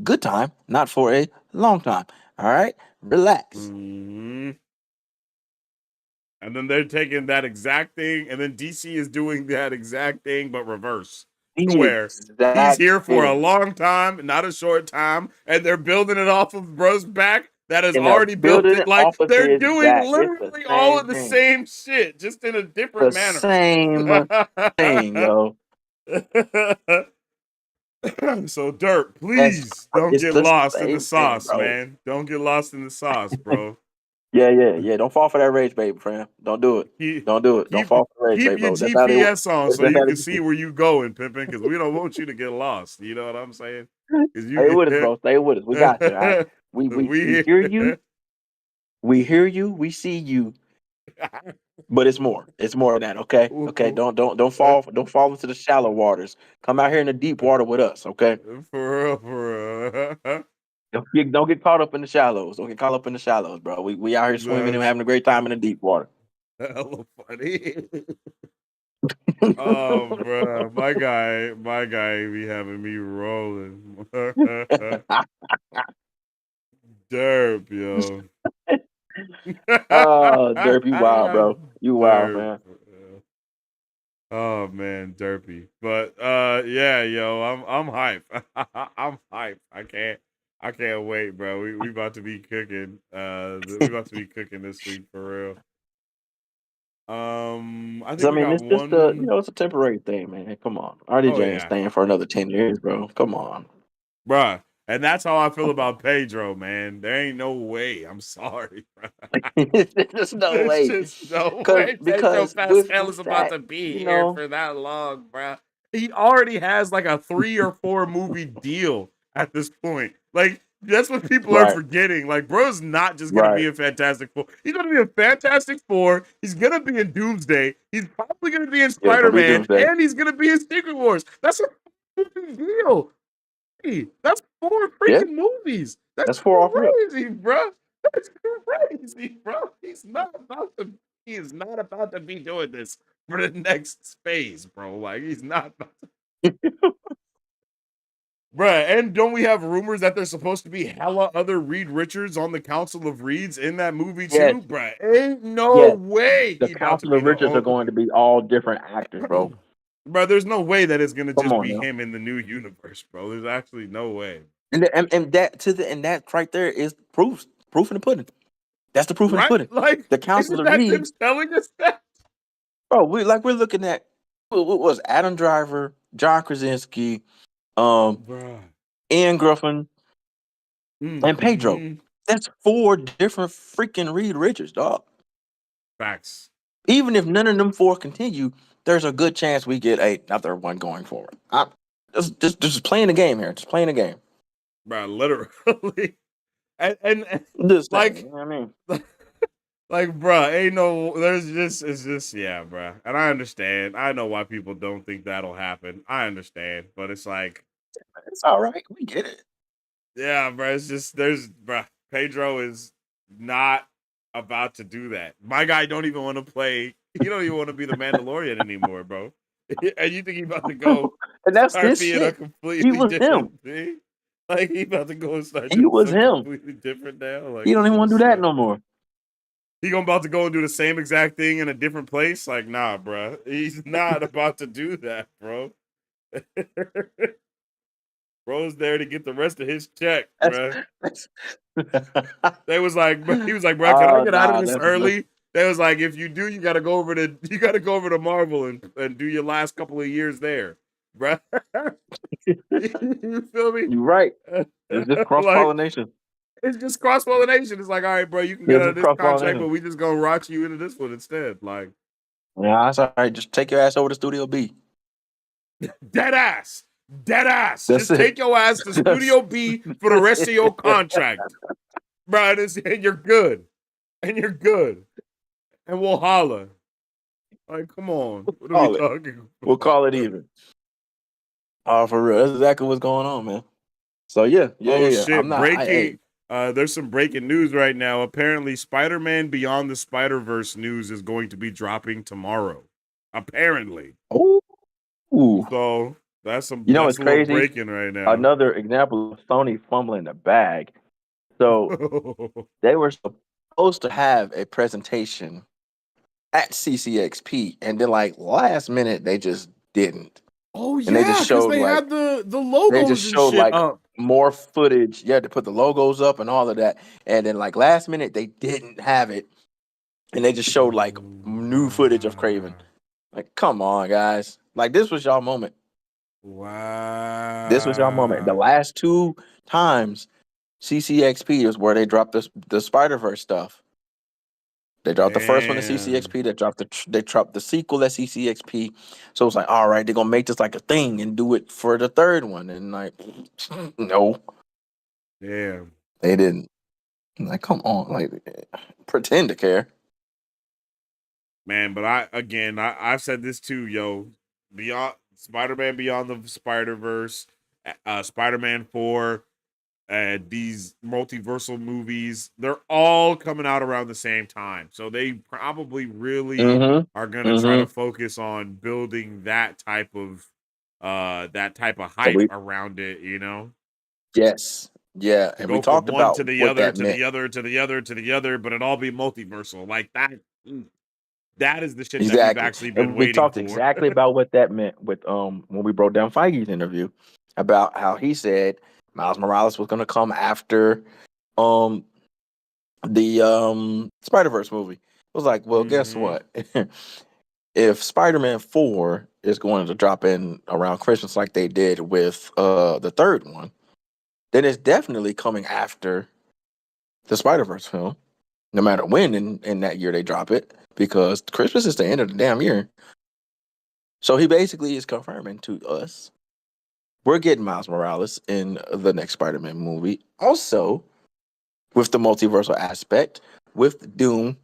good time, not for a long time. All right, relax. Hmm. And then they're taking that exact thing, and then DC is doing that exact thing, but reverse. To The where he's exact here for a thing, long time, not a short time, and they're building it off of bro's back that has and they're already built building it. it Like off of they're his doing back. It's the literally all same of the thing. same shit, just in a different The manner. same thing, yo. So, Dirt, That's please don't it's get the lost in the same thing, sauce, bro. man. Don't get lost in the sauce, bro. Yeah. Don't fall for that rage bait, friend. Don't do it. Keep Don't do it. Don't keep fall for the rage keep bait, your bro. That's how they. GPS on so That's you how can see they. where you going, Pippin, because we don't want you to get lost. You know what I'm saying? Because Stay you with us, bro. Stay with us. We got you. All right. We we hear you. We hear you. We see you. But it's more. It's more than that. Okay. Okay. Don't fall into the shallow waters. Come out here in the deep water with us. Okay. for real, for real. Don't get caught up in the shallows. Don't get caught up in the shallows, bro. We out here swimming and That's having a great time in the deep water. hella funny. Oh, bro, my guy, be having me rolling. Derp, yo. Oh, Derp, you wild, bro. You wild, Derp. man. Oh man, derpy. But yeah, yo, I'm hype. I'm hype. I can't wait, bro. We about to be cooking. We about to be cooking this week for real. I So think I we mean, got it's just a one. it's a temporary thing, man. Come on, Oh RDJ ain't yeah, staying for another 10 years, bro. Come on. bruh. And that's how I feel about Pedro, man. There ain't no way. I'm sorry, bruh. There's no There's way, just no cause way Pedro because with Pascal is with about that, to be you here know, for that long, bruh. He already has like a 3 or 4 movie deal at this point. Like, that's what people are right, forgetting. Like, bro's not just gonna right. be in Fantastic Four. He's gonna be in Fantastic Four. He's gonna be in Doomsday. He's probably gonna be in Yeah, it's gonna be Spider-Man, Doomsday. and he's gonna be in Secret Wars. That's a movie deal. Hey, that's 4 Yeah, freaking movies. That's that's 4 off rip. crazy, bro. That's crazy, bro. He is not about to be doing this for the next phase, bro. Like he's not about to, bruh. And don't we have rumors that there's supposed to be hella other Reed Richards on the Council of Reeds in that movie Yes, too, bruh? Ain't no yes. way The he about to Council be of the Riches are only. going to be all different actors, bro. Bro, there's no way that it's gonna Come just on be now. him in the new universe, bro. There's actually no way. And that right there is proof in the pudding. That's the proof in the Right? pudding. Like, The Council isn't of that them Reeds, telling us that? bro. We're looking at what was Adam Driver, John Krasinski, um, Bruh. Ian Griffin, and Pedro. Mm-hmm. That's 4 different freaking Reed Richards, dog. Facts. Even if none of them 4 continue, there's a good chance we get another one going forward. Just playing the game here. Just playing the game. Bro, literally. And Just saying. You like know what I mean? like bruh, ain't no there's just it's just yeah, bruh. And I understand. I know why people don't think that'll happen. I understand. But it's like, It's all right. We get it. yeah, bruh, it's just there's bruh. Pedro is not about to do that. My guy don't even want to play, he don't even want to be the Mandalorian anymore, bro. And you think he about to go And that's start his being a shit. He completely was him. different thing? Like he about to go and start He doing was something him. completely different now? He Like, don't come even on, want to do that son. no more. He gonna about to go and do the same exact thing in a different place? Like, nah, bro. He's not about to do that, bro. Bro's there to get the rest of his check, That's, bro. that's They was like, he was like, bro, can I oh get out of nah, this that's early? They was like, if you do, you gotta go over to Marvel and do your last couple of years there, bro. You feel me? you're right. It's just cross Like pollination. it's just cross pollination. It's like, all right, bro, you can Yeah, get out it's of just this cross contract, but pollination. we just gonna rock you into this one instead. Like Yeah, that's all right. Just take your ass over to Studio B. dead ass, dead ass. That's Just it. take your ass to That's Studio B for the rest of your contract, bro. And you're good, and you're good, and we'll holla. Like, come on, what are we call it. talking We'll about? call it even. Oh, for real. That's exactly what's going on, man. So Oh yeah. I'm shit! not. Breaking. There's some breaking news right now. Apparently, Spider-Man Beyond the Spider-Verse news is going to be dropping tomorrow. Apparently, Oh, so you know that's what's a little crazy? breaking right now. Another example of Sony fumbling the bag. So they were supposed to have a presentation at CCXP, and then like last minute they just didn't, Oh and they just yeah, because showed they like had the logos and shit up. more footage. Yeah, to put the logos up and all of that, and then like last minute they didn't have it, and they just showed like Oh new footage of Craven. wow, Like, come on, guys! Like this was y'all moment. This was y'all moment. The wow, last 2 times CCXP is where they dropped the Spider Verse stuff. They dropped the first one at damn, CCXP. They dropped the sequel at CCXP. So it's like, all right, they're gonna make this like a thing and do it for the third one. And like, no, damn, they didn't. Like, come on, like, pretend to care. man. But I've said this too, yo. Beyond Spider-Man Beyond the Spider-Verse, Spider-Man 4, these multiversal movies, they're all coming out around the same time. So they probably really are Mm-hmm. gonna try to Mm-hmm. focus on building that type of So hype around it, you know? yes, yeah, To and we go from talked one about to the what other that to meant. the other to the other to the other, but it all be multiversal. Like that. That is the shit that we've Exactly. actually been And we waiting talked for. exactly about what that meant with when we broke down Feige's interview about how he said Miles Morales was gonna come after um the Spider-Verse movie. It was like, well, guess Hmm. what? If Spider-Man 4 is going to drop in around Christmas like they did with the third one, then it's definitely coming after the Spider-Verse film, no matter when in that year they drop it, because Christmas is the end of the damn year. So he basically is confirming to us we're getting Miles Morales in the next Spider-Man movie. Also, with the multiversal aspect, with Doom,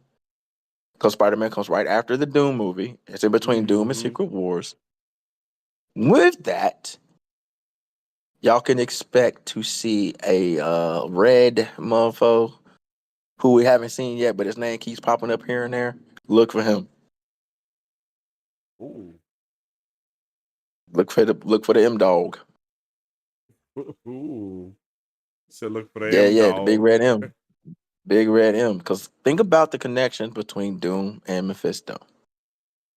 because Spider-Man comes right after the Doom movie. It's in between Doom and Hmm. Secret Wars. With that, y'all can expect to see a red mofo who we haven't seen yet, but his name keeps popping up here and there. Look for him. Ooh. Look for the M dog. Ooh. So look for the Yeah, M yeah, the big dog. red M. Big red M. Because think about the connection between Doom and Mephisto.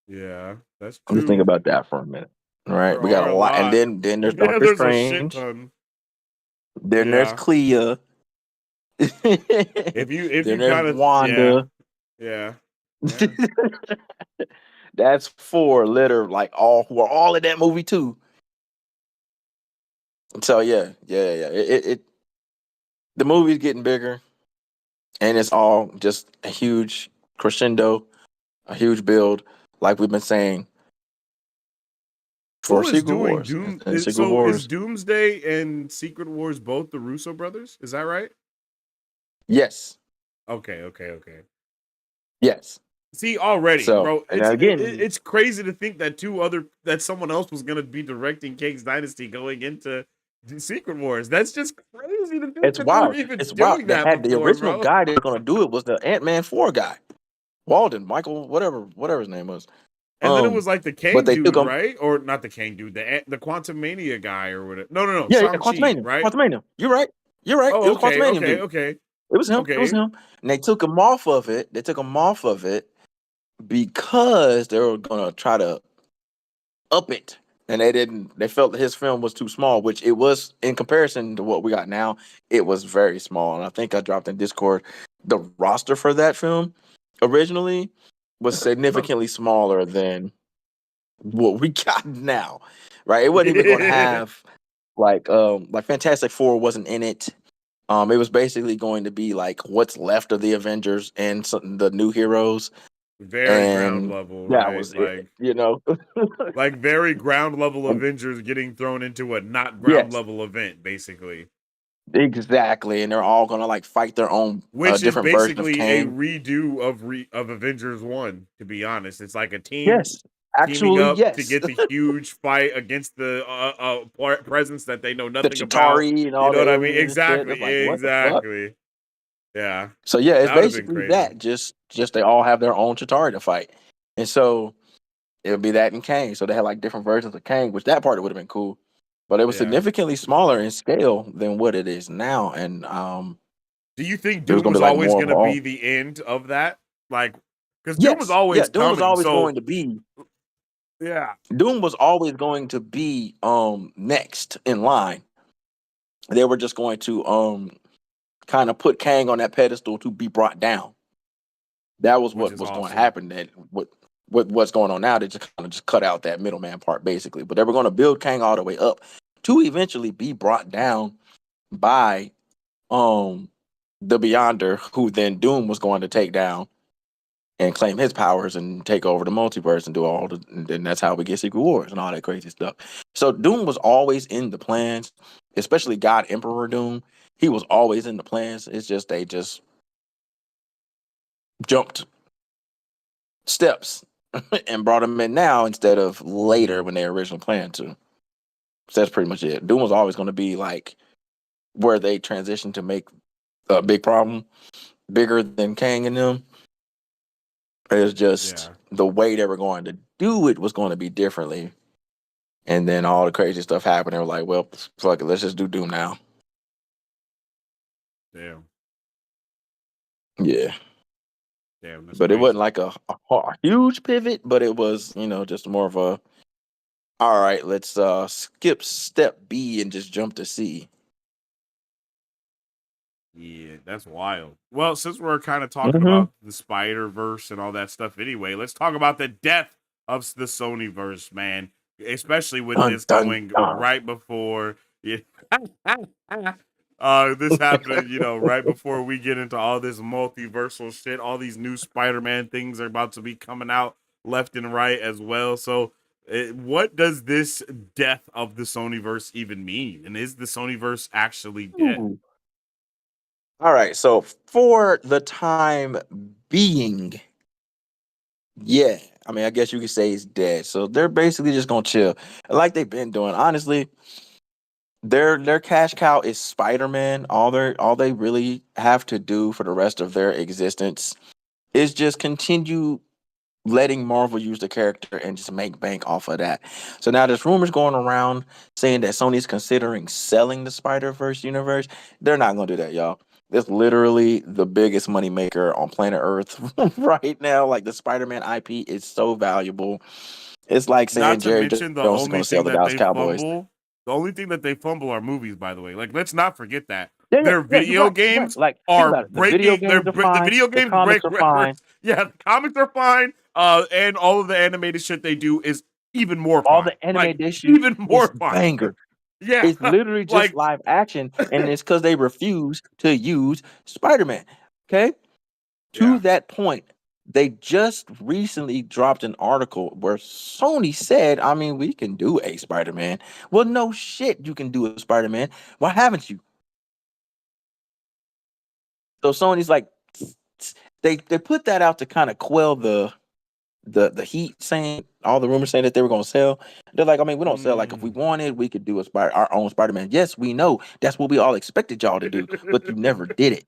Yeah, that's Just think true. about that for a minute. All right, There we got are a a lot, and lot. then there's Yeah, Doctor there's a shit Strange. ton. Then there's Yeah. Clea. If Then you there's kind of yeah. Wanda. Yeah. Yeah. That's four litter like all who are all in that movie too. So yeah. It the movie's getting bigger, and it's all just a huge crescendo, a huge build, like we've been saying for Who is Secret doing Wars. Doom? And Secret So is Wars, Doomsday and Secret Wars both the Russo brothers? Is that right? yes, Okay. yes. See, already, So, bro, and again, it's crazy to think that that someone else was gonna be directing King's Dynasty going into Secret Wars. That's just crazy to think it's that they were wild. even It's wild. doing They that had the before, original bro. guy that was going to do it was the Ant-Man 4 guy, Walden, Michael, whatever his name was. And then it was like the But Kang they took dude, him. right? Or not the Kang dude, the Quantum Mania guy or whatever. No, Yeah, Shang-Chi, Quantumania, right? Quantumania. You're right. You're right. It Oh, was Quantumanium dude. okay. It was him. It was Okay. him. And they took him off of it. They took him off of it because they were gonna try to up it. And they didn't. They felt that his film was too small, which it was in comparison to what we got now. It was very small. And I think I dropped in Discord the roster for that film originally was significantly smaller than what we got now. Right? It wasn't even gonna have like Fantastic Four wasn't in it. It was basically going to be like what's left of the Avengers and the new heroes, Very ground and level, that right? was it. You know, Like very ground level and Avengers getting thrown into a not ground yes, level event, basically. exactly. And they're all gonna like fight their own Which is different version of basically a Kang. redo of Avengers 1, to be honest. It's like a team Yes, teaming actually, up to yes. get the huge fight against the presence that they know The nothing about. Chitari and You all know the what I mean? aliens and shit. It's Exactly. like what the fuck. Exactly. Yeah. So yeah, it's That would have been basically crazy. that. Just they all have their own Chitari to fight, and so it would be that in Kang. So they had like different versions of Kang, which that part would have been cool. But it was Yeah. significantly smaller in scale than what it is now. And Do you think it was Doom gonna was be like always more of going to all. be the end of that? Like, because Doom was Yes, yeah, always Doom was coming. always So, going to be yeah. next in line. They were just going to kind of put Kang on that pedestal to be brought down. That was Which what is was going to awesome. happen. That what's going on now, they just kind of just cut out that middleman part basically. But they were going to build Kang all the way up to eventually be brought down by um the Beyonder, who then Doom was going to take down and claim his powers and take over the multiverse and do all the, and then that's how we get Secret Wars and all that crazy stuff. So Doom was always in the plans, especially God Emperor Doom. He was always in the plans. It's just they just jumped steps and brought him in now instead of later Mhm. when they originally planned to. So that's pretty much it. Doom was always going to be like where they transitioned to make a big problem bigger than Kang and them. It's just Yeah. the way they were going to do it was going to be differently. And then all the crazy stuff happened. They were like, well, fuck it, let's just do Doom now. Damn. Yeah. Damn, that's But it wasn't crazy. like a huge pivot, but it was, just more of a, all right, let's skip step B and just jump to C. Yeah, that's wild. Well, since we're kind of talking Mm-hmm. about the Spider Verse and all that stuff, anyway, let's talk about the death of the Sony verse, man. Especially with Dun this dun going dun. right before, yeah, this happening, right before we get into all this multiversal shit. All these new Spider-Man things are about to be coming out left and right as well. So, what does this death of the Sonyverse even mean? And is the Sonyverse actually dead? Ooh. All right, so for the time being, yeah, I mean, I guess you could say he's dead. So they're basically just gonna chill, like they've been doing. Honestly, their cash cow is Spider-Man. All they really have to do for the rest of their existence is just continue letting Marvel use the character and just make bank off of that. So now there's rumors going around saying that Sony's considering selling the Spider-Verse universe. They're not gonna do that, y'all. It's literally the biggest money maker on planet Earth right now. Like the Spider-Man IP is so valuable. It's like Not saying to Jerry mention the Jones is only going to sell thing the that Dallas they Cowboys. fumble, the only thing that they fumble are movies, by the way. Like, let's not forget that. Yeah, yeah, Their yeah. You're video right. You're right. games Like, think are about it. The video breaking games are the fine. video The games comics break are fine. records. Yeah, the comics are fine. And all of the animated shit they do is even more All fine. the anime Like, issue even is more fine. banger. Yeah. It's literally just Like, live action, and it's because they refuse to use Spider-Man. Okay. To yeah. that point, they just recently dropped an article where Sony said, I mean, we can do a Spider-Man. Well, no shit, you can do a Spider-Man. Why haven't you? So Sony's like, they put that out to kind of quell the heat, saying all the rumors saying that they were going to sell. They're like, I mean, we don't sell. Like, if we Mm, wanted, we could do our own Spider-Man. Yes, we know that's what we all expected y'all to do, but you never did it.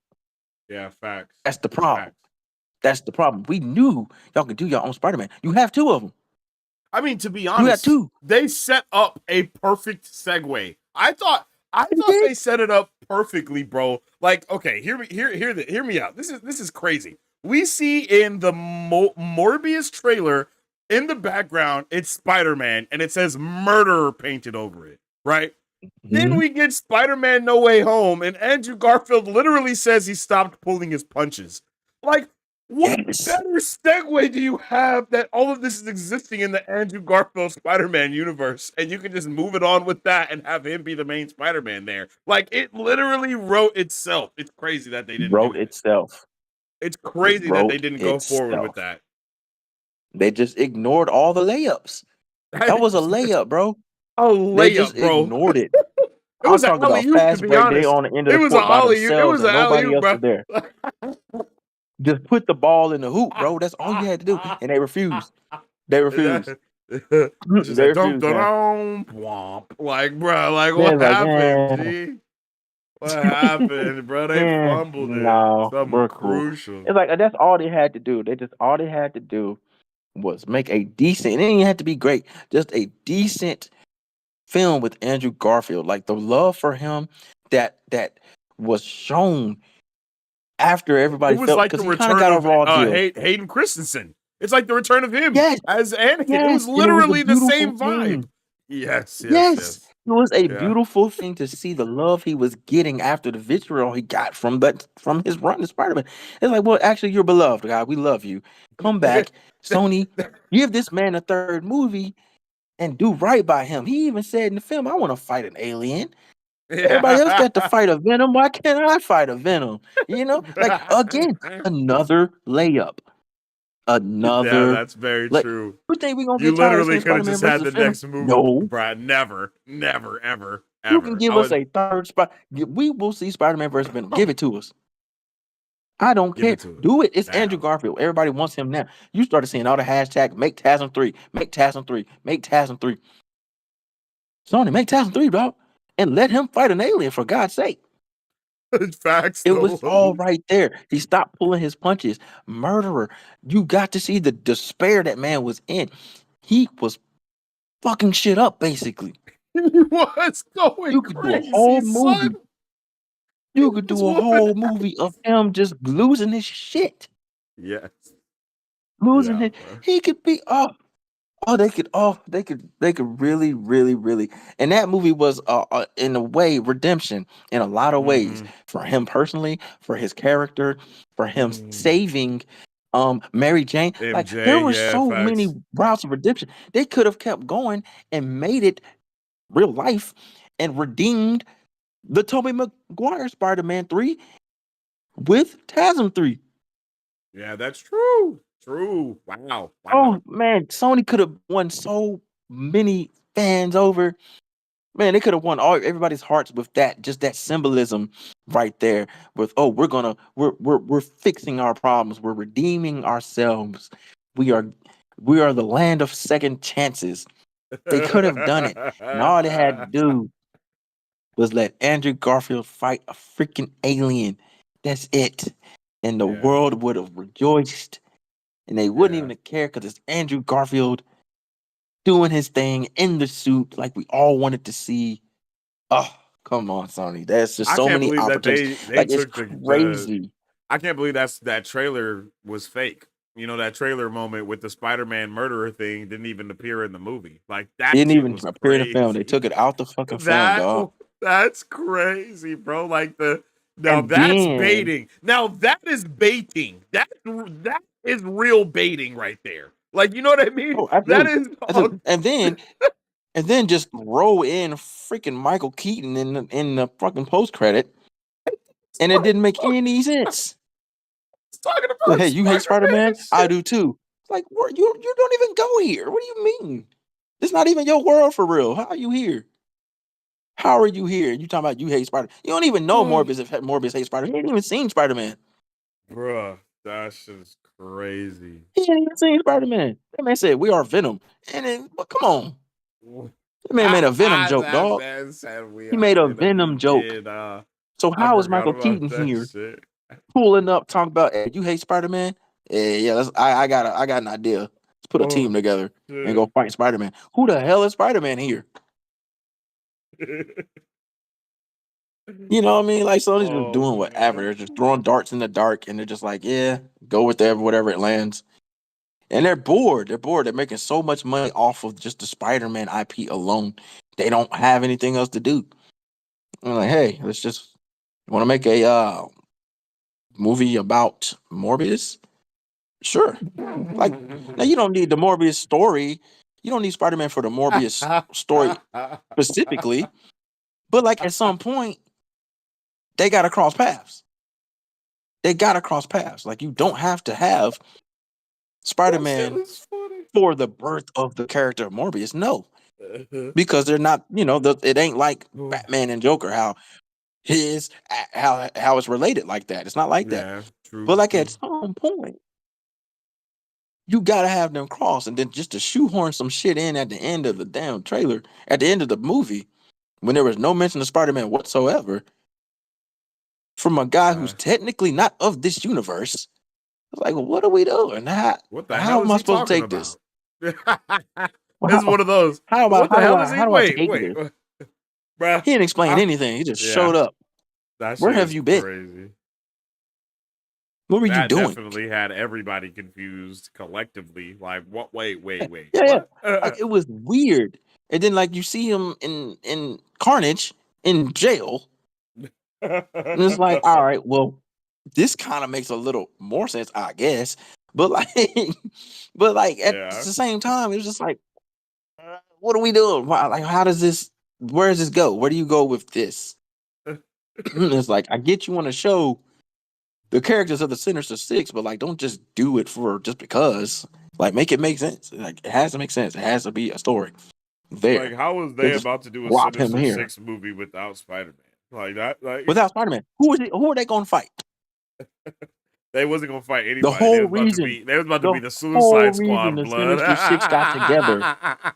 yeah, facts. That's the problem. Facts. That's the problem. We knew y'all could do your own Spider-Man. You have two of them. I mean, to be You have honest, two. they set up a perfect segue. I thought They they set it up perfectly, bro. Like, okay, hear me out. This is crazy. We see in the Morbius trailer in the background, it's Spider-Man and it says murderer painted over it, right? Then did. we get Spider-Man No Way Home, and Andrew Garfield literally says he stopped pulling his punches. Like, what Yes. better segue do you have that all of this is existing in the Andrew Garfield Spider-Man universe, and you can just move it on with that and have him be the main Spider-Man there? Like, it literally wrote itself. It's crazy that they didn't do Wrote that. itself. It's It crazy that they wrote didn't go forward with itself. that. They just ignored all the layups. That was a layup, bro. A They just layup, bro. ignored it. It I'm was an talking alley about oop, to fast be break. They honest. on the end of It the was an court by alley oop. It themselves was an and alley nobody oop, else bro. was there. Just put the ball in the hoop, bro. That's all you had to do. And they refused. They refused. It's just They like dum refused, dum man. womp. Like, bro, like what Man's like, happened, G? What happened, bro? They fumbled it. no, Something we're cool. crucial. It's like that's all they had to do. All they had to do was make a decent. It didn't even have to be great. Just a decent film with Andrew Garfield. Like the love for him that was shown after It everybody was felt like because the he kind of return got a of raw deal. Hayden Christensen. It's like the return of him Yes, as Anakin. It was yes, and it was a literally the beautiful same vibe. thing. Yes, yes, Yes, yes. it was a Yeah. beautiful thing to see the love he was getting after the vitriol he got from his run to Spider-Man. It's like, well, actually, you're beloved, guy. We love you. Come back, Sony. Give this man a third movie and do right by him. He even said in the film, "I want to fight an alien." Everybody else got to Yeah. fight a Venom. Why can't I fight a Venom? Like again, another layup. Yeah, Another that's very like true. you think we're gonna You get tired of literally seeing could have Spider-Man just had versus the Venom? next movie, No. Brad. Never, never, ever, You can ever. give I us would a third spot. We will see Spider-Man versus Venom. Give it to us. I don't give care. it to us. Do it. It's Andrew Damn. Garfield. Everybody wants him now. You started seeing all the hashtag make TASM 3, make TASM 3, make TASM 3. Sony, make TASM 3, dog. And let him fight an alien for God's sake. Facts It was though. all right there. He stopped pulling his punches. Murderer. You got to see the despair that man was in. He was fucking shit up, basically. He was going You could do a crazy, whole son. movie. He You could was do a whooping whole movie of him just losing his shit. yes. losing Yeah, it. bro. He could be they could really, really, really. And that movie was, in a way, redemption in a lot of ways Mhm. for him personally, for his character, for him Mm. saving, Mary Jane. Like there MJ, were yeah, so many facts. routes of redemption. They could have kept going and made it real life and redeemed the Tobey Maguire Spider-Man 3 with TASM 3. Yeah, that's true. True. Wow. Wow. Oh man, Sony could have won so many fans over. Man, they could have won all everybody's hearts with that, just that symbolism right there. With, oh, we're fixing our problems. We're redeeming ourselves. We are we are the land of second chances. They could have done it, and all they had to do was let Andrew Garfield fight a freaking alien. That's it, and the Yeah. world would have rejoiced, and they wouldn't Yeah. even care because it's Andrew Garfield doing his thing in the suit like we all wanted to see. Oh, come on, Sony. There's just I so can't many believe that opportunities. they Like, it's took the crazy. I can't believe that trailer was fake. You know, that trailer moment with the Spider-Man murderer thing didn't even appear in the movie. Like It that didn't shit even was appear in the film. They crazy. took it out the fucking film, That dog. that's crazy, bro. Like the now And that's then, baiting. Now that is baiting. That is real baiting right there. Like you know what I mean? oh, That absolutely. is Absolutely. And then just roll in freaking Michael Keaton in the fucking post credit, and it didn't make any sense. talking Like, about hey, you hate Spider Spider-Man Man? and I shit. do too. It's like, you don't even go here. What do you mean? It's not even your world for real. How are you here? How are you here? You talking about you hate Spider? You don't even know Oh, Morbius if Morbius hates Spider. He ain't even seen Spider Man. bruh, that shit is crazy. He ain't even seen Spider Man. That man said we are Venom, and then, well, come on, that man made a Venom joke, That dog. man said we He are made a Venom. He Venom joke. did. So I how is forgot Michael about Keaton that here shit. pulling up talking about, hey, you hate Spider Man? Yeah, I got an idea. Let's put a Oh team together and go shit. fight Spider Man. Who the hell is Spider Man here? You know what I mean? Like, Sony's just Oh doing whatever. man. They're just throwing darts in the dark, and they're just like, yeah, go with whatever it lands. And they're bored. They're bored. They're making so much money off of just the Spider-Man IP alone. They don't have anything else to do. I'm like, hey, let's just want to make a movie about Morbius? Sure. Like, now you don't need the Morbius story. You don't need Spider-Man for the Morbius story specifically. But like, at some point, they gotta cross paths. They gotta cross paths. Like, you don't have to have That shit Spider-Man was funny. for the birth of the character of Morbius. No, because they're not, it ain't like Batman and Joker, how how it's related like that. It's not like that. Yeah, true, But like, at true. some point, you gotta have them cross, and then just to shoehorn some shit in at the end of the damn trailer, at the end of the movie, when there was no mention of Spider-Man whatsoever, from a guy who's Uh, technically not of this universe. It's like, well, what are we doing? what the How hell am is I he supposed to talking take this? about? This Well, is one of those. how am I What the how do hell I is he? how do I Wait, take wait, this? bruh. He didn't explain I, anything. He just yeah, showed up. that Where shit have is you been? crazy. What were you That doing? definitely had everybody confused collectively. Like, what? Wait. Yeah, yeah. What? Like, it was weird. And then, like, you see him in Carnage in jail, and it's like, all right, well, this kind of makes a little more sense, I guess. But like, at the Yeah. same time, it was just like, what are we doing? Why, like, how does this? Where does this go? Where do you go with this? It's like, I get you want to show the characters of the Sinister Six, but like, don't just do it for just because. Like, make it make sense. Like, it has to make sense. It has to be a story Like, there. how was They they just about to do a plop him Sinister here Six movie without Spider Man? Like that, like without Spider-Man. Who are they going to fight? they wasn't gonna fight The anybody. whole reason, They was about to the be the whole Suicide reason Squad the blood. Sinister Six got together.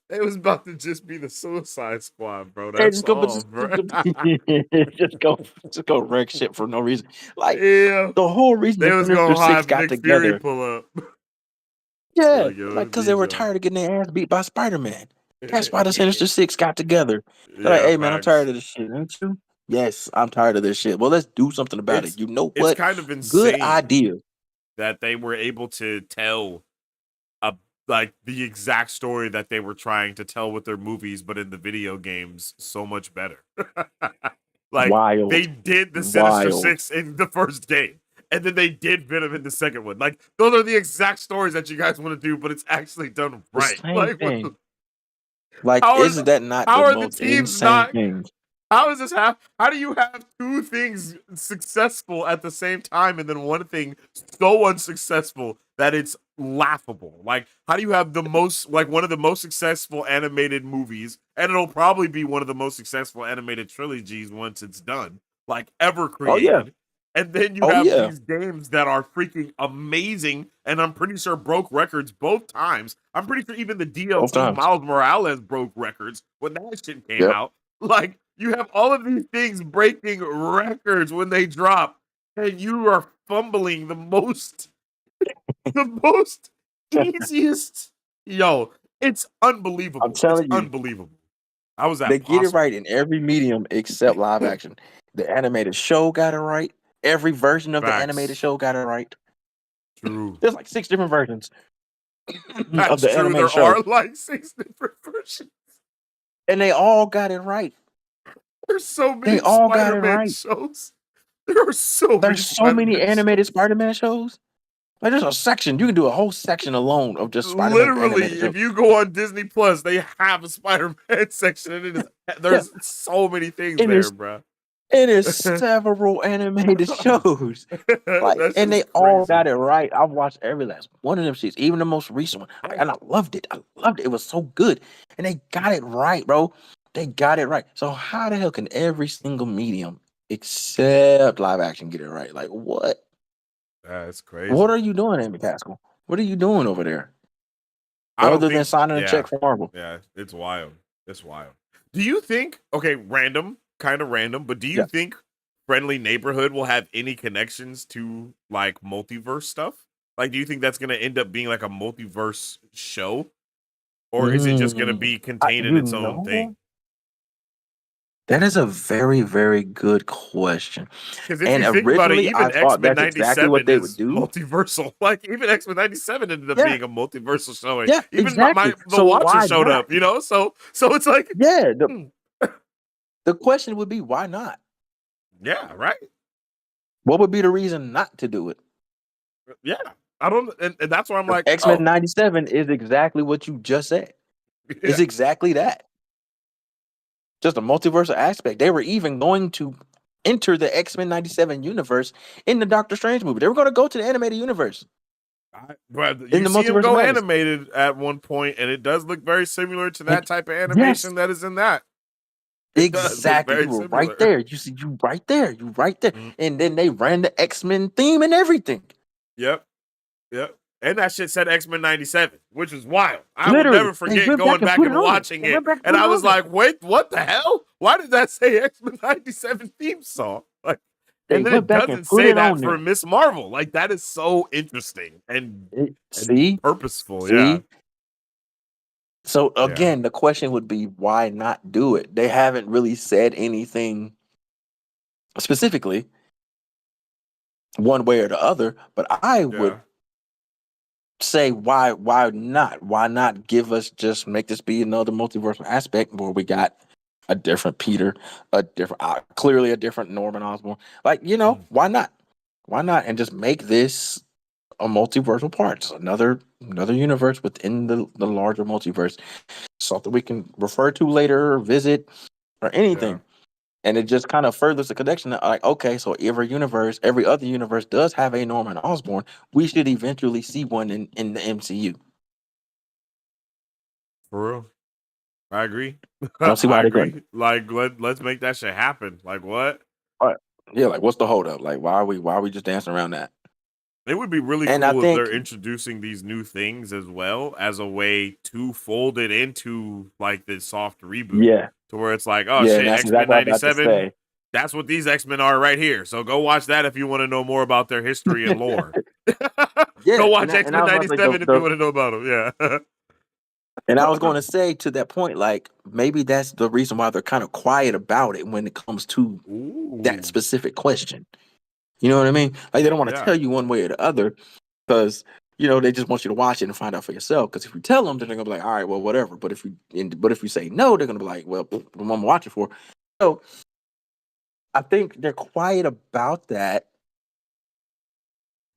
They was about to just be the Suicide Squad, bro. They That's just go, but all, bro. just go, just go wreck shit for no reason. Like, Yeah, the whole reason they the was Sinister gonna Six have got Nick Fury together, pull up. yeah, Like, yo, like, it's because they were Bijan. tired of getting their ass beat by Spider-Man. That's why the Sinister Six got together. They're like, Yeah, hey man, I'm tired facts. of this shit, ain't you? Yes, I'm tired of this shit. Well, let's do something about it. It's You know it's what? kind of Good insane idea. that they were able to tell a like the exact story that they were trying to tell with their movies, but in the video games so much better. Like they Wild, did the Sinister wild. Six in the first game, and then they did Venom in the second one. Like those are the exact stories that you guys want to do, but it's actually done The right. same Like thing. Like, how are isn't that not how the are the most teams insane not thing? how is this how do you have two things successful at the same time and then one thing so unsuccessful that it's laughable? Like, how do you have the most like one of the most successful animated movies, and it'll probably be one of the most successful animated trilogies once it's done, like ever Oh yeah, created. And then you oh have yeah, these games that are freaking amazing, and I'm pretty sure broke records both times. I'm pretty sure even the both DLC times. Miles Morales broke records when that shit came Yep. out. Like, you have all of these things breaking records when they drop, and you are fumbling the most easiest. Yo, it's I'm unbelievable. It's telling you, unbelievable. How is they that get it possible? right in every medium except live action. The animated show got it right. Every version of the animated Facts. show got it right. True. There's like 6 different versions of That's the true. animated There show, are like six different versions. and they all got it right. There's so They many all got it Spider-Man right. shows. There are so There's many so many Spider-Man animated shows. Spider-Man shows. Like, there's a section you can do a whole section alone of just Spider-Man animated Literally, shows. if you go on Disney Plus, they have a Spider-Man section, and it is Yeah, there's so many things and there, there's bro. and there's several animated shows. Like, That's and they just all got crazy. it right. I've watched every last one of them shits, even the most recent one, Yeah. and I loved it. I loved it. It was so good, and they got it right, bro. They got it right. So how the hell can every single medium except live action get it right? Like, what? That's What crazy. are you doing, Amy Pascal? What are you doing over there, I don't other than think. signing a check Yeah, for Marvel? yeah, it's wild. It's wild. Do you think? Okay, random, kind of random, but do you Yeah. think Friendly Neighborhood will have any connections to like multiverse stuff? Like, do you think that's gonna end up being like a multiverse show, or is it just gonna Mm, be contained in you its own know, thing? that is a very, very good question. Because if And you think about it, originally, I even X thought Men that's exactly what '97 they would is do. multiversal. Like even X Men '97 ended up Yeah, being a multiversal showing. yeah, Even exactly. the So Watcher why showed not? up, you know. So it's like, Yeah, hmm, the question would be why not? yeah, right, What would be the reason not to do it? yeah. I don't, and that's why I'm like, X Men oh, '97 is exactly what you just said. yeah, It's exactly that. Just a multiversal aspect. They were even going to enter the X Men '97 universe in the Doctor Strange movie. They were going to go to the animated universe but in you the see him Multiverse of go Madness. animated at one point, and it does look very similar to And that type of yes, animation that is in that. It does look exactly. You very were right similar. there. You see, you right there. You right there. Mhm. And then they ran the X Men theme and everything. Yep. Yep. And that shit said X Men '97, which is wild. I will Literally, never they forget went back going and back put it and on there. watching They it. went back and And put it I on was there. like, wait, what the hell? Why did that say X Men '97 theme song? Like, They and then went it back and doesn't put say it that on for there. Miss Marvel. Like, that is so interesting and See, purposeful. Yeah. see. So Yeah. again, the question would be, why not do it? They haven't really said anything specifically one way or the other, but I would Yeah. say, why not? Why not give us, just make this be another multiversal aspect where we got a different Peter, a different, clearly a different Norman Osborn. Like, Mm, why not? Why not? And just make this a multiversal part, just another universe within the larger multiverse, something we can refer to later, or visit, or yeah. anything. And it just kind of furthers the connection that, like, okay, so every other universe does have a Norman Osborn. We should eventually see one in the MCU. For real. I agree. I don't see I why they couldn't. agree. Like, let's make that shit happen. Like, what? But yeah, like, what's the holdup? Like, why are we just dancing around that? It would be really And I cool if they're think, introducing these new things as well as a way to fold it into like this soft reboot yeah, to where it's like, oh yeah, and shit, that's X Men exactly what I'm about to '97. say. That's what these X Men are right here. So go watch that if you want to know more about their history and lore. Go Yeah, watch and X and I Men was about to say '97 if you want to know about them. Yeah. and I was going to say, to that point, like, maybe that's the reason why they're kind of quiet about it when it comes to that Ooh. specific question. You know what I mean? Like, they don't want to Yeah. tell you one way or the other, because they just want you to watch it and find out for yourself. Because if you tell them, then they're gonna be like, all right, well, whatever. But if you say no, they're gonna be like, well, what am I watching for? So I think they're quiet about that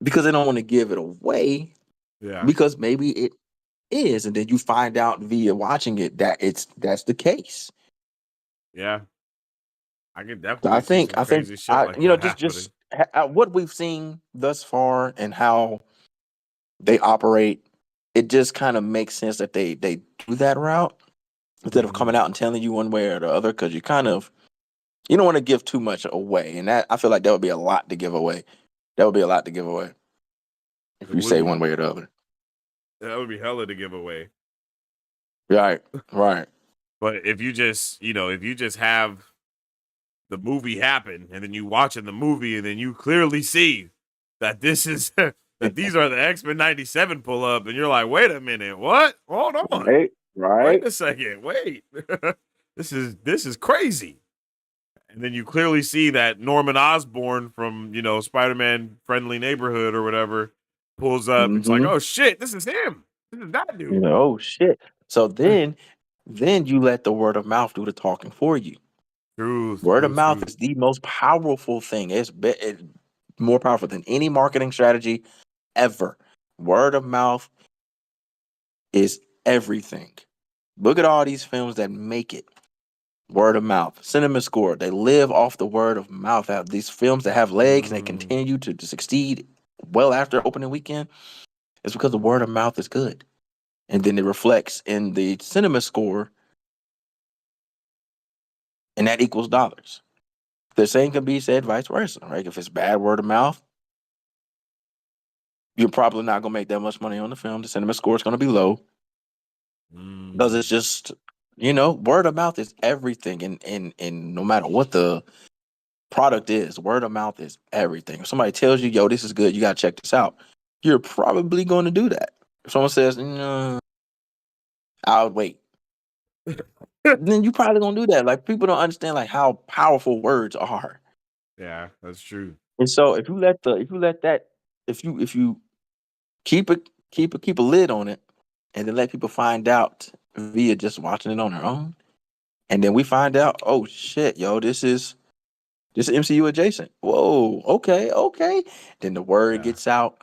because they don't want to give it away. Yeah. Because maybe it is, and then you find out via watching it that that's the case. Yeah. I can So definitely see some crazy shit like that happening. what we've seen thus far and how they operate, it just kind of makes sense that they do that route instead of Mhm. coming out and telling you one way or the other, because you don't want to give too much away, and that I feel like that would be a lot to give away. That would be a lot to give away if It you would say be. one way or the other. That would be hella to give away. Right, right. But if you just, if you just have the movie happen and then you watching the movie and then you clearly see that this is that these are the X-Men 97 pull up and you're like, wait a minute, what? Hold on. Right, Wait right. a second. Wait. this is crazy. And then you clearly see that Norman Osborn from, Spider-Man Friendly Neighborhood or whatever pulls up and it's like, Mm-hmm. oh shit, this is him. This is that dude. Oh shit. So then you let the word of mouth do the talking for you. Truth, Word of truth, mouth truth. is the most powerful thing. It's more powerful than any marketing strategy ever. Word of mouth is everything. Look at all these films that make it. Word of mouth, cinema score. They live off the word of mouth. Have these films that have legs and they Mm, continue to succeed well after opening weekend. It's because the word of mouth is good, and then it reflects in the cinema score, and that equals dollars. The same can be said vice versa, right? If it's bad word of mouth, you're probably not gonna make that much money on the film. The cinema score is gonna be low because mm. it's just word of mouth is everything, and no matter what the product is, word of mouth is everything. If somebody tells you, "Yo, this is good, you gotta check this out," you're probably going to do that. If someone says, "No, I'll wait," then you probably gonna do that. Like, people don't understand like how powerful words are. Yeah, that's true. And so if you keep a lid on it, and then let people find out via just watching it on their own, and then we find out, oh shit, yo, this is MCU adjacent. Whoa, okay, okay. Then the word Yeah, gets out,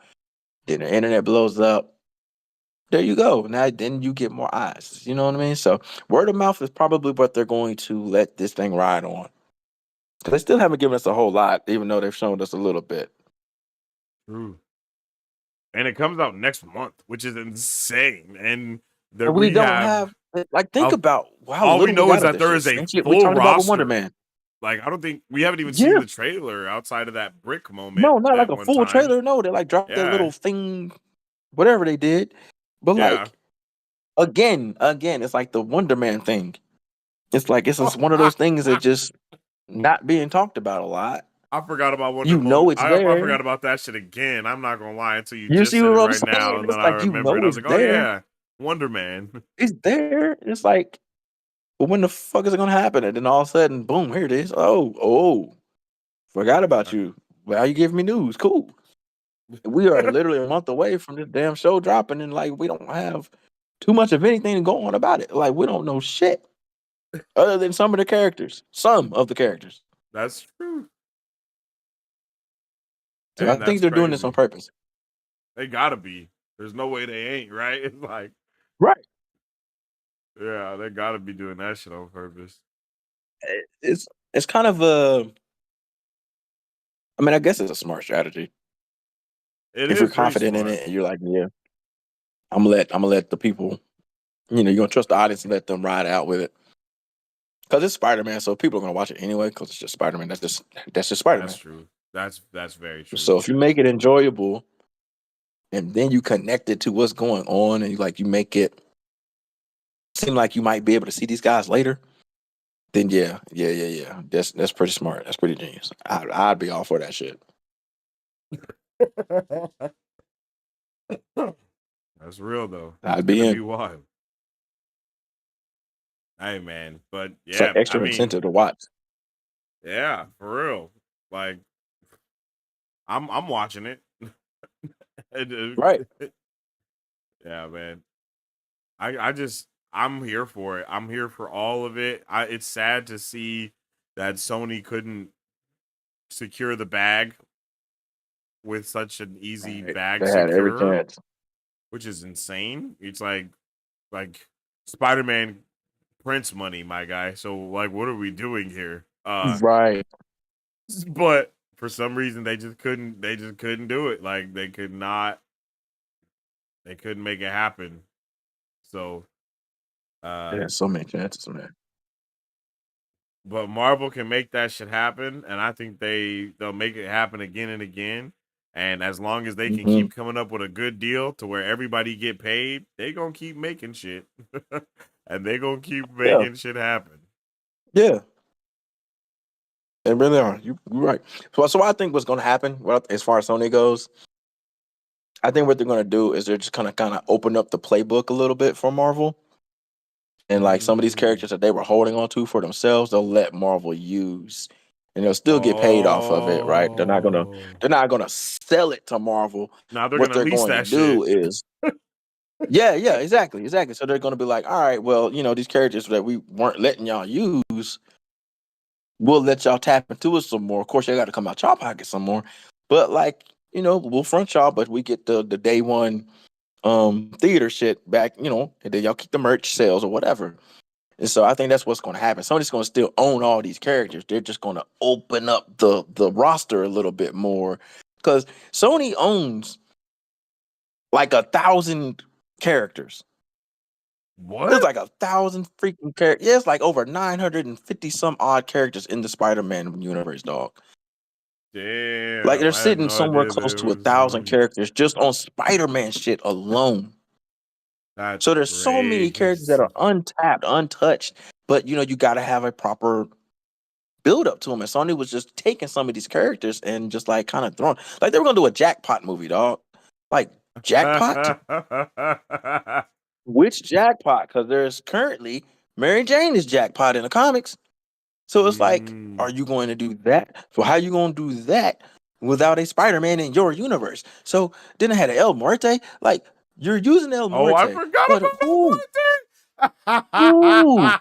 then the internet blows up. There you go. Now then you get more eyes. You know what I mean? So word of mouth is probably what they're going to let this thing ride on. Because they still haven't given us a whole lot, even though they've shown us a little bit. true. And it comes out next month, which is insane. And And we we don't have have think of about how all we little we know is got of that this there shit. is a Same shit we full talked about with Wonder roster. Man. Like I don't think we haven't even seen Yeah. the trailer outside of that brick moment No, not like at a one full time. trailer. No, they like dropped that Yeah, little thing, whatever they did. But yeah. like again, it's like the Wonder Man thing. It's like it's Oh, just one of those things that just not being talked about a lot. I forgot about Wonder You Moment. know it's I there. forgot about that shit again. I'm not gonna lie until you You just see said what it I'm right now, saying? and then It's I like remember it. I was it's like, oh there. yeah, Wonder Man. It's there. It's like, but when the fuck is it gonna happen? And then all of a sudden, boom, here it is. Oh, forgot about you. Well, you giving me news. Cool. We are literally a month away from this damn show dropping, and like we don't have too much of anything to go on about it. Like we don't know shit other than some of the characters. Some of the characters. That's true, So I and think that's they're doing this on crazy. purpose. They gotta be. There's no way they ain't, right? It's like, Right. yeah, they gotta be doing that shit on purpose. It's kind of a. I mean, I guess it's a smart strategy It if you're is pretty confident in smart. it and you're like, yeah, I'm gonna let the people. You're gonna trust the audience and let them ride out with it because it's Spider Man, so people are gonna watch it anyway because it's just Spider Man. That's just Spider That's Man. true. That's very true. So if you make it enjoyable and then you connect it to what's going on and you make it seem like you might be able to see these guys later, then yeah. That's pretty smart. That's pretty genius. I'd be all for that shit. That's real though. It's I'd be gonna be in. wild. Hey man, but It's like yeah, I extra mean, incentive to watch. yeah, for real. Like I'm watching it. Right. Yeah, man. I'm here for it. I'm here for all of it. It's sad to see that Sony couldn't secure the bag with such an easy Right. bag They had every secure, chance. which is insane. It's like Spider-Man Prince money, my guy. So like what are we doing here? Right. But for some reason they just couldn't do it. Like they couldn't make it happen. So They uh had so many chances, man. but Marvel can make that shit happen, and I think they'll make it happen again and again. And as long as they can Hmm. keep coming up with a good deal to where everybody get paid, they gonna keep making shit, and they gonna keep Yeah. making shit happen. Yeah. They really are. You're right. So I think what's going to happen, well, as far as Sony goes, I think what they're going to do is they're just going to kind of open up the playbook a little bit for Marvel. And like some of these Mm. characters that they were holding on to for themselves, they'll let Marvel use, and they'll still get paid off of it, right? Oh, they're not gonna sell it to Marvel. now they're What gonna they're lease going to that do shit. is, yeah, yeah, exactly, exactly. So they're going to be like, all right, well, these characters that we weren't letting y'all use, we'll let y'all tap into it some more. Of course, you got to come out y'all pocket some more, but like, we'll front y'all, but we get the day one theater shit back, and then y'all keep the merch sales or whatever. And so I think that's what's going to happen. Sony's going to still own all these characters. They're just going to open up the roster a little bit more because Sony owns like 1,000 characters. There's What? like 1,000 freaking characters. Yeah, it's like over 950 some odd characters in the Spider-Man universe, dog. Like Damn, they're I had sitting no somewhere idea close there to a was that thousand many. characters just on Spider-Man shit alone. That's So there's so many characters that are crazy. untapped, untouched. But you got to have a proper build up to them. And Sony was just taking some of these characters and just like kind of throwing, like they were gonna do a jackpot movie, dog. Like jackpot? Which jackpot? Because there's currently Mary Jane is jackpot in the comics. So it's like, are Mm. you going to do that? So how you gonna do that without a Spider-Man in your universe? So then I had an El Muerte. Like you're using El Oh, I Muerte, forgot but who? about Who?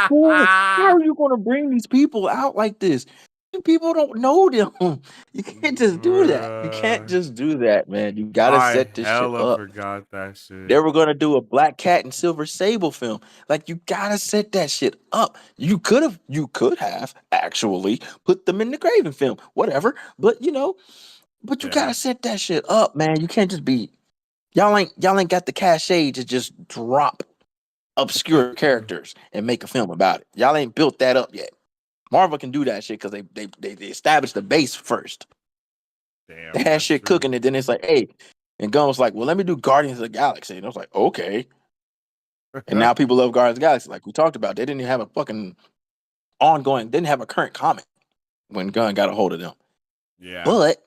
Who? How Monte. are you going to bring these people out like this? You people don't know them. You can't just do that. You can't Bruh. just do that, man. You got to I set this shit hella up. forgot that They shit. were going to do a Black Cat and Silver Sable film. Like you got to set that shit up. You could have actually put them in the Craven film, whatever. But you got Yeah. to set that shit up, man. You can't just be y'all ain't got the cachet to just drop obscure characters and make a film about it. Y'all ain't built that up yet. Marvel can do that shit because they established the base first. They Damn, had that's shit true. cooking, and then it's like, hey, and Gunn was like, well, let me do Guardians of the Galaxy, and I was like, okay. And now people love Guardians of the Galaxy, like we talked about. They didn't even have a fucking ongoing, didn't have a current comic when Gunn got a hold of them, Yeah. but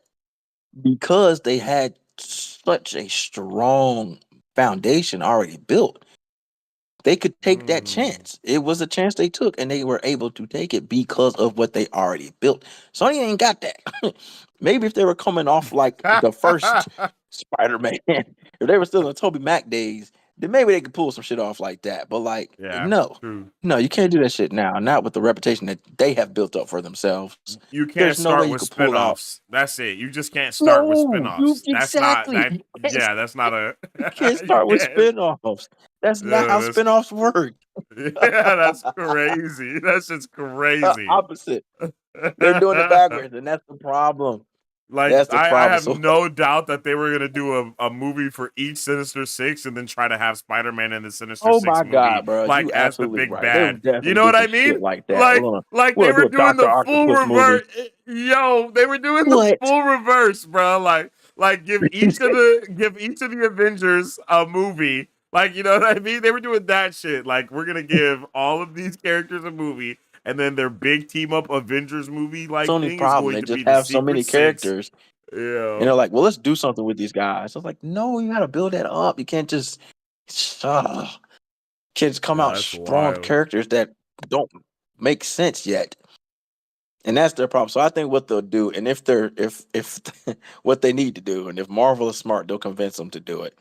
because they had such a strong foundation already built, they could take that Mm. chance. It was a chance they took, and they were able to take it because of what they already built. Sony ain't got that. Maybe if they were coming off like the first Spider-Man, if they were still in the Toby Mac days, then maybe they could pull some shit off like that. But like, Yeah, no, true. no, you can't do that shit now. Not with the reputation that they have built up for themselves. You can't There's no way start you with could pull out. spinoffs. That's it. You just can't start with No, you spinoffs. That's not exactly. that. Yeah, that's not a. You can't You start with can't. spin-offs. That's not Yeah, how spin-offs work. yeah, that's crazy. That's just crazy. Opposite. They're doing it backwards, and that's the problem. Like That's the I problem. have So, no doubt that they were gonna do a movie for each Sinister Six and then try to have Spider-Man in the Sinister oh Six my movie God, bro, like you as the absolutely big right. They bad. would You definitely know do what some I shit mean? like that. Like We're they gonna were do a doing Doctor the full Octopus movie. reverse. Yo, they were doing the What? full reverse, bro. Like give each of the Avengers a movie. Like, you know what I mean? They were doing that shit. Like, we're gonna give all of these characters a movie, and then their big team up Avengers movie like Sony's thing is problem. going They to be just the have so Secret many Six. characters, and Yeah. they're like, "Well, let's do something with these guys." I was like, "No, you got to build that up. You can't just kids come Yeah, out that's throwing wild. characters that don't make sense yet." And that's their problem. So I think what they'll do, and if what they need to do, and if Marvel is smart, they'll convince them to do it.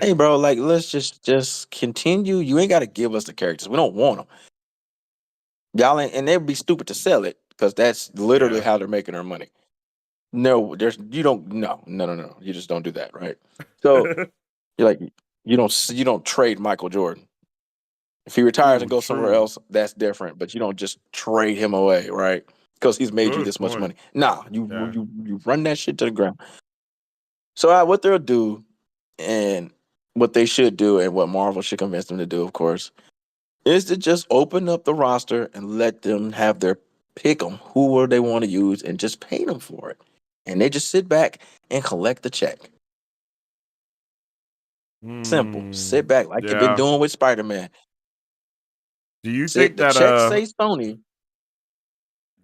Hey, bro, like let's just continue. You ain't got to give us the characters. We don't want them. Y'all ain't, and they'd be stupid to sell it because that's literally Yeah. how they're making their money. No, there's you don't no. You just don't do that, right? So you're like you don't trade Michael Jordan. If he retires and Ooh, goes somewhere true. else, that's different. But you don't just trade him away, right? Because he's made you Good this much point. money. Nah, you Yeah. you you run that shit to the ground. So what they'll do, and what they should do, and what Marvel should convince them to do, of course, is to just open up the roster and let them have their pick on who they want to use and just pay them for it. And they just sit back and collect the check. Simple. Hmm. Sit back like they've been Yeah. doing with Spider-Man. Do you think Sit the that check say Sony,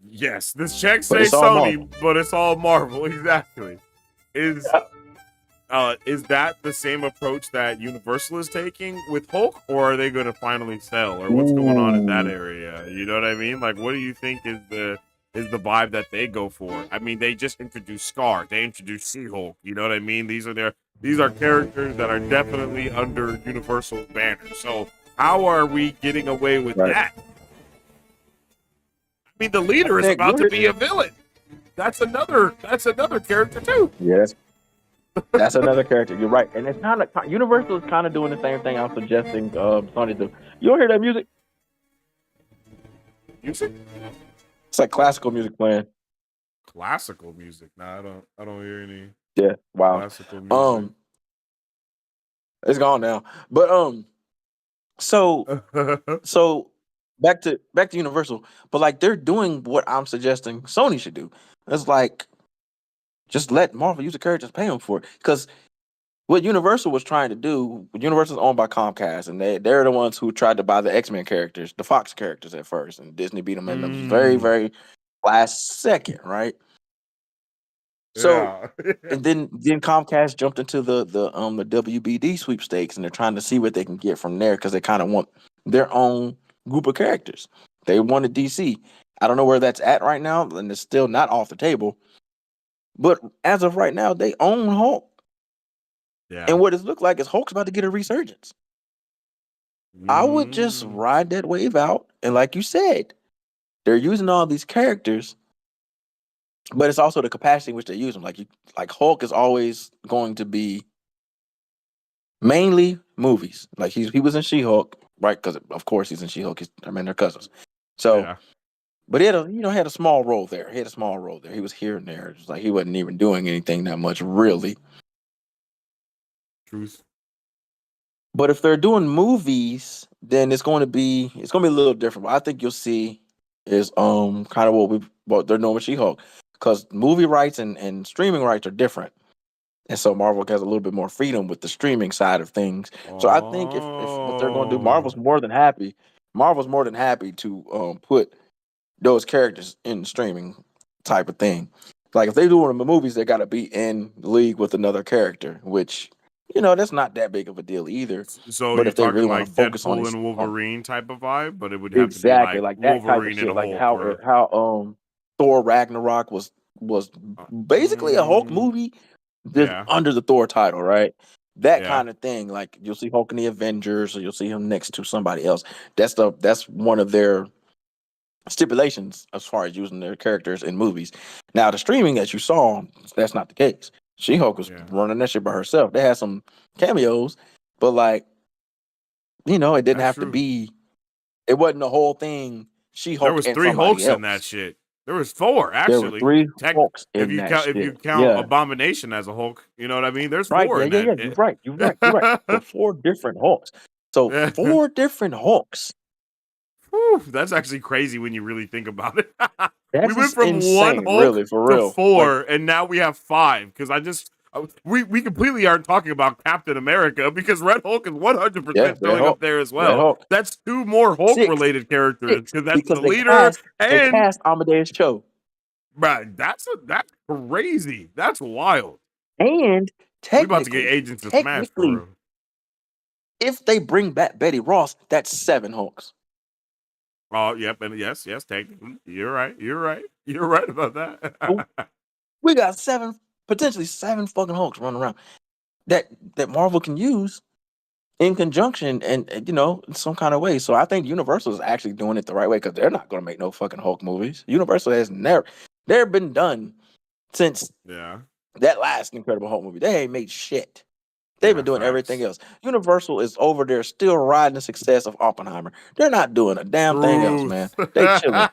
yes, this check but say it's all Sony, Marvel. but it's all Marvel. Exactly. Is that the same approach that Universal is taking with Hulk, or are they going to finally sell, or what's going on in that Ooh. area? You know what I mean? Like, what do you think is the vibe that they go for? I mean, they just introduced Scar, they introduced She-Hulk. You know what I mean? These are characters that are definitely under Universal's banner. So how are we getting away with Right. that? I mean, the I leader is think about to be a villain. That's another character too. yes, that's another character. You're right, and it's kind of Universal is kind of doing the same thing I'm suggesting Sony do. You don't hear that music? Music, It's like classical music playing. classical music. Nah, I don't hear any Yeah, wow. classical music. Um, it's gone now. But so so back to Universal, but like they're doing what I'm suggesting Sony should do. It's like just let Marvel use the characters, pay them for it. Because what Universal was trying to do, Universal's owned by Comcast, and they're the ones who tried to buy the X-Men characters, the Fox characters at first, and Disney beat them in the very, Mm, very last second, right? So yeah. and then Comcast jumped into the WBD sweepstakes, and they're trying to see what they can get from there because they kind of want their own group of characters. They wanted DC. I don't know where that's at right now, and it's still not off the table. But as of right now, they own Hulk, Yeah. and what it looked like is Hulk's about to get a resurgence. I would just Mm, ride that wave out, and like you said, they're using all these characters, but it's also the capacity in which they use them. Like Hulk is always going to be mainly movies. Like he was in She-Hulk, right? Because of course he's in She-Hulk. I mean they're cousins. So, yeah. but he had a small role there. He had a small role there. He was here and there. It's like he wasn't even doing anything that much really. Truth. But if they're doing movies, then it's going to be a little different. But I think you'll see is kind of what they're doing with She-Hulk, because movie rights and streaming rights are different. And so Marvel has a little bit more freedom with the streaming side of things. So I think if what they're going to do, Oh. Marvel's more than happy to put those characters in streaming type of thing. Like if they do one of the movies, they got to be in league with another character, which that's not that big of a deal either. So But you're if they really talking want like to focus on Deadpool it, and on Wolverine type of vibe, but it would have to be exactly like like that type of Wolverine and shit, like Hulk, or how Thor Ragnarok was basically a Hulk mm, movie just yeah, under the Thor title, right? That yeah, kind of thing. Like you'll see Hulk in the Avengers, or you'll see him next to somebody else. That's one of their stipulations as far as using their characters in movies. Now, the streaming that you saw, that's not the case. She Hulk was yeah. running that shit by herself. They had some cameos, but like, it didn't That's have to true. be, it wasn't the whole thing, She There Hulk was and three somebody Hulks in that else. shit. There was four There were actually. three Tech, Hulks if in you that count if you shit. count Yeah. Abomination as a Hulk, you know what I mean. There's Right. four Yeah, in yeah, that. yeah. You're right. You're right. You're right. So four different Hulks. So four different Hulks. Whew, that's actually crazy when you really think about it. We That's went just from one insane, Hulk really, for to real. Like, four, and now we have five. Because we completely aren't talking about Captain America, because Red Hulk is yeah, 100% Red showing up Hulk. there as Red well. Hulk. That's two more Hulk Six. related characters, Six. because that's Because the leader they and cast Amadeus Cho. bruh, that's crazy. That's wild. And We about to get technically, Agents of Smash for technically, real. if they bring back Betty Ross, that's seven Hulks. Oh, yep, and yes, technically, you're right. You're right about So that. we got potentially seven fucking Hulks running around that Marvel can use in conjunction and in some kind of way. So I think Universal is actually doing it the right way because they're not going to make no fucking Hulk movies. Universal has never been done since Yeah, that last Incredible Hulk movie. They ain't made shit. They've yeah, been doing everything facts. else. Universal is over there still riding the success of Oppenheimer. They're not doing a damn thing else, man. Truth. They chilling.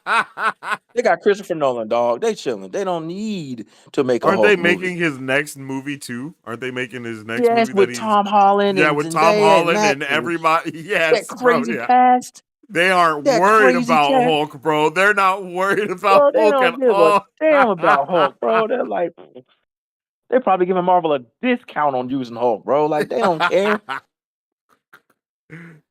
They got Christopher Nolan, dog. They chilling. They don't need to make a Aren't they Hulk movie. making his next movie too? Aren't they making his next Yes, movie that with he's Tom Holland yeah and with Tom Zendaya and Holland Matt and and everybody? that Yes, bro. crazy Yeah, cast. they aren't That worried crazy about cast. Hulk, bro. They're not worried about Bro, they Hulk at don't give a all. damn about Hulk, bro. They're like, they're probably giving Marvel a discount on using Hulk, bro. Like they don't care.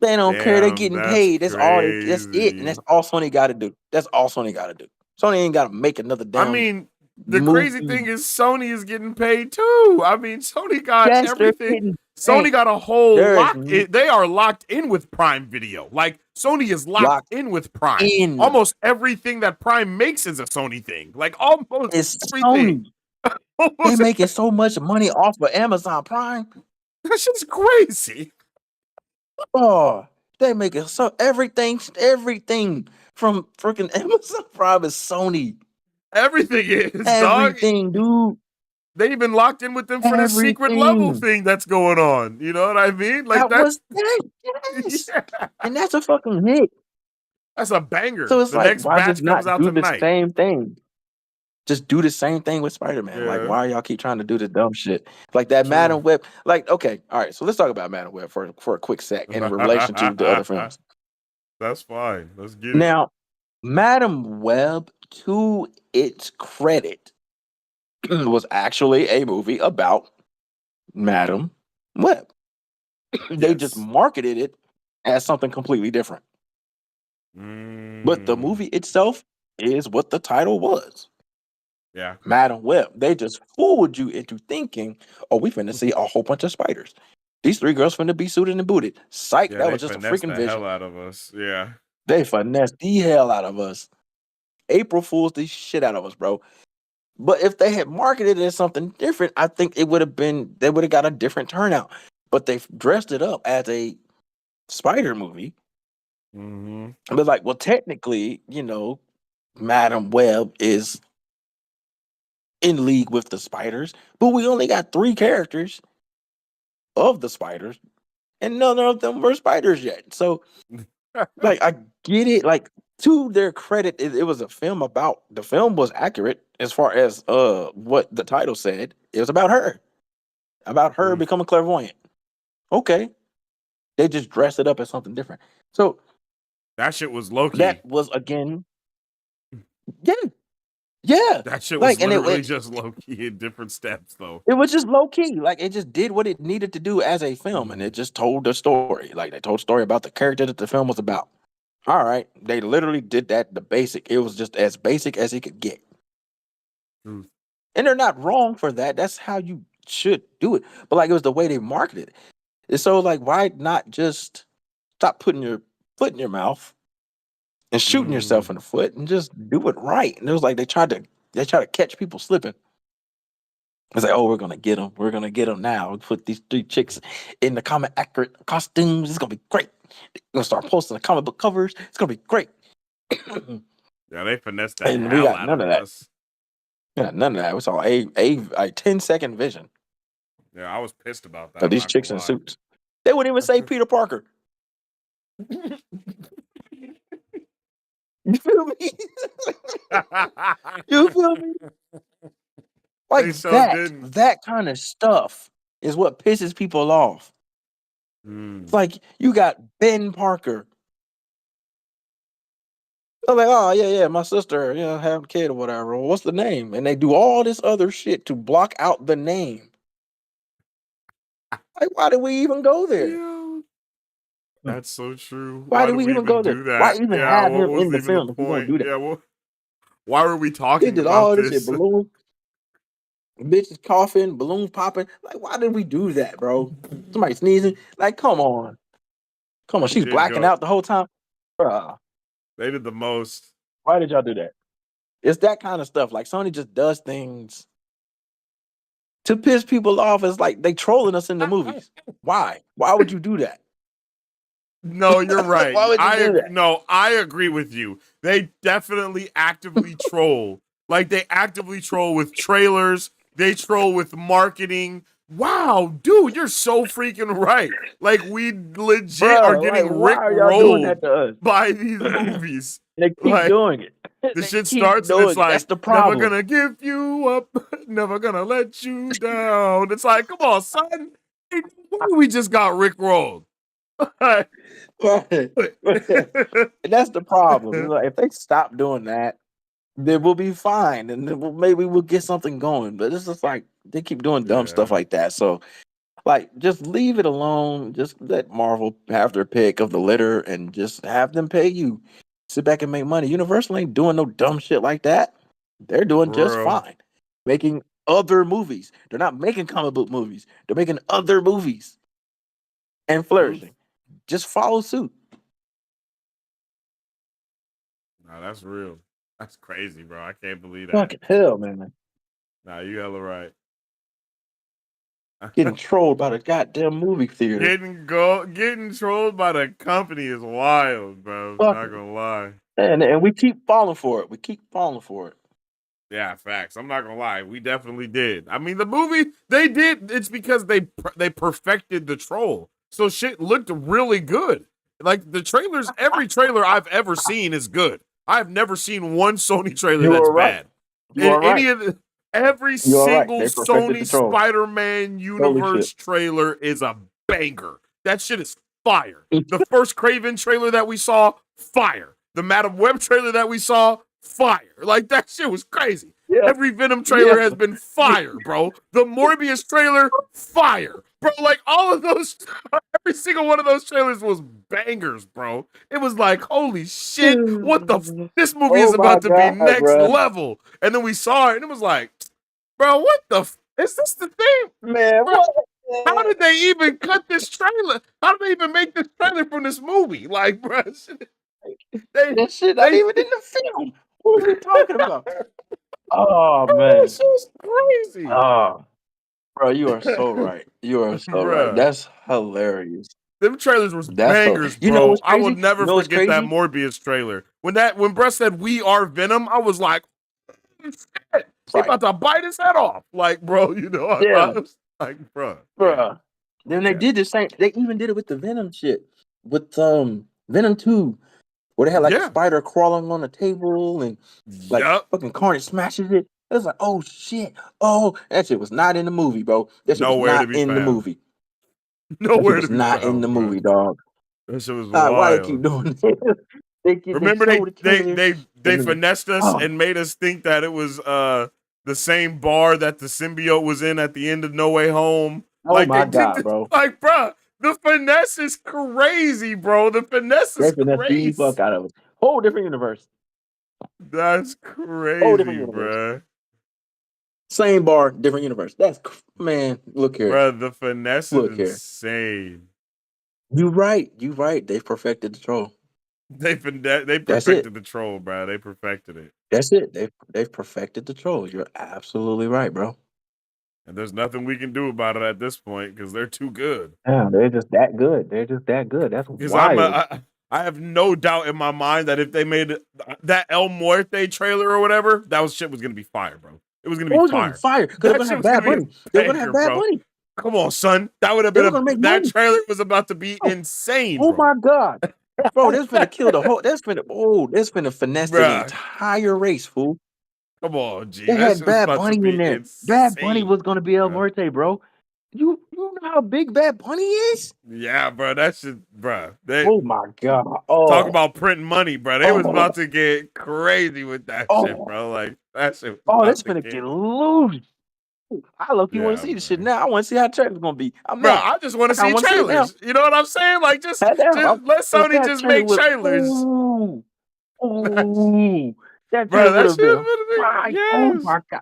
They don't care. They Damn, getting that's paid. That's all. That's it, and crazy. that's all Sony got to do. That's all Sony got to do. Sony ain't got to make another I damn mean, the crazy movie. thing is Sony is getting paid too. I mean, Sony got Yes, they're everything. getting Sony paid. got a whole There is locked in. They are locked in with Prime Video. Like Sony is locked locked in with Prime. in. Almost everything that Prime makes is a Sony thing. Like almost It's everything. Sony. They Almost making so much money off of Amazon Prime. that's just crazy. Oh, they making so everything from freaking Amazon Prime is Sony. Everything is, dog. Everything, dude. They even locked in with them for the secret level Everything. thing that's going on. You know what I mean? Like That was that's that. Yes. yeah, And that's a fucking hit. that's a banger. So it's The like, next why just batch comes not out do the tonight. same thing? Just do the same thing with Spider-Man. Like, Yeah, why y'all keep trying to do the dumb shit? Like that true. Madam Web. Like, okay, all right. So let's talk about Madam Web for a quick sec in relation to the other films. That's fine. Let's get it. Now, Madam Web, to its credit, was actually a movie about Madam Web. They just Yes. marketed it as something completely different. But the Mm, movie itself is what the title was. yeah. Madam Web. They just fooled you into thinking, oh, we finna see a whole bunch of spiders. These three girls finna be suited and booted. Psych, Yeah, that they was just a finessed freaking the hell vision. out of us. Yeah. They finessed the hell out of us. April Fools the shit out of us, bro. But if they had marketed it as something different, I think it would have been, they would have got a different turnout. But they've dressed it up as a spider movie. Mm-hmm. But like, well, technically, Madam Web is in league with the spiders, but we only got three characters of the spiders, and none of them were spiders yet. So, like, I get it. Like, to their credit, it was a film about the film was accurate as far as what the title said. It was about her Truth. becoming clairvoyant. Okay, they just dressed it up as something different. So That shit was low key. that was again, yeah, yeah. That shit was Like, and literally just low key in different steps, though. it was just low key. Like it just did what it needed to do as a film, and it Mhm. just told the story. Like they told a story about the character that the film was about. All right, they literally did that. The basic. It was just as basic as it could get, Truth. and they're not wrong for that. That's how you should do it. But like it was the way they marketed it. And so like, why not just stop putting your foot in your mouth and shooting yourself Mm. in the foot and just do it right? And it was like they tried to catch people slipping. It's like, oh, we're gonna get them. We're gonna get them now. We put these three chicks in the comic accurate costumes. It's gonna be great. We're gonna start posting the comic book covers. It's gonna be great. Yeah, they finessed the And we hell got out none of of that. us. Yeah, none of that. We saw a 10-second vision Yeah, I was pissed about that. of I'm these not gonna chicks in lie. suits. They wouldn't even say Peter Parker. You feel me? You feel me? Like They so that. didn't. That kind of stuff is what pisses people off. It's Mm. like you got Ben Parker. They're like, oh yeah, my sister, have a kid or whatever. Well, what's the name? And they do all this other shit to block out the name. Like, why did we even go there? Yeah, that's so true. Why Why did did we we even even go there? do Why that? even Yeah, have what him was in the even the film if you're gonna point? do that? Yeah, why were we They talking did about all this shit, this? balloons, bitches coughing, balloons popping. Like, why did we do that, bro? Somebody sneezing. Like, come on, They she's did blacking go. out the whole time, bruh. They did the most. Why did y'all do that? It's that kind of stuff. Like Sony just does things to piss people off. It's like they trolling us in the movies. Why? Why would you do that? No, you're right. Why would you do that? No, I agree with you. They definitely actively troll. Like they actively troll with trailers. They troll with marketing. Wow, dude, you're so freaking right. Like we legit are Bro, like, getting why are y'all doing that rickrolled to us? by these movies. They keep Like doing it. the They shit keep starts and it's doing it. That's like, the never problem. gonna give you up, never gonna let you down. It's like, come on, son. We just got rickrolled. Right. And that's the problem. You know, if they stop doing that, then we'll be fine, and then maybe we'll get something going. But it's just like they keep doing dumb stuff Yeah, like that. So, like, just leave it alone. Just let Marvel have their pick of the litter, and just have them pay you. Sit back and make money. Universal ain't doing no dumb shit like that. They're doing just for real. fine, making other movies. They're not making comic book movies. They're making other movies and Truth. flourishing. Just follow suit. Nah, that's real. That's crazy, bro. I can't believe that. Fucking hell, man. Nah, you hella right. Getting trolled by the goddamn movie theater. Getting trolled by the company is wild, bro. Not Fucking gonna lie. and we keep falling for it. We keep falling for it. Yeah, facts. I'm not gonna lie. We definitely did. I mean, the movie they did. It's because they perfected the troll, so shit looked really good. Like the trailers, every trailer I've ever seen is good. I've never seen one Sony trailer You that's are right. bad. You In are right. any of the every You are right. single They perfected the Sony troll. Spider-Man Holy shit. universe trailer is a banger. That shit is fire. The first Craven trailer that we saw, fire. The Madam Web trailer that we saw, fire. Like that shit was crazy. Yeah. Every Venom trailer Yeah. has been fire, bro. The Morbius trailer, fire. Bro, like all of those, every single one of those trailers was bangers, bro. It was like, holy shit, what the, this movie Oh is my about to be god, next bro. level. And then we saw it and it was like, bro, what the, is this the thing? Man, Bro, what? how did they even cut this trailer? How did they even make this trailer from this movie? Like, bro, they, That shit not they, even in the film. What are we talking about? Oh bro, man. this shit was crazy. Oh, bro, you are so right. You are so right. Bruh. That's hilarious. Them trailers was That's bangers, you know bro. what's I will crazy? never You know what's forget that crazy? Morbius trailer. When Brett said we are Venom, I was like, shit, he Right. about to bite his head off. Like, bro, you know, I Yeah, was like, bro, yeah, bro. Then they okay. did the same. They even did it with the Venom shit. With Venom 2, where they had like a Yeah. spider crawling on the table and like Yup. fucking Carnage smashes it. It was like, oh shit. Oh, that shit was not in the movie, bro. That shit was Nowhere to not be in the found. movie. That shit Nowhere to was be not in the found, bro. movie, dog. That shit was Why they keep wild. doing this? They Remember showed the trailer they and then finessed us oh, and made us think that it was the same bar that the symbiote was in at the end of No Way Home. oh Like they my did god, this, bro. like bro, the finesse is crazy, bro. The finesse They is finessed the crazy. fuck out of it. Whole different universe. That's Whole different crazy, universe. bro. Same bar, different universe. Man. Look here. Bro, the finesse is Look here. insane. You right. You right. They perfected the troll. They That's it. perfected the troll, bro. They perfected it. That's it. They've perfected the troll. You're absolutely right, bro. And there's nothing we can do about it at this point because they're too good. Yeah, they're just that good. They're just that good. That's Because wild. I have no doubt in my mind that if they made that El Muerte trailer or whatever, shit was gonna be fire, bro. It was gonna It be was gonna be fire. fire because they're That gonna shit have was gonna Bad be a Bunny. They were gonna have banger, Bad bro. Bunny. Come on, son. That would have They been were gonna make that money. trailer was about to be insane, Oh bro. my god, bro! That's finna kill the whole. That's finna finesse the Bruh. entire race, fool. Come on, G. They That had shit was Bad about to Bunny in be there. Bad Bunny was insane, gonna be El bro. Muerte, bro. You know how big Bad Bunny is? Yeah, bro. That shit, bro. They Oh my god! talk Oh about printing money, bro. They was oh about to get crazy with that shit, oh bro. Like that shit was oh! about That's to finna get. get loose. I look, you want to Yeah, see the shit bro. now. I want to see how the trailer's gonna be. I'm Bro, mad. I just want I to kind see of want to see it now. trailers. You know what I'm saying? Like, Head down. just let But Sony that just trailer make would. trailers. Ooh, ooh, that trailer Bro, would that have shit been is fire. Oh yes. my god,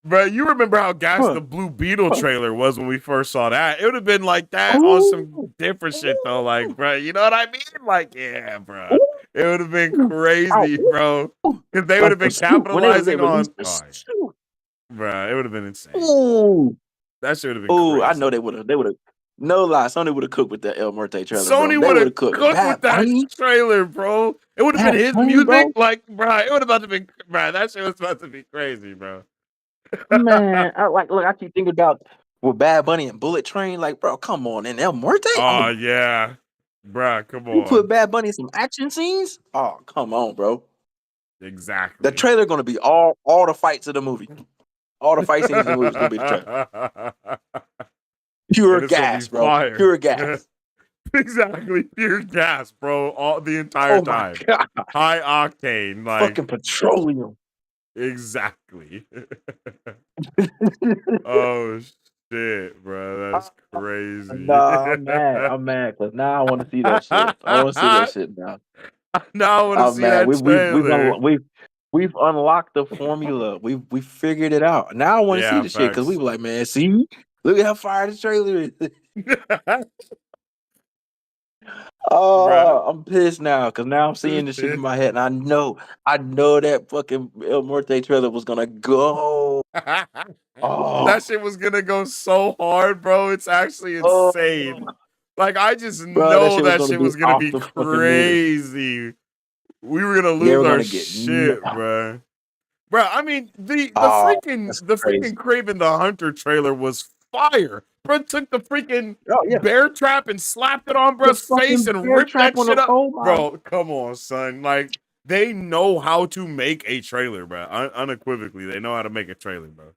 Bro, you remember how gas huh, the Blue Beetle huh. trailer was when we first saw that? It would have been like that on some Ooh, different shit though. ooh, Like, bro, you know what I mean? Like, yeah, ooh. bro. It would have been Ooh, ow, crazy, bro. ooh. Because they would Like have the been suit when they capitalizing released on. the Oh, suit. bro, it would have been insane. Ooh, That shit would have been ooh. I know crazy. they would have. They would have. No lie, Sony would have cooked with that El Muerte trailer, bro. Sony They would would have have cooked with cooked with Bad that Bunny. trailer, bro. It would have been Bad his Bunny, music, bro. like, bro. It would have about to be, bro. That shit was about to be crazy, bro. Man, look, I keep thinking about with Bad Bunny and Bullet Train. Like, bro, come on, and El Muerte. Oh Oh my, yeah, bro. Come you put on, Bad Bunny in some action scenes. Oh, come on, bro. The exactly. trailer gonna be all the fights of the movie. All the fight scenes in the movie is gonna be the trailer. Pure And it's gonna be gas, bro. fire. Pure gas. Exactly, pure gas, bro. All the entire Oh my time, god. high octane, like Fucking petroleum. exactly. Oh shit, bro, that's crazy. Nah, I'm mad. I'm mad because now I want to see that shit. I want to see that shit now. Now I want to I'm see mad. that We've trailer. we've unlocked the formula. We figured it out. Now I want to see Yeah, the shit because we facts. were like, man, see, look at how fire the trailer is. Bruh. Oh, I'm pissed now because now I'm seeing this shit in my head, and I know that fucking El Muerte trailer was gonna go. That Oh, shit was gonna go so hard, bro. It's actually oh, insane. Like I just bro, that know shit was that gonna shit be was gonna off be the fucking meter. crazy. We were gonna They lose were our gonna get shit, bro. Bro, I mean oh, that's the crazy. freaking Craven the Hunter trailer was fire. Bro took the freaking Oh yeah, bear trap and slapped it on the bro's face fucking and bear ripped trap that on the shit up. oh my. Bro, come on, son. Like they know how to make a trailer, bro. Unequivocally, they know how to make a trailer, bro.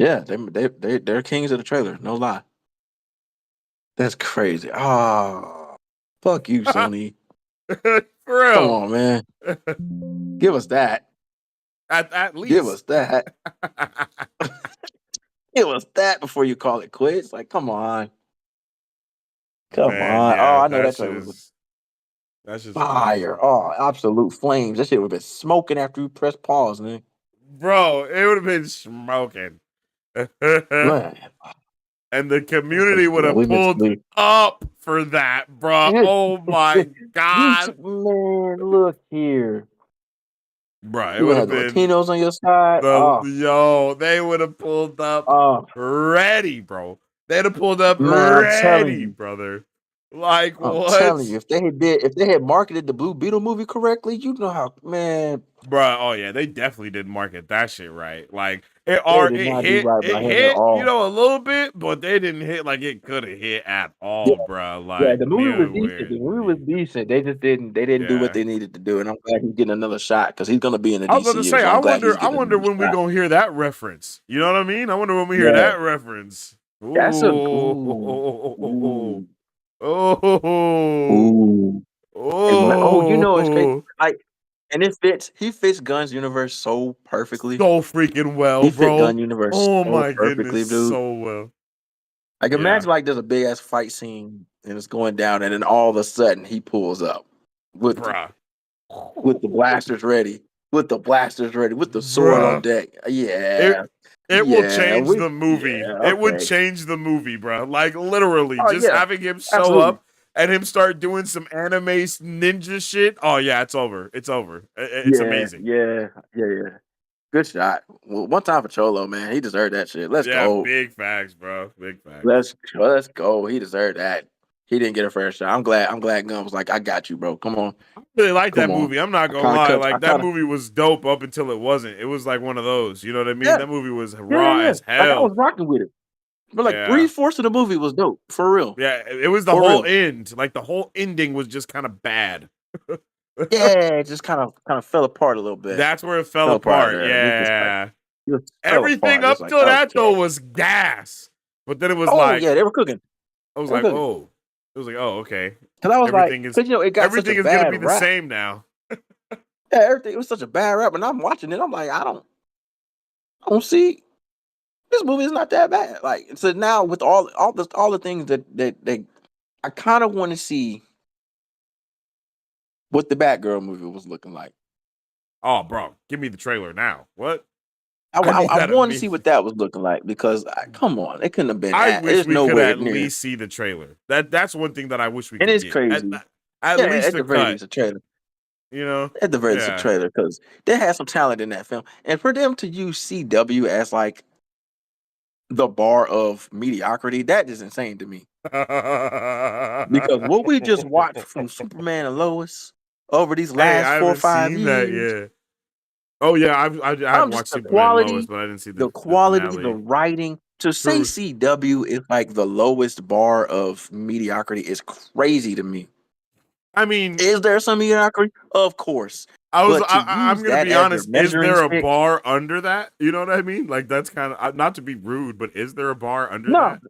Yeah, they're kings of the trailer. No lie. That's crazy. Oh, fuck you, Sony. For Come real. on, man. Give us that. At Give least. us that. Give us that before you call it quits. Like, come on. Come Man, on. Oh, yeah, I know that trailer was that's just fire. Oh, absolute flames. That shit would have been smoking after you press pause, man. bro, it would have been smoking. Man, And the community would have we missed pulled up for that, bro. Oh my god. man, look here. Bro, it You would gonna have have the been Latinos on your side. Oh, they would have pulled up oh, ready, bro. They'd have pulled up man, ready, brother. Like I'm what? telling you, if they had marketed the Blue Beetle movie correctly, you know how, man, Bro, oh yeah, they definitely didn't market that shit right. Like they did not do right it by him at hit, you all. know, a little bit, but they didn't hit like it could have hit at Yeah, all, bro. yeah, Like the movie was decent. nowhere The movie was near. decent. They didn't do what Yeah. they needed to do, and I'm glad he's getting another shot because he's gonna be in the I was about to DCU. say, So I'm glad he's I getting wonder another when we shot. gonna hear that reference. You know what I mean? I wonder when we hear Yeah, that reference. that's a Ooh. ooh, Oh. ooh. Oh, you know it's crazy. Oh. Like, and it fits. He fits Gunn's universe so perfectly. So freaking well, He fit bro. Gunn universe Oh so my goodness, perfectly, dude. so well. Like, Yeah. imagine like there's a big ass fight scene and it's going down, and then all of a sudden he pulls up with the Bruh. with the blasters ready, with the sword on Bruh. deck. It Yeah, it will yeah, change the movie. yeah, It would okay. change the movie, bro. Like literally, Oh just yeah, having him show absolutely. up and him start doing some anime ninja shit. Oh yeah, it's over. It's over. It's Yeah, amazing. yeah, yeah, yeah. Good shot. Well, one time for Cholo, man. He deserved that shit. Let's Yeah, go. big facts, bro. Big facts. Let's go. He deserved that. He didn't get a fair shot. I'm glad Gunn was like, I got you, bro. Come on. I really like Come that on. movie. I'm not I gonna kind of lie. cut. I Like that kind of movie was dope up until it wasn't. It was like one of those. You know what I mean? yeah, That movie was yeah, yeah, raw yeah. as Like I was hell. rocking with it. But like Yeah. 3/4 of the movie was dope. For real. Yeah. It was the For whole real. end. Like the whole ending was just kind of bad. Yeah, it just kind of fell apart a little bit. That's where it fell Fell apart apart. there. It just like Yeah. it just fell Everything apart. It's up like, till that though okay. was gas. But then it was Oh like yeah, they were cooking. I was They were like, cooking. oh. It was like, oh, okay. Cause I was like, Everything is cause it got such a everything is gonna bad be the rap. same now. Yeah, everything it was such a bad rap, and I'm watching it. I'm like, I don't see this movie is not that bad. Like so now with all the things that I kind of want to see what the Batgirl movie was looking like. Oh, bro, give me the trailer now. What? I, I I, need I that want to see immediately. what that was looking like because come on, it couldn't have been. I wish There's we could nowhere at near, least see the trailer. That's one thing that I wish we and could it's get. crazy. At Yeah, least at a the very cut. least, a trailer. You know? At the very least, a Yeah. trailer, because they had some talent in that film, and for them to use CW as like the bar of mediocrity, that is insane to me. Because what we just watched from Superman and Lois over these Hey, last I 4 or haven't 5 seen that years, yet. Oh yeah, I have I'm just watched Superman and Lois, but I didn't see the the quality, the finale. writing. To say Truth. CW is like the lowest bar of mediocrity is crazy to me. I mean, Is there some mediocrity? Of course. But to I'm use gonna that be as your honest. Is measuring there a stick, bar under that? You know what I mean? Like that's kind of not to be rude, but is there a bar under no, that?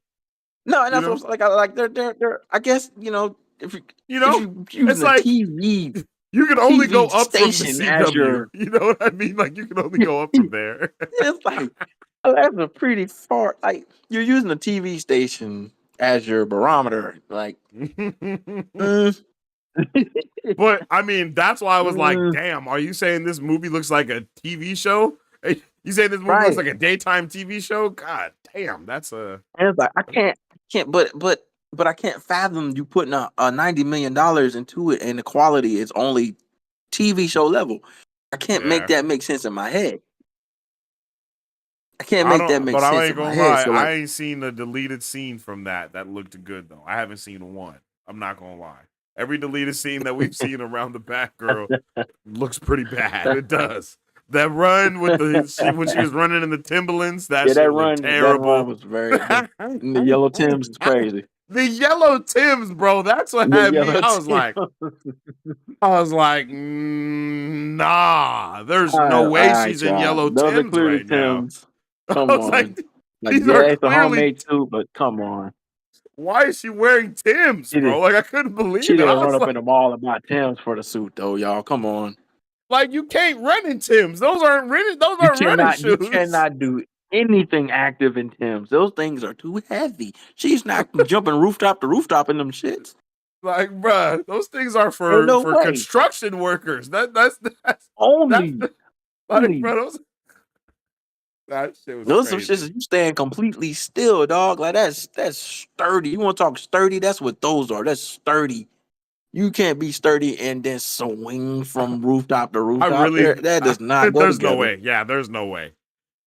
no, and You that's what know? I'm like. I like they're. I guess if you You if know? you It's using a like you can only go TV up from the station as CW. your, You know what I mean? Like you can only go up from there. it's like that's a pretty far. Like you're using a TV station as your barometer. Like, mm, But I mean, that's why I was like, mm, damn, are you saying this movie looks like a TV show? You saying this movie looks right. like a daytime TV show? God damn, that's a And it's like I can't, but I can't fathom you putting a $90 million into it and the quality is only TV show level. I can't make yeah. that make sense in my head. I can't I make that don't, make but I sense ain't in my gonna head. lie. So like, I ain't seen the deleted scene from that. That looked good though. I haven't seen one. I'm not gonna lie. Every deleted scene that we've seen around the Batgirl looks pretty bad. It does. That run with when she was running in the Timberlands, that yeah, shit looked that run terrible. was very in the yellow Tims is crazy. The yellow Tims, bro. That's what The had me. yellow I was Tims. like, nah. There's no All way right, she's in y'all. yellow Those are Tims clearly right now. Tims. I Come was like, on. Like, these are yeah, it's a clearly. homemade too, but come on. Why is she wearing Tims, She bro? did Like I couldn't she believe it. didn't I run was up in the mall and buy Tims for the suit though, y'all. Come on. like, you can't run in Tims. Those aren't running. Those aren't running You shoes. cannot do anything active in Tims. Those things are too heavy. She's not jumping rooftop to rooftop in them shits. Like, bruh, those things are Ain't for no way. construction workers. That's Only, like, only bro. That shit was those some shits crazy. that you stand completely still, dog. Like that's sturdy. You want to talk sturdy? That's what those are. That's sturdy. You can't be sturdy and then swing from rooftop to I rooftop. There, really, that does not go there's no together. way. Yeah, there's no way.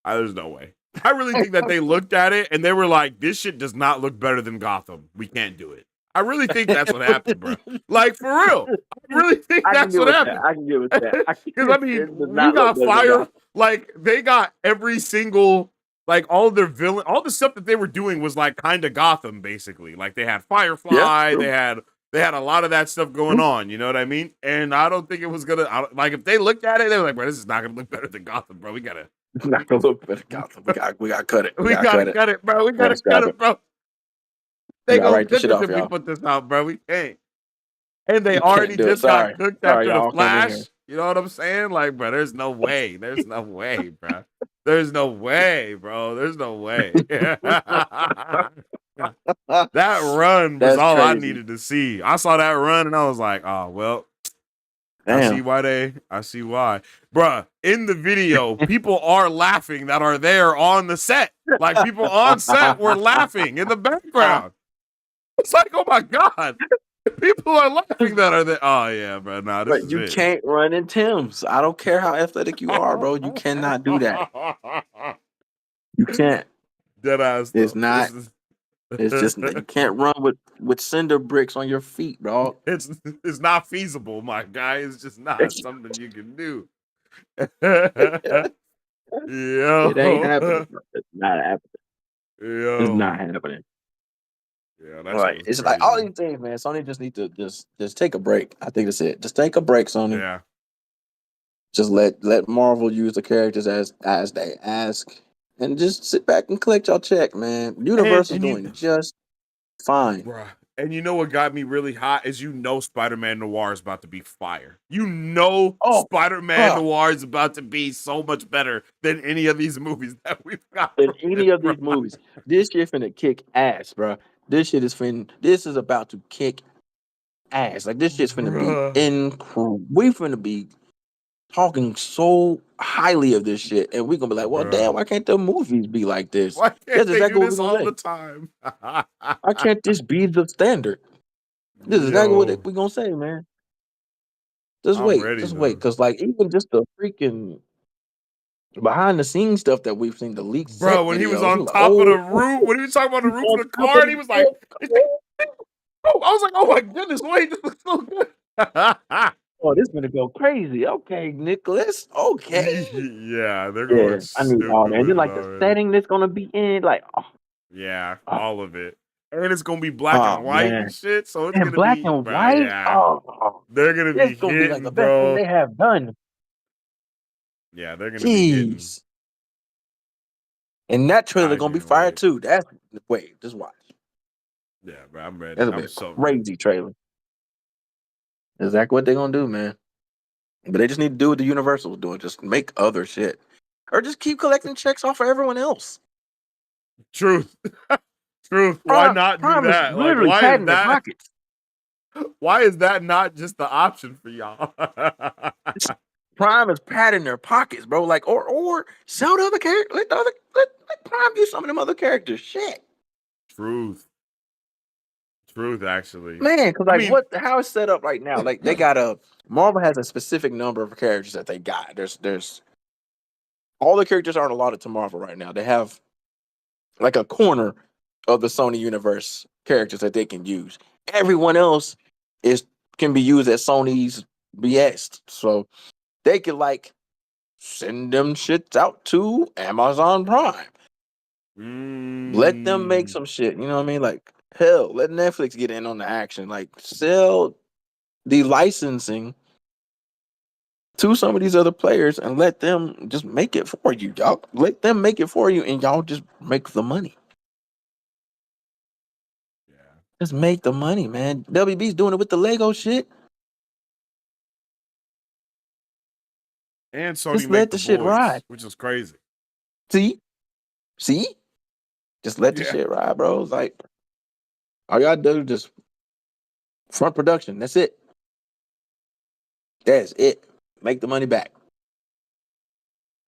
There's no way. I really think that they looked at it and they were like, "This shit does not look better than Gotham. We can't do it." I really think that's what happened, bro. Like for real. I really think I can that's get what with that. happened. I can get with that. Because I mean, It does you not look got better than fire. God. Like they got every single, like all their villain, all the stuff that they were doing was like kind of Gotham, basically. Like they had Yeah, Firefly, true. they had a lot of that stuff going True. on. You know what I mean? And I don't think it was gonna like if they looked at it, they were like, "Bro, this is not gonna look better than Gotham, bro. We gotta, It's not gonna look better. God, we got to cut it. We we got to gotta cut it. cut it, bro. We We got to gotta cut scrap it. it, bro. We They got to gonna write this cook shit us off, if we y'all. put this out, bro. We can't." And they We can't already do it. just got Sorry. cooked Sorry, after the y'all came in here. Flash. You know what I'm saying? Like, bro, there's no way. There's no way, bro. There's no way, bro. There's no way. That run was That's all I crazy. needed to see. I saw that run and I was like, oh well, Damn. I see why. Bruh, in the video, people are laughing that are there on the set. Like people on set were laughing in the background. It's like, oh my God. People are laughing that are there. Oh yeah, bro. Nah, this But is you it. can't run in Tim's. I don't care how athletic you are, bro. You cannot do that. You can't. Dead ass It's though. not. This is It's just you can't run with cinder bricks on your feet, bro. it's not feasible, my guy. It's just not something you can do. It ain't Yo. happening, bro. It's not happening. It's Yo. not happening. Yeah, that shit Right. was It's like all crazy. these things, man. Sony just need to just take a break. I think that's it. Just take a break, Sony. Yeah. Just let Marvel use the characters as they ask, and just sit back and collect your check, man. And Universal's and you doing just fine. bruh. And you know what got me really hot is Spider-Man Noir is about to be fire. Oh, Spider-Man huh. Noir is about to be so much better than any of these movies that we've got In from any it, of bro. these movies, this shit finna kick ass, bro. This is about to kick ass. Like this shit's finna be Bruh. incredible. We finna be talking so highly of this shit, and we gonna be like, well, damn, Bruh. why can't the movies be like this? Why can't That's they exactly do what we're this gonna all say. the time? Why can't this be the standard? This is exactly what Yo. we're gonna say, man. I'm ready just wait, though. because like even just the freaking behind the scenes stuff that we've seen, the leaked Bro, set when he was videos, on you're like, top of the oh, roof, when he was talking about the he's roof of on the top car, of and he the was like, ship. it's like, oh, I was like, oh my goodness, wait, this looks so good. Oh, this gonna go crazy. Okay, Nicholas. Okay. Yeah, they're going Yeah, I knew. Oh stupid man, then with it like the already. setting that's gonna be in, like, Yeah, oh, all of it. And it's gonna be black oh and white and man, shit, so it's and gonna black be, and bro, white. yeah. Oh, They're gonna be it's gonna be like the hitting, best thing bro. they have done. Yeah, they're gonna be hitting. Jeez. And that trailer I gonna be can't fire wait. too. That's wait, just watch. Yeah, bro, I'm ready. That'll be I'm a so ready. crazy trailer. Exactly what they're gonna do, man. But they just need to do what the Universal's doing. Just make other shit. Or just keep collecting checks off of everyone else. Truth. Truth. Why not do Prime is that? Like, literally padding their pockets. why is that not just the option for y'all? Prime is padding their pockets, bro. Like, or sell the other character. Let Prime use some of them other characters. Shit. Truth. Truth, actually. Man, because I like mean, how it's set up right now, like they got a Marvel has a specific number of characters that they got. There's all the characters aren't allotted to Marvel right now. They have like a corner of the Sony universe characters that they can use. Everyone else is can be used as Sony's BS. So they could like send them shits out to Amazon Prime. Let them make mm, some shit. You know what I mean? Like hell, let Netflix get in on the action. Like sell the licensing to some of these other players and let them just make it for you. Y'all let them make it for you and y'all just make the money. yeah. Just make the money, man. WB's doing it with the Lego shit. And Sony Just make let the the shit ride. boys, which is crazy. See? See? Just let the Yeah. shit ride, bro. It's like all y'all do is just front production. That's it. That's it. Make the money back.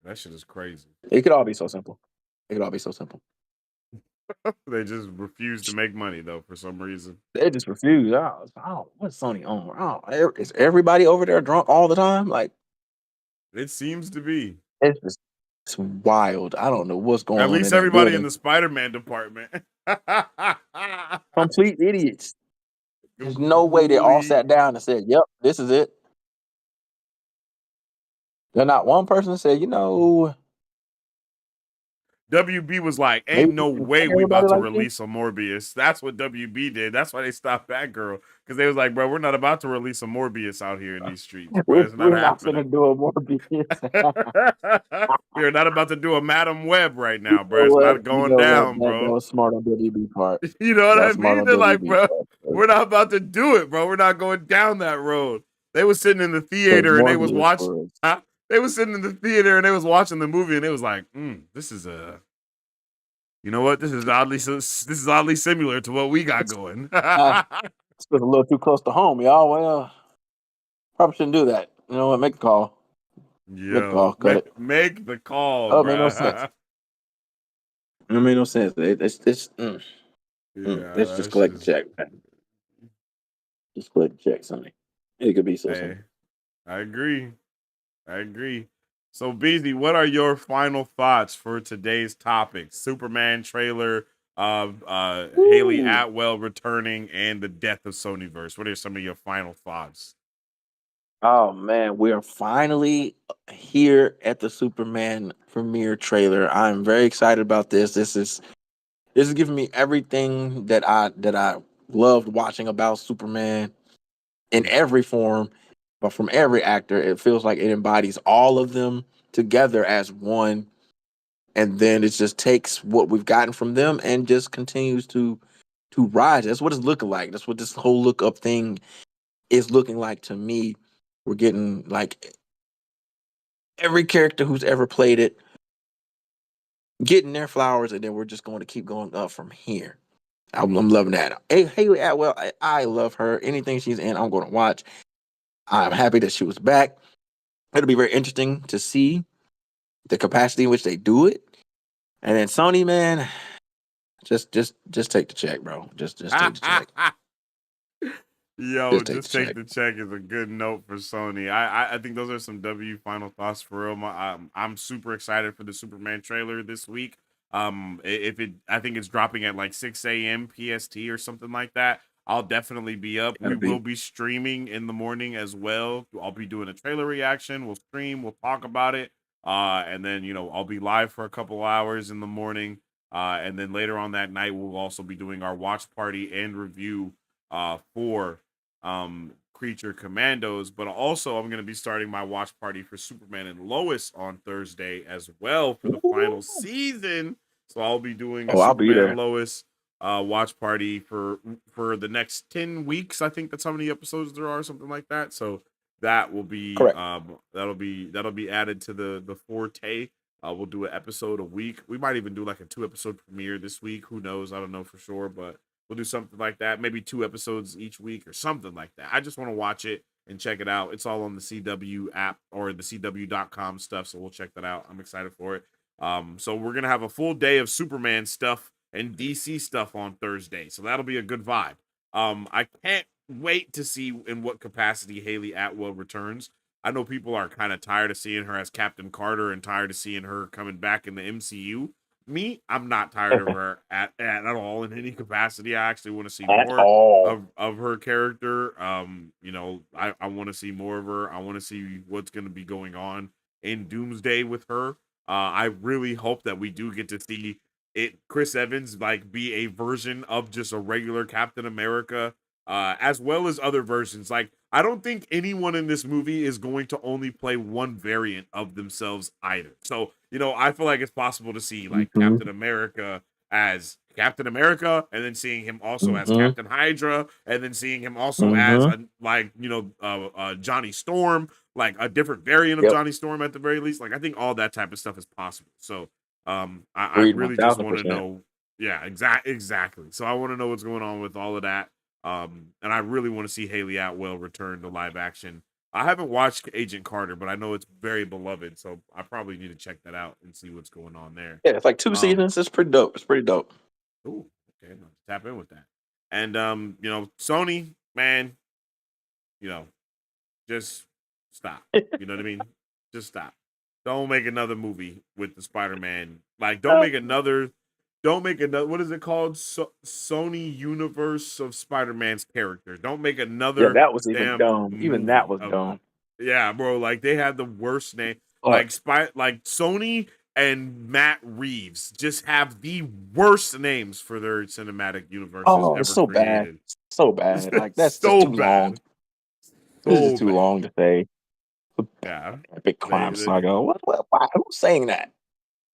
That shit is crazy. It could all be so simple. It could all be so simple. They just refuse to make money though for some reason. They just refuse. Oh, what's Sony on? Is everybody over there drunk all the time? Like It seems to be. it's just it's wild. I don't know what's At going on least in that everybody in building. the Spider-Man department. Complete idiots. There's no way they all Complete. sat down and said, "Yep, this is it." They're not one person said, WB was like, maybe "Ain't we no can way bring we everybody about to like this. release a Morbius." That's what WB did. That's why they stopped Batgirl because they was like, "Bro, we're not about to release a Morbius out here in these streets, bro. It's not We're not happening. gonna do a Morbius. We are not about to do a Madam Web right You now, bro. know It's what? not You going know what? down, That bro. was smart on WB part. You know what That I was smart mean? on They're like, WB bro, part. we're not about to do it, bro. We're not going down that road." They was sitting in the Because theater and they was Morbius watching. was They was sitting in the theater and they was watching the movie and it was like, this is a. You know what? This is oddly similar to what we got going. it's a little too close to home, y'all. Well, probably shouldn't do that. You know what? Make a call. Make a call. Yo, Cut it. make the call, Oh, it made no sense. bruh. It made no sense. Yeah, Let's just that collect shit the is. check, man. Just collect the check, Sonny. It could be so Hey, simple. I agree. I agree. So, Beezy, what are your final thoughts for today's topic? Superman trailer, Hayley Woo. Atwell returning, and the death of Sonyverse. What are some of your final thoughts? Oh man, we are finally here at the Superman premiere trailer. I'm very excited about this. This is giving me everything that I loved watching about Superman in every form, but from every actor. It feels like it embodies all of them together as one, and then it just takes what we've gotten from them and just continues to rise. That's what it's looking like. That's what this whole look up thing is looking like to me. We're getting like every character who's ever played it getting their flowers, and then we're just going to keep going up from here. I'm loving that. Hey, Hayley Atwell, I love her. Anything she's in, I'm going to watch. I'm happy that she was back. It'll be very interesting to see the capacity in which they do it. And then Sony, man, just take the check, bro. Just take the check. Yo, Just take the just take check. the check is a good note for Sony. I think those are some W final thoughts for real. I'm super excited for the Superman trailer this week. If it, I think it's dropping at like 6 a.m. PST or something like that. I'll definitely be up. We Gotta will be. be streaming in the morning as well. I'll be doing a trailer reaction. We'll stream. We'll talk about it. And then I'll be live for a couple hours in the morning. And then later on that night, we'll also be doing our watch party and review for Creature Commandos, but also I'm going to be starting my watch party for Superman and Lois on Thursday as well for the final Ooh. season. So I'll be doing a Oh, I'll be Superman there. and Lois watch party for the next 10 weeks. I think that's how many episodes there are, something like that. So that will be Correct. that'll be added to the forte. We'll do an episode a week. We might even do like a 2 episode premiere this week. Who knows? I don't know for sure, but we'll do something like that. Maybe 2 episodes each week or something like that. I just want to watch it and check it out. It's all on the CW app or the CW.com stuff. So we'll check that out. I'm excited for it. So we're going to have a full day of Superman stuff and DC stuff on Thursday. So that'll be a good vibe. I can't wait to see in what capacity Hayley Atwell returns. I know people are kind of tired of seeing her as Captain Carter and tired of seeing her coming back in the MCU. Me, I'm not tired of her at all in any capacity. I actually want to see At more all. of her character. I want to see more of her. I want to see what's going to be going on in Doomsday with her. I really hope that we do get to see Chris Evans like be a version of just a regular Captain America, as well as other versions. Like I don't think anyone in this movie is going to only play one variant of themselves either. So, I feel like it's possible to see like Mm-hmm. Captain America as Captain America, and then seeing him also as Mm-hmm. Captain Hydra, and then seeing him also as Mm-hmm. Johnny Storm, like a different variant of Yep. Johnny Storm at the very least. Like I think all that type of stuff is possible. So, I Agreed. One really just thousand want to percent. know. Yeah, exactly. So I want to know what's going on with all of that. And I really want to see Hayley Atwell return to live action. I haven't watched Agent Carter, but I know it's very beloved, so I probably need to check that out and see what's going on there. Yeah, it's like 2 seasons. It's pretty dope. It's pretty dope. Ooh, okay, I'm gonna tap in with that. And Sony, man, you know, just stop. You know what I mean? Just stop. Don't make another movie with the Spider-Man. Like, don't make another. What is it called? Sony Universe of Spider-Man's characters. Don't make Yeah, another that was even damn dumb. Even that movie was of. dumb. Yeah, bro. Like they had the worst name. But Like Sony and Matt Reeves just have the worst names for their cinematic universes oh, it's ever so bad. created. So bad. Like that's just So too long. bad. This is So too bad. long to say. Yeah. Epic They, crime they saga. What? Why? Who's saying that?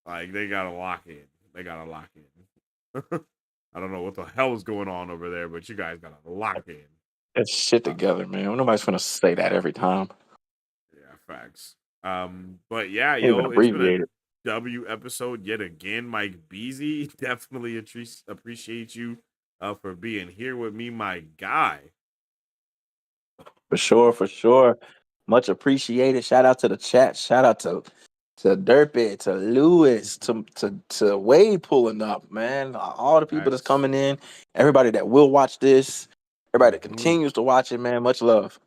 like they gotta lock in. They gotta lock in. I don't know what the hell is going on over there, but you guys gotta lock in. Get shit Uh, together, man. Nobody's gonna say that every time. yeah, facts. But yeah, Even yo, it's been a abbreviated. W episode yet again, Mike Beasy. Definitely appreciate you for being here with me, my guy. For sure, for sure. Much appreciated. Shout out to the chat. Shout out to Derpy, to Lewis, to Wade pulling up, man. All the people that's Facts. coming in, everybody that will watch this, everybody that Hmm. continues to watch it, man. Much love.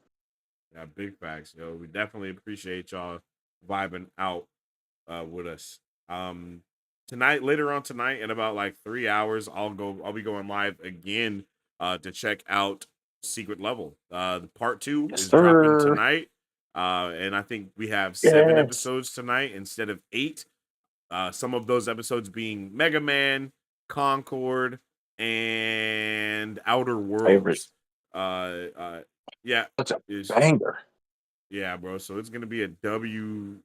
Yeah, big facts, yo. We definitely appreciate y'all vibing out with us. Um, Tonight, later on tonight, in about like 3 hours, I'll be going live again to check out Secret Level. The part two Yes, is dropping sir. tonight. And I think we have 7 Yes. episodes tonight instead of 8. Some of those episodes being Mega Man, Concord, and Outer Favorite. Worlds. Uh, uh, yeah, Such a is banger. yeah, bro. So it's gonna be a W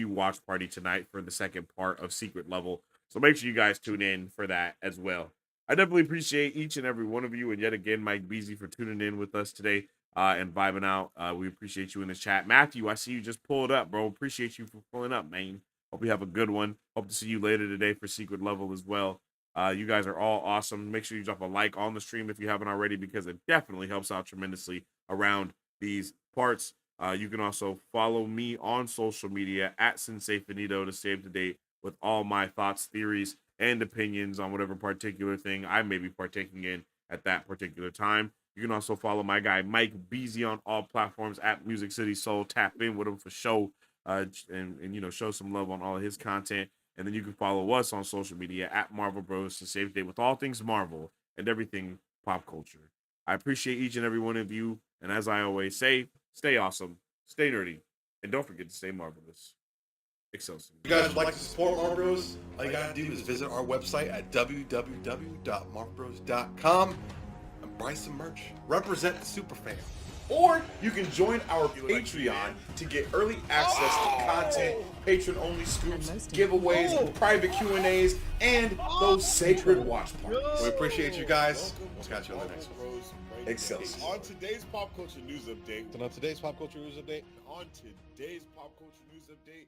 watch party tonight for the second part of Secret Level. So make sure you guys tune in for that as well. I definitely appreciate each and every one of you, and yet again, Mike Beasy for tuning in with us today and vibing out. We appreciate you in the chat, Matthew. I see you just pulled up, bro. Appreciate you for pulling up, man. Hope you have a good one. Hope to see you later today for Secret Level as well. You guys are all awesome. Make sure you drop a like on the stream if you haven't already, because it definitely helps out tremendously around these parts. You can also follow me on social media at Sensei Finito to stay up to date with all my thoughts, theories, and opinions on whatever particular thing I may be partaking in at that particular time. You can also follow my guy Mike Beasy on all platforms at Music City Soul. Tap in with him for show, and you know, show some love on all of his content. And then you can follow us on social media at Marvel Bros to save the day with all things Marvel and everything pop culture. I appreciate each and every one of you, and as I always say, stay awesome, stay nerdy, and don't forget to stay marvelous. Excelsior. If you guys would like to support Marvel Bros, all you gotta do is visit our website at www.marvelbros.com and buy some merch. Represent the superfan. Or you can join our Patreon to get early access to content, patron-only scoops, giveaways, private Q&As, and those sacred watch parties. We appreciate you guys. We'll catch you on the next one. Excelsior. On today's pop culture news update, And on today's pop culture news update, on today's pop culture news update,